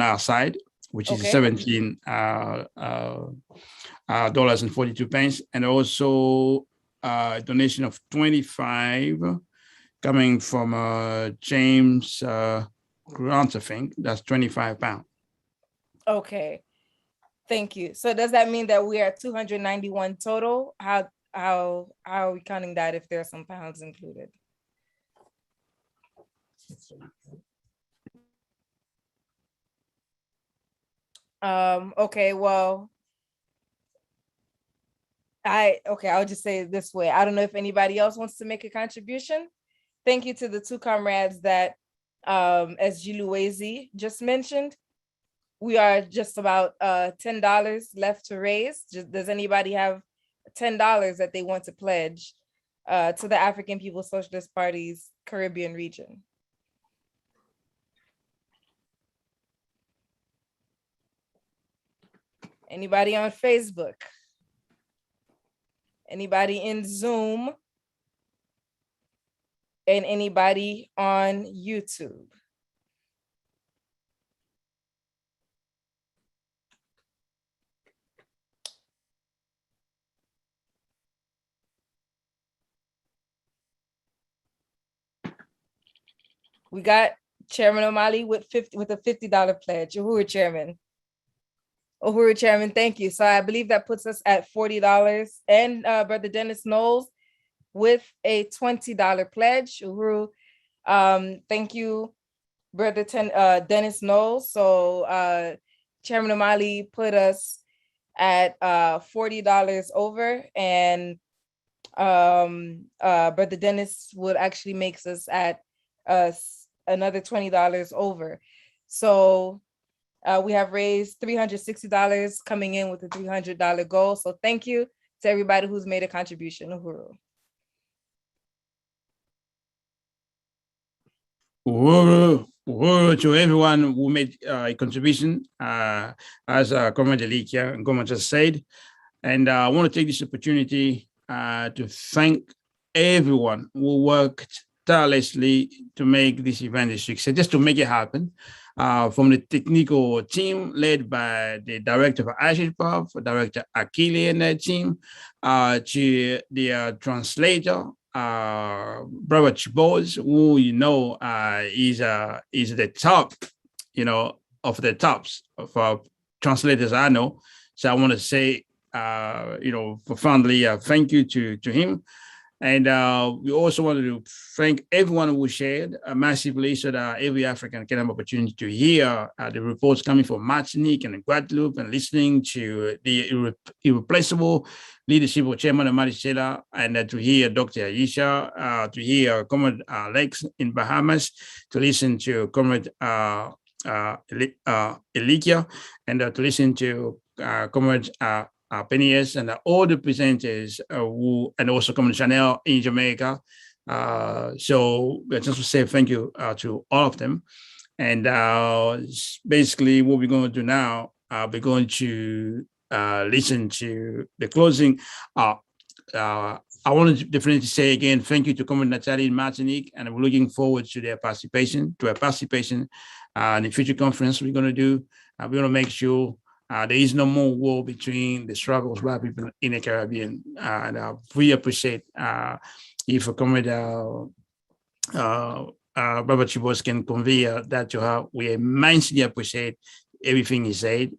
our side, which is Okay. $17.42, and also a donation of 25 coming from James Grant, I think that's 25 pounds. Okay, thank you. So does that mean that we are 291 total? How are we counting that if there are some pounds included? Okay, well, I'll just say it this way. I don't know if anybody else wants to make a contribution. Thank you to the two comrades that, as Jiluwezi just mentioned, we are just about $10 left to raise. Does anybody have $10 that they want to pledge to the African People's Socialist Party's Caribbean region? Anybody on Facebook? Anybody in Zoom? And anybody on YouTube? We got Chairman Omali with a $50 pledge. Uhuru Chairman. Uhuru Chairman, thank you. So I believe that puts us at $40. And Brother Dennis Knowles with a $20 pledge. Uhuru, thank you, Brother Dennis Knowles. So Chairman Omali put us at $40 over, and Brother Dennis would actually makes us at another $20 over. So we have raised $360 coming in with a $300 goal. So thank you to everybody who's made a contribution. Uhuru. Uhuru to everyone who made a contribution, as Comrade Elikia and Goma just said. And I want to take this opportunity to thank everyone who worked tirelessly to make this event a success, just to make it happen. From the technical team led by the director of Aisha Fields, Director Akili and their team, to the translator, Brother Chibos, who is the top, of the tops of translators I know. So I want to say, profoundly thank you to him. And we also wanted to thank everyone who shared massively, so that every African can have an opportunity to hear the reports coming from Martinique and Guadeloupe, and listening to the irreplaceable leadership of Chairman Omali Yeshitela, and to hear Dr. Aisha, to hear Comrade Alex in Bahamas, to listen to Comrade Elikia, and to listen to Comrade Peniers, and all the presenters and also Comrade Chanel in Jamaica. So I just to say thank you to all of them. And basically what we're going to do now, we're going to listen to the closing. I want to definitely say again, thank you to Comrade Natalie in Martinique, and we're looking forward to their participation, in the future conference we're going to do. We're going to make sure there is no more war between the struggles of Black people in the Caribbean. And we appreciate if Comrade Robert Chibos can convey that to her. We immensely appreciate everything he said.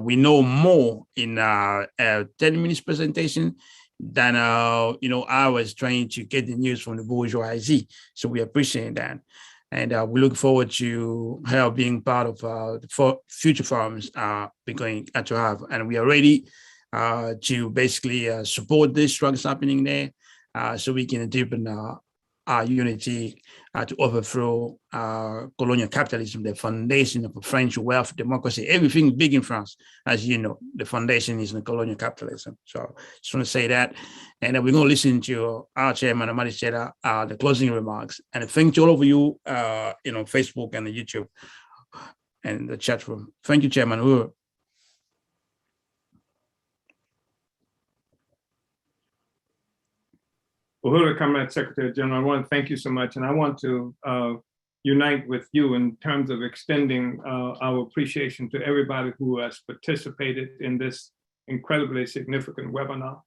We know more in a 10 minutes presentation than I was trying to get the news from the bourgeoisie. So we appreciate that. And we look forward to her being part of the future forums we're going to have. And we are ready to basically support these struggles happening there, so we can deepen our unity to overthrow colonial capitalism, the foundation of French wealth, democracy, everything big in France. As you know, the foundation is in colonial capitalism. So just want to say that. And then we're going to listen to our chairman, Omali Yeshitela, the closing remarks. And thank you all of you, Facebook and the YouTube and the chat room. Thank you, Chairman. Uhuru, Comrade Secretary General, I want to thank you so much. And I want to unite with you in terms of extending our appreciation to everybody who has participated in this incredibly significant webinar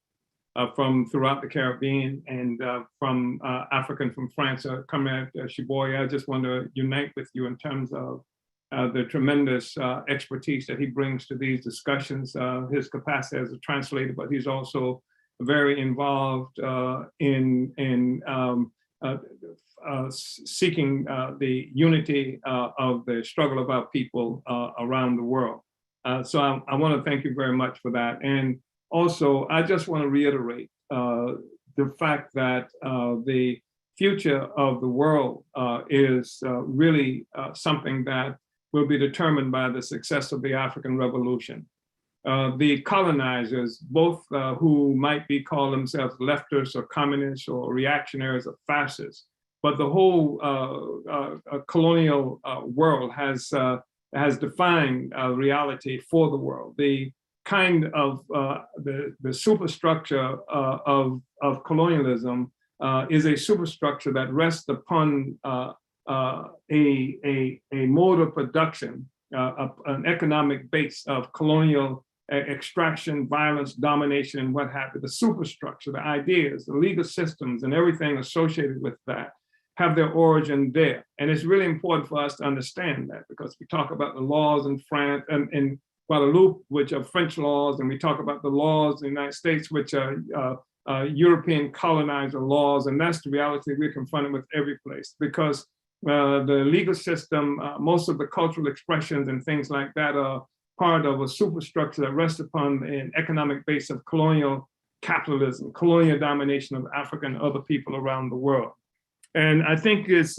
from throughout the Caribbean and from Africa and from France. Comrade Shiboy, I just want to unite with you in terms of the tremendous expertise that he brings to these discussions, his capacity as a translator, but he's also very involved in seeking the unity of the struggle of our people around the world. So I want to thank you very much for that. And also, I just want to reiterate the fact that the future of the world is really something that will be determined by the success of the African Revolution. The colonizers, both who might be called themselves leftists or communists or reactionaries or fascists, but the whole colonial world has defined reality for the world. The kind of the superstructure of colonialism is a superstructure that rests upon a mode of production, an economic base of colonial extraction, violence, domination, and what have you. The superstructure, the ideas, the legal systems, and everything associated with that have their origin there. And it's really important for us to understand that, because we talk about the laws in France and in Guadeloupe, which are French laws, and we talk about the laws in the United States, which are European colonizer laws, and that's the reality we're confronted with every place, because the legal system, most of the cultural expressions and things like that are part of a superstructure that rests upon an economic base of colonial capitalism, colonial domination of Africa and other people around the world. And I think it's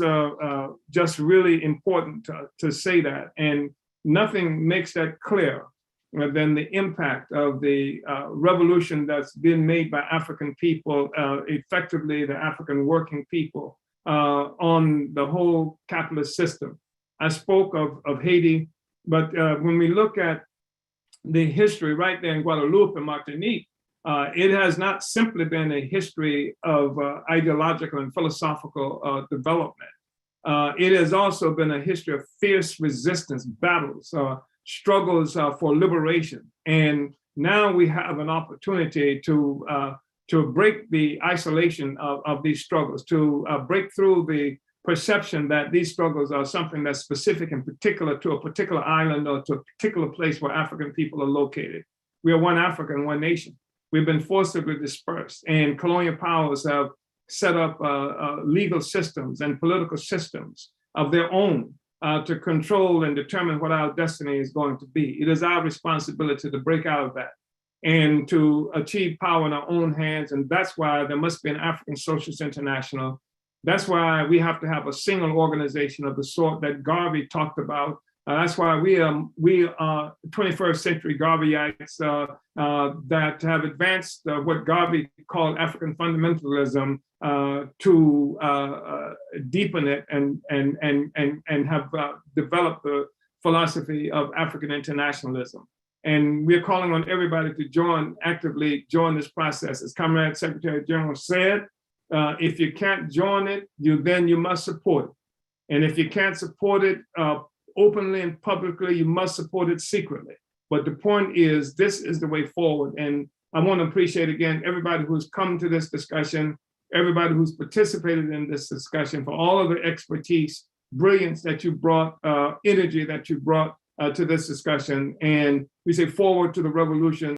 just really important to say that. And nothing makes that clear than the impact of the revolution that's been made by African people, effectively the African working people, on the whole capitalist system. I spoke of Haiti, but when we look at the history right there in Guadeloupe and Martinique, it has not simply been a history of ideological and philosophical development. It has also been a history of fierce resistance, battles, struggles for liberation. And now we have an opportunity to break the isolation of these struggles, to break through the perception that these struggles are something that's specific and particular to a particular island or to a particular place where African people are located. We are one Africa and one nation. We've been forcibly dispersed, and colonial powers have set up legal systems and political systems of their own to control and determine what our destiny is going to be. It is our responsibility to break out of that and to achieve power in our own hands. And that's why there must be an African Socialist International. That's why we have to have a single organization of the sort that Garvey talked about. That's why we are 21st century Garveyites that have advanced what Garvey called African fundamentalism to deepen it and have developed the philosophy of African internationalism. And we're calling on everybody to actively join this process. As Comrade Secretary General said, if you can't join it, then you must support it. And if you can't support it openly and publicly, you must support it secretly. But the point is, this is the way forward. And I want to appreciate again everybody who's come to this discussion, everybody who's participated in this discussion, for all of the expertise, brilliance that you brought, energy that you brought to this discussion. And we say forward to the revolution.